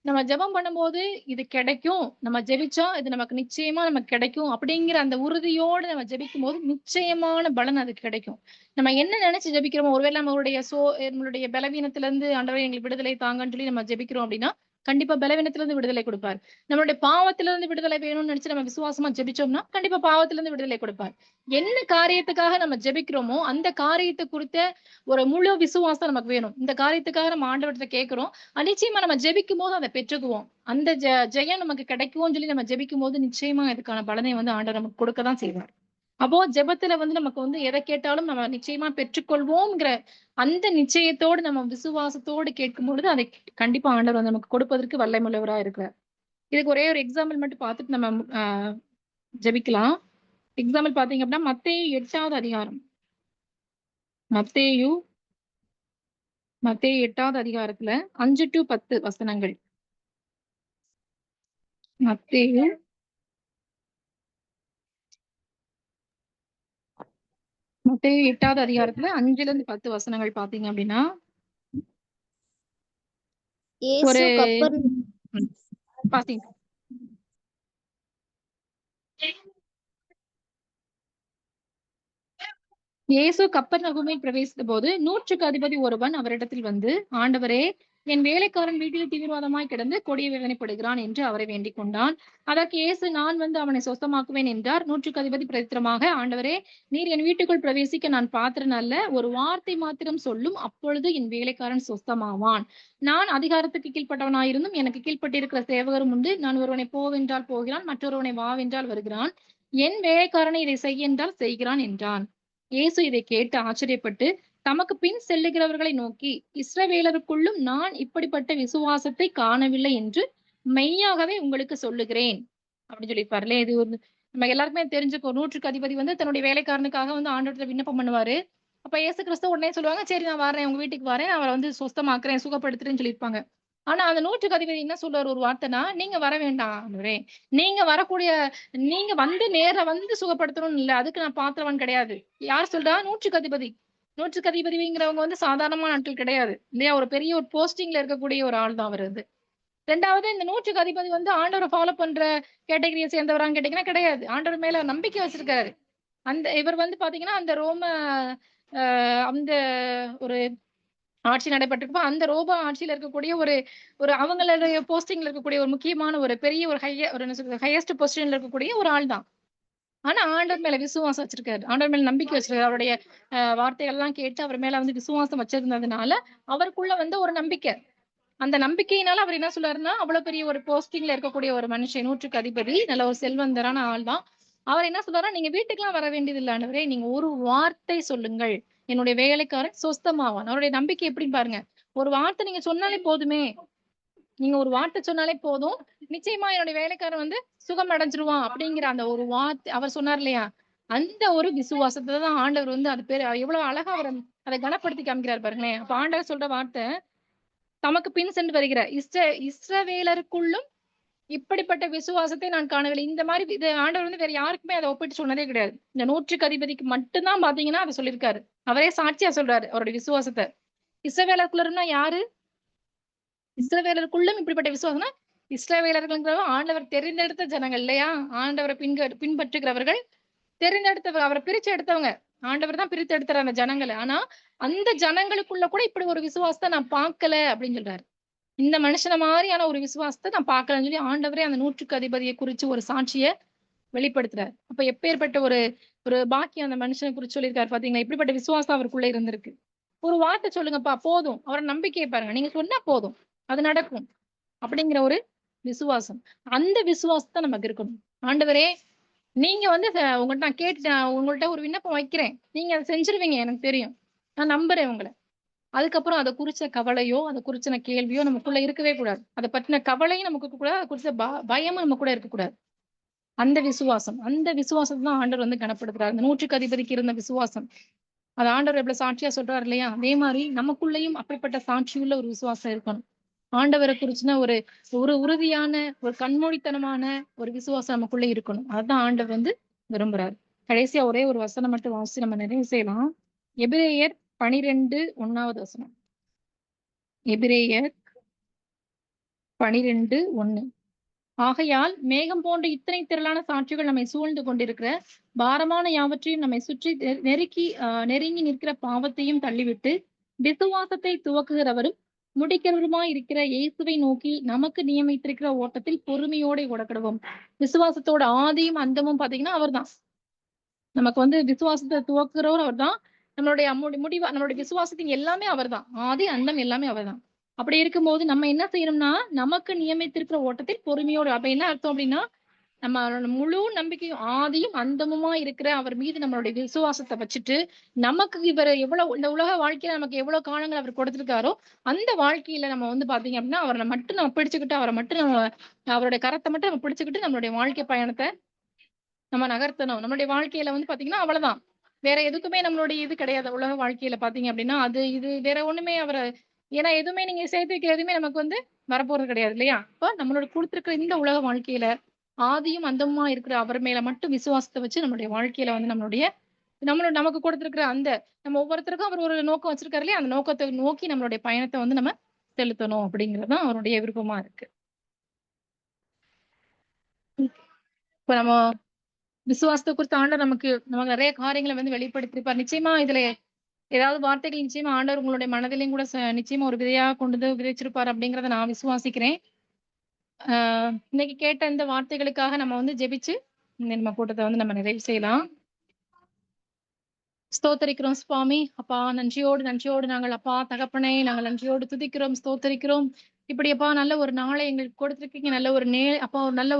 நம்ம ஜெபம் பண்ணும்போது, இது கிடைக்கும். நம்ம ஜெபிச்சா, இது நமக்கு நிச்சயமா கிடைக்கும். அப்படிங்கிற அந்த உறுதியோடு நம்ம ஜெபிக்கும்போது, நிச்சயமான பலன் அதுக்கு கிடைக்கும். நம்ம என்ன நெனச்சு ஜெபிக்கிறோமோ, ஒருவேளை நம்மளுடைய பலவீனத்திலிருந்து ஆண்டவரே எங்களுக்கு விடுதலை தாங்கன்னு சொல்லி நம்ம ஜெபிக்கிறோம் அப்படின்னா, கண்டிப்பா பலவீனத்திலிருந்து விடுதலை குடுப்பார். நம்மளுடைய பாவத்திலிருந்து விடுதலை வேணும்னு நெனச்சு நம்ம விசுவாசமா ஜெபிச்சோம்னா, கண்டிப்பா பாவத்திலிருந்து விடுதலை குடுப்பார். என்ன காரியத்துக்காக நம்ம ஜெபிக்கிறோமோ, அந்த காரியத்த குறித்த ஒரு முழு விசுவாசம் நமக்கு வேணும். இந்த காரியத்துக்காக நம்ம ஆண்டவர்ட்ட கேட்கிறோம். நிச்சயமா நம்ம ஜெபிக்கும்போது அத பெற்றுக்குவோம். அந்த ஜெயம் நமக்கு கிடைக்கும்னு சொல்லி நம்ம ஜெபிக்கும்போது, நிச்சயமா இதுக்கான பலனை வந்து ஆண்டவர் நமக்கு கொடுக்க தான் செய்வார். அப்போ ஜெபத்துல வந்து நமக்கு வந்து எத கேட்டாலும் நம்ம நிச்சயமா பெற்றுக்கொள்வோம்ங்கிற அந்த நிச்சயத்தோடு நம்ம விசுவாசத்தோடு கேட்கும்பொழுது, அதை கண்டிப்பா ஆண்டவர் வந்து நமக்கு கொடுப்பதற்கு வல்லமையுள்ளவரா இருக்கிறார். இதுக்கு ஒரே ஒரு எக்ஸாம்பிள் மட்டும் பார்த்துட்டு நம்ம ஜெபிக்கலாம். எக்ஸாம்பிள் பார்த்தீங்க அப்படின்னா, மத்தேயு 8வது அதிகாரம். மத்தேயு மத்தேயு 8வது அதிகாரத்துல 5-10 வசனங்கள். மத்தேயு மத்தேயு 8வது அதிகாரத்துல 5லிருந்து 10 வசனங்கள் பார்த்தீங்க அப்படின்னா, ஒரு இயேசு கப்பர் ம். வாசிங்க. இயேசு கப்பர்நகூமில் பிரவேசித்தபோது 100க்கு அதிபதி ஒருவன் அவரிடத்தில் வந்து, ஆண்டவரே, என் வேலைக்காரன் வீட்டில் தீவிரவாதமாய் கிடந்து கொடிய வேதனைப்படுகிறான் என்று அவரை வேண்டிக் கொண்டான். அதற்கு இயேசு, நான் வந்து அவனை சொஸ்தமாக்குவேன் என்றார். 100க்கு அதிபதி பிரதித்திரமாக, ஆண்டவரே, நீர் என் வீட்டுக்குள் பிரவேசிக்க நான் பாத்திரன் அல்ல. ஒரு வார்த்தை மாத்திரம் சொல்லும், அப்பொழுது என் வேலைக்காரன் சொஸ்தமாவான். நான் அதிகாரத்துக்கு கீழ்ப்பட்டவனாயிருந்தும் எனக்கு கீழ்ப்பட்டிருக்கிற சேவகரும் உண்டு. நான் ஒருவனை போவென்றால் போகிறான், மற்றொருவனை வாவென்றால் வருகிறான். என் வேலைக்காரனை இதை செய் என்றால் செய்கிறான் என்றான். இயேசு இதை கேட்டு ஆச்சரியப்பட்டு தமக்கு பின் செல்லுகிறவர்களை நோக்கி, இஸ்ரவேலருக்குள்ளும் நான் இப்படிப்பட்ட விசுவாசத்தை காணவில்லை என்று மெய்யாகவே உங்களுக்கு சொல்லுகிறேன் அப்படின்னு சொல்லியிருப்பாருல்ல. இது ஒரு நம்ம எல்லாருக்குமே தெரிஞ்சுக்கும். 100க்கு அதிபதி வந்து தன்னுடைய வேலைக்காரனுக்காக வந்து ஆண்டவர்ட்ட விண்ணப்பம் பண்ணுவாரு. அப்ப இயேசு கிறிஸ்து உடனே சொல்லுவாங்க, சரி நான் வரேன், உங்க வீட்டுக்கு வரேன், அவரை வந்து சுஸ்தமாக்குறேன், சுகப்படுத்துறேன்னு சொல்லியிருப்பாங்க. ஆனா அந்த 100க்கு அதிபதி என்ன சொல்றாரு ஒரு வார்த்தைனா, நீங்க வர வேண்டாம் ஆண்டவரே. நீங்க வரக்கூடிய நீங்க வந்து நேரா வந்து சுகப்படுத்தணும்னு இல்ல. அதுக்கு நான் பாத்திரவான் கிடையாது. யார் சொல்றா? 100க்கு அதிபதி. 100க்கு அதிபதிங்கிறவங்க வந்து சாதாரணமான ஆட்கள் கிடையாது. இல்லையா? ஒரு பெரிய ஒரு போஸ்டிங்ல இருக்கக்கூடிய ஒரு ஆள் தான் அவரு அது. 2வது இந்த 100க்கு அதிபதி வந்து ஆண்டவர ஃபாலோ பண்ற கேட்டகரியை சேர்ந்தவரான்னு கேட்டீங்கன்னா கிடையாது. ஆண்டவர் மேல நம்பிக்கை வச்சிருக்காரு. இவர் வந்து பாத்தீங்கன்னா, அந்த ரோம அந்த ஒரு ஆட்சி நடைபெற்றிருக்கும். அந்த ரோபா ஆட்சியில இருக்கக்கூடிய ஒரு ஒரு அவங்களுடைய போஸ்டிங்ல இருக்கக்கூடிய ஒரு முக்கியமான ஒரு பெரிய ஒரு ஒரு என்ன சொல்றது ஹையஸ்ட் பொசிஷன்ல இருக்கக்கூடிய ஒரு ஆள் தான். ஆனா ஆண்டவர் மேல விசுவாசம் வச்சிருக்காரு. ஆண்டவர் மேல நம்பிக்கை வச்சிருக்காரு. அவருடைய வார்த்தைகள் எல்லாம் கேட்டு அவர் மேல வந்து விசுவாசம் வச்சிருந்ததுனால, அவருக்குள்ள வந்து ஒரு நம்பிக்கை. அந்த நம்பிக்கையினால அவர் என்ன சொல்றாருன்னா, அவ்வளவு பெரிய ஒரு போஸ்டிங்ல இருக்கக்கூடிய ஒரு மனுஷன், 100க்கு அதிபதி, நல்ல ஒரு செல்வந்தரான ஆள் தான். அவர் என்ன சொல்றாருன்னா, நீங்க வீட்டுக்கெல்லாம் வர வேண்டியதில்ல ஆண்டவரே. நீங்க ஒரு வார்த்தை சொல்லுங்கள். என்னுடைய வேலைக்காரன் சொஸ்தமாவான். அவருடைய நம்பிக்கை எப்படின்னு பாருங்க. ஒரு வார்த்தை நீங்க சொன்னாலே போதுமே. நீங்க ஒரு வார்த்தை சொன்னாலே போதும். நிச்சயமா என்னுடைய வேலைக்காரன் வந்து சுகம் அடைஞ்சிருவான் அப்படிங்கிற அந்த ஒரு வார்த்தை அவர் சொன்னார் இல்லையா? அந்த ஒரு விசுவாசத்த தான் ஆண்டவர் வந்து அது பேரு எவ்வளவு அழகா அவர் அத கனப்படுத்தி காமிக்கிறாரு பாருங்களேன். அப்ப ஆண்டவர் சொல்ற வார்த்தை, தமக்கு பின் சென்று வருகிற இஸ்ரவேலருக்குள்ளும் இப்படிப்பட்ட விசுவாசத்தை நான் காணவில்லை. இந்த மாரி இது ஆண்டவர் வந்து வேற யாருக்குமே அத ஒப்பிட்டு சொன்னதே கிடையாது. இந்த 100க்கு அதிபதிக்கு மட்டும் தான் பாத்தீங்கன்னா அத சொல்லியிருக்காரு. அவரே சாட்சியா சொல்றாரு அவருடைய விசுவாசத்த. இஸ்ரவேலருக்குள்ளர்னா யாரு? இஸ்ரவேலருக்குள்ளும் இப்படிப்பட்ட விசுவாசம்னா, இஸ்ரவேலர்கள்ங்கிறவங்க ஆண்டவர் தெரிந்தெடுத்த ஜனங்கள் இல்லையா? ஆண்டவரை பின்பற்றுகிறவர்கள் தெரிந்தெடுத்தவங்க. அவர பிரிச்சு எடுத்தவங்க. ஆண்டவர் தான் பிரித்து எடுத்தாரு அந்த ஜனங்கள. ஆனா, அந்த ஜனங்களுக்குள்ள கூட இப்படி ஒரு விசுவாசத்த நான் பார்க்கல அப்படின்னு சொல்றாரு. இந்த மனுஷன மாரியான ஒரு விசுவாசத்த நான் பார்க்கலன்னு சொல்லி ஆண்டவரே அந்த 100க்கு அதிபதிய குறிச்சு ஒரு சாட்சிய வெளிப்படுத்துறாரு. அப்ப எப்பேர்ப்பட்ட ஒரு ஒரு பாக்கியம் அந்த மனுஷன குறிச்சு சொல்லியிருக்காரு பாத்தீங்களா? இப்படிப்பட்ட விசுவாசம் அவருக்குள்ள இருந்திருக்கு. ஒரு வார்த்தை சொல்லுங்கப்பா போதும். அவரோட நம்பிக்கைய பாருங்க. நீங்க சொன்னா போதும். அது நடக்கும். அப்படிங்கிற ஒரு விசுவாசம். அந்த விசுவாசத்த நமக்கு இருக்கணும். ஆண்டவரே, நீங்க வந்து உங்கள்ட்ட நான் கேட்டுட்டேன். உங்கள்ட்ட ஒரு விண்ணப்பம் வைக்கிறேன். நீங்க அத செஞ்சுருவீங்க எனக்கு தெரியும். நான் நம்புறேன் உங்கள. அதுக்கப்புறம் அத குறிச்ச கவலையோ, அத குறிச்சன கேள்வியோ நமக்குள்ள இருக்கவே கூடாது. அத பத்தின கவலையும் நமக்கு இருக்கக்கூடாது. அத குறிச்ச பயமும் நம்ம கூட இருக்கக்கூடாது. அந்த விசுவாசம். அந்த விசுவாசத்த தான் ஆண்டவர் வந்து கனப்படுத்துறாரு. அந்த 100க்கு அதிபதிக்கு இருந்த விசுவாசம். அது ஆண்டவர் எவ்வளவு சாட்சியா சொல்றாரு இல்லையா? அதே மாரி நமக்குள்ளயும் அப்படிப்பட்ட சாட்சியுள்ள ஒரு விசுவாசம் இருக்கணும். ஆண்டவர குறிச்சுன ஒரு ஒரு உறுதியான, ஒரு கண்மூடித்தனமான ஒரு விசுவாசம் நமக்குள்ள இருக்கணும். அதான் ஆண்டவர் வந்து விரும்புறாரு. கடைசியா ஒரே ஒரு வசனம் மட்டும் வாசிச்சு நம்ம நிறைவு செய்யலாம். எபிரேயர் 12 1வது வசனம். எபிரேயர் 12:1. ஆகையால் மேகம் போன்ற இத்தனை திரளான சாட்சிகள் நம்மை சூழ்ந்து கொண்டிருக்கிற பாரமான யாவற்றையும் நம்மை சுற்றி நெருங்கி நிற்கிற பாவத்தையும் தள்ளிவிட்டு விசுவாசத்தை துவக்குகிறவரும் முடிக்கிறவருமாய் இருக்கிற இயேசுவை நோக்கி நமக்கு நியமித்திருக்கிற ஓட்டத்தில் பொறுமையோட ஓடக்கடுவோம். விசுவாசத்தோட ஆதியும் அந்தமும் பாத்தீங்கன்னா அவர்தான். நமக்கு வந்து விசுவாசத்தை துவக்குறவர் அவர்தான். நம்மளுடைய முடிவா நம்மளுடைய விசுவாசத்தின் எல்லாமே அவர்தான். ஆதி அந்தம் எல்லாமே அவர்தான். அப்படி இருக்கும்போது நம்ம என்ன செய்யணும்னா, நமக்கு நியமித்திருக்கிற ஓட்டத்தில் பொறுமையோடு அப்ப என்ன அர்த்தம் அப்படின்னா, நம்மளோட முழு நம்பிக்கையும் ஆதியும் அந்தமுமா இருக்கிற அவர் மீது நம்மளுடைய விசுவாசத்தை வச்சுட்டு, நமக்கு இவர் எவ்வளவு இந்த உலக வாழ்க்கையில நமக்கு எவ்வளவு காலங்கள் அவர் கொடுத்திருக்காரோ, அந்த வாழ்க்கையில நம்ம வந்து பாத்தீங்க அப்படின்னா, அவரை மட்டும் நம்ம பிடிச்சுக்கிட்டு, அவரை மட்டும் நம்ம அவருடைய கரத்தை மட்டும் நம்ம பிடிச்சுக்கிட்டு நம்மளுடைய வாழ்க்கை பயணத்தை நம்ம நகர்த்தணும். நம்மளுடைய வாழ்க்கையில வந்து பாத்தீங்கன்னா அவ்வளவுதான். வேற எதுக்குமே நம்மளுடைய இது கிடையாது. உலக வாழ்க்கையில பாத்தீங்க அப்படின்னா, அது இது வேற ஒண்ணுமே ஏன்னா எதுவுமே நீங்க சேர்த்து வைக்கிற எதுவுமே நமக்கு வந்து வரப்போறது கிடையாது இல்லையா? அப்ப நம்மளோட குடுத்திருக்கிற இந்த உலக வாழ்க்கையில ஆதியும் அந்தமுமா இருக்கிற அவர் மேல மட்டும் விசுவாசத்தை வச்சு நம்மளுடைய வாழ்க்கையில வந்து நமக்கு கொடுத்திருக்கிற அந்த நம்ம ஒவ்வொருத்தருக்கும் அவர் ஒரு நோக்கம் வச்சிருக்காரு இல்லையா? அந்த நோக்கத்தை நோக்கி நம்மளுடைய பயணத்தை வந்து நம்ம செலுத்தணும் அப்படிங்கிறது தான் அவருடைய விருப்பமா இருக்கு. இப்ப நம்ம விசுவாசத்தை குறித்து ஆண்டவர் நமக்கு நிறைய காரியங்களை வந்து வெளிப்படுத்திருப்பார். நிச்சயமா இதுல ஏதாவது வார்த்தைகள் நிச்சயமா ஆண்டவர் உங்களுடைய மனதிலையும் கூட நிச்சயமா ஒரு விதையா கொண்டு வந்து விதைச்சிருப்பார் அப்படிங்கறத நான் விசுவாசிக்கிறேன். இன்னைக்கு கேட்ட இந்த வார்த்தைகளுக்காக நம்ம வந்து ஜெபிச்சு நம்ம கூட்டத்தை வந்து நம்ம நிறைவு செய்யலாம். ஸ்தோத்தரிக்கிறோம் சுவாமி. அப்பா நன்றியோடு நாங்கள் அப்பா தகப்பனே நாங்கள் நன்றியோடு துதிக்கிறோம், ஸ்தோத்தரிக்கிறோம். இப்படி அப்பா நல்ல ஒரு நாளை எங்களுக்கு கொடுத்திருக்கீங்க. நல்ல ஒரு அப்பா ஒரு நல்ல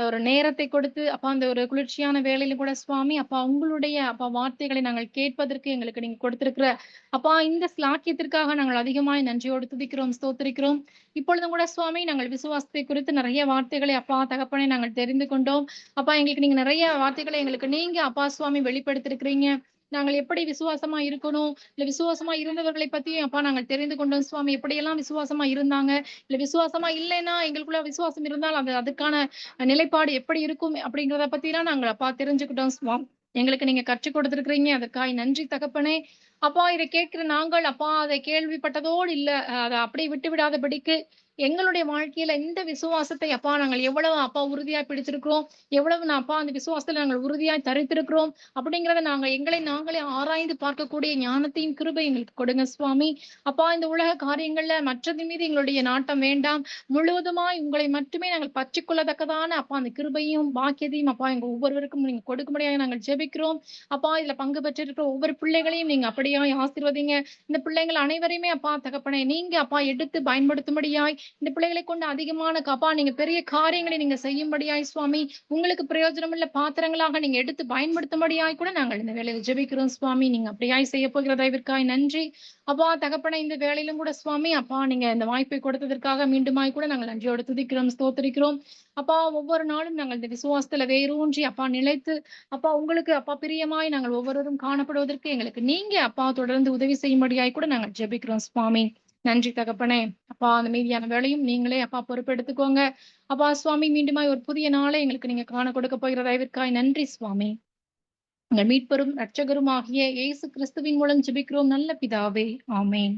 ஒரு நேரத்தை கொடுத்து அப்பா அந்த ஒரு குளிர்ச்சியான வேளையில கூட சுவாமி அப்பா உங்களுடைய அப்பா வார்த்தைகளை நாங்கள் கேட்பதற்கு எங்களுக்கு நீங்க கொடுத்திருக்கிற அப்பா இந்த ஸ்லாக்கியத்திற்காக நாங்கள் அதிகமாய் நன்றியோடு துதிக்கிறோம், ஸ்தோத்தரிக்கிறோம். இப்பொழுதும் கூட சுவாமி நாங்கள் விசுவாசத்தை குறித்து நிறைய வார்த்தைகளை அப்பா தகப்பனே நாங்கள் தெரிந்து கொண்டோம். அப்பா எங்களுக்கு நீங்க நிறைய வார்த்தைகளை எங்களுக்கு நீங்க அப்பா சுவாமி வெளிப்படுத்திருக்கிறீங்க. நாங்கள் எப்படி விசுவாசமா இருக்கணும், இல்ல விசுவாசமா இருந்தவர்களை பத்தியும் அப்பா நாங்கள் தெரிந்து கொண்டோம் சுவாமி. எப்படியெல்லாம் விசுவாசமா இருந்தாங்க, இல்ல விசுவாசமா இல்லைன்னா எங்களுக்குள்ள விசுவாசம் இருந்தால் அதுக்கான நிலைப்பாடு எப்படி இருக்கும் அப்படிங்கிறத பத்தி எல்லாம் நாங்கள் அப்பா தெரிஞ்சுக்கிட்டோம் சுவாமி. எங்களுக்கு நீங்க கற்றுக் கொடுத்திருக்கிறீங்க, அதற்காக நன்றி தகப்பனே. அப்பா இதை கேட்கிற நாங்கள் அப்பா அதை கேள்விப்பட்டதோடு இல்ல அதை அப்படியே விட்டு விடாதபடிக்கு எங்களுடைய வாழ்க்கையில இந்த விசுவாசத்தை அப்பா நாங்கள் எவ்வளவு அப்பா உறுதியாய் பிடிச்சிருக்கிறோம், எவ்வளவு அப்பா அந்த விசுவாசத்துல நாங்கள் உறுதியாய் தரித்திருக்கிறோம் அப்படிங்கிறத எங்களை நாங்களே ஆராய்ந்து பார்க்கக்கூடிய ஞானத்தையும் கிருபை எங்களுக்கு கொடுங்க சுவாமி. அப்பா இந்த உலக காரியங்கள்ல மற்றது மீது எங்களுடைய நாட்டம் வேண்டாம், முழுவதுமாய் உங்களை மட்டுமே நாங்கள் பற்றிக்கொள்ளத்தக்கதான அப்பா அந்த கிருபையும் பாக்கியத்தையும் அப்பா எங்க ஒவ்வொருவருக்கும் நீங்க கொடுக்கும்படியாக நாங்கள் ஜெபிக்கிறோம். அப்பா இதுல பங்கு பெற்றிருக்கிற ஒவ்வொரு பிள்ளைகளையும் நீங்க அப்படியாய் ஆசீர்வதிங்க. இந்த பிள்ளைகள் அனைவரையுமே அப்பா தகப்பனே நீங்க அப்பா எடுத்து பயன்படுத்தும்படியாய் இந்த பிள்ளைகளை கொண்டு அதிகமான அப்பா நீங்க பெரிய காரியங்களை நீங்க செய்யும்படியாய் சுவாமி உங்களுக்கு பிரயோஜனமுள்ள பாத்திரங்களாக நீங்க எடுத்து பயன்படுத்தும்படியாய் கூட நாங்கள் இந்த வேலையை ஜெபிக்கிறோம் சுவாமி. நீங்க அப்படியாய் செய்ய போகிற தயவிற்காய் நன்றி அப்பா தகப்பனை. இந்த வேலையிலும் கூட சுவாமி அப்பா நீங்க இந்த வாய்ப்பை கொடுத்ததற்காக மீண்டுமாய் கூட நாங்கள் நன்றியோடு துதிக்கிறோம், ஸ்தோத்திரிக்கிறோம். அப்பா ஒவ்வொரு நாளும் நாங்கள் இந்த விசுவாசத்துல வேரூன்றி அப்பா நிலைத்து அப்பா உங்களுக்கு அப்பா பிரியமாய் நாங்கள் ஒவ்வொருவரும் காணப்படுவதற்கு எங்களுக்கு நீங்க அப்பா தொடர்ந்து உதவி செய்யும்படியாய் கூட நாங்கள் ஜெபிக்கிறோம் சுவாமி. நன்றி தகப்பனே. அப்பா அந்த மீதியான வேலையும் நீங்களே அப்பா பொறுப்பெடுத்துக்கோங்க அப்பா சுவாமி. மீண்டுமாய் ஒரு புதிய நாளை எங்களுக்கு நீங்க காண கொடுக்க போகிற தயவிற்காய் நன்றி சுவாமி. உங்கள் மீட்பெரும் இரட்சகரும் ஆகிய இயேசு கிறிஸ்துவின் மூலம் ஜெபிக்கிறோம் நல்ல பிதாவே, ஆமேன்.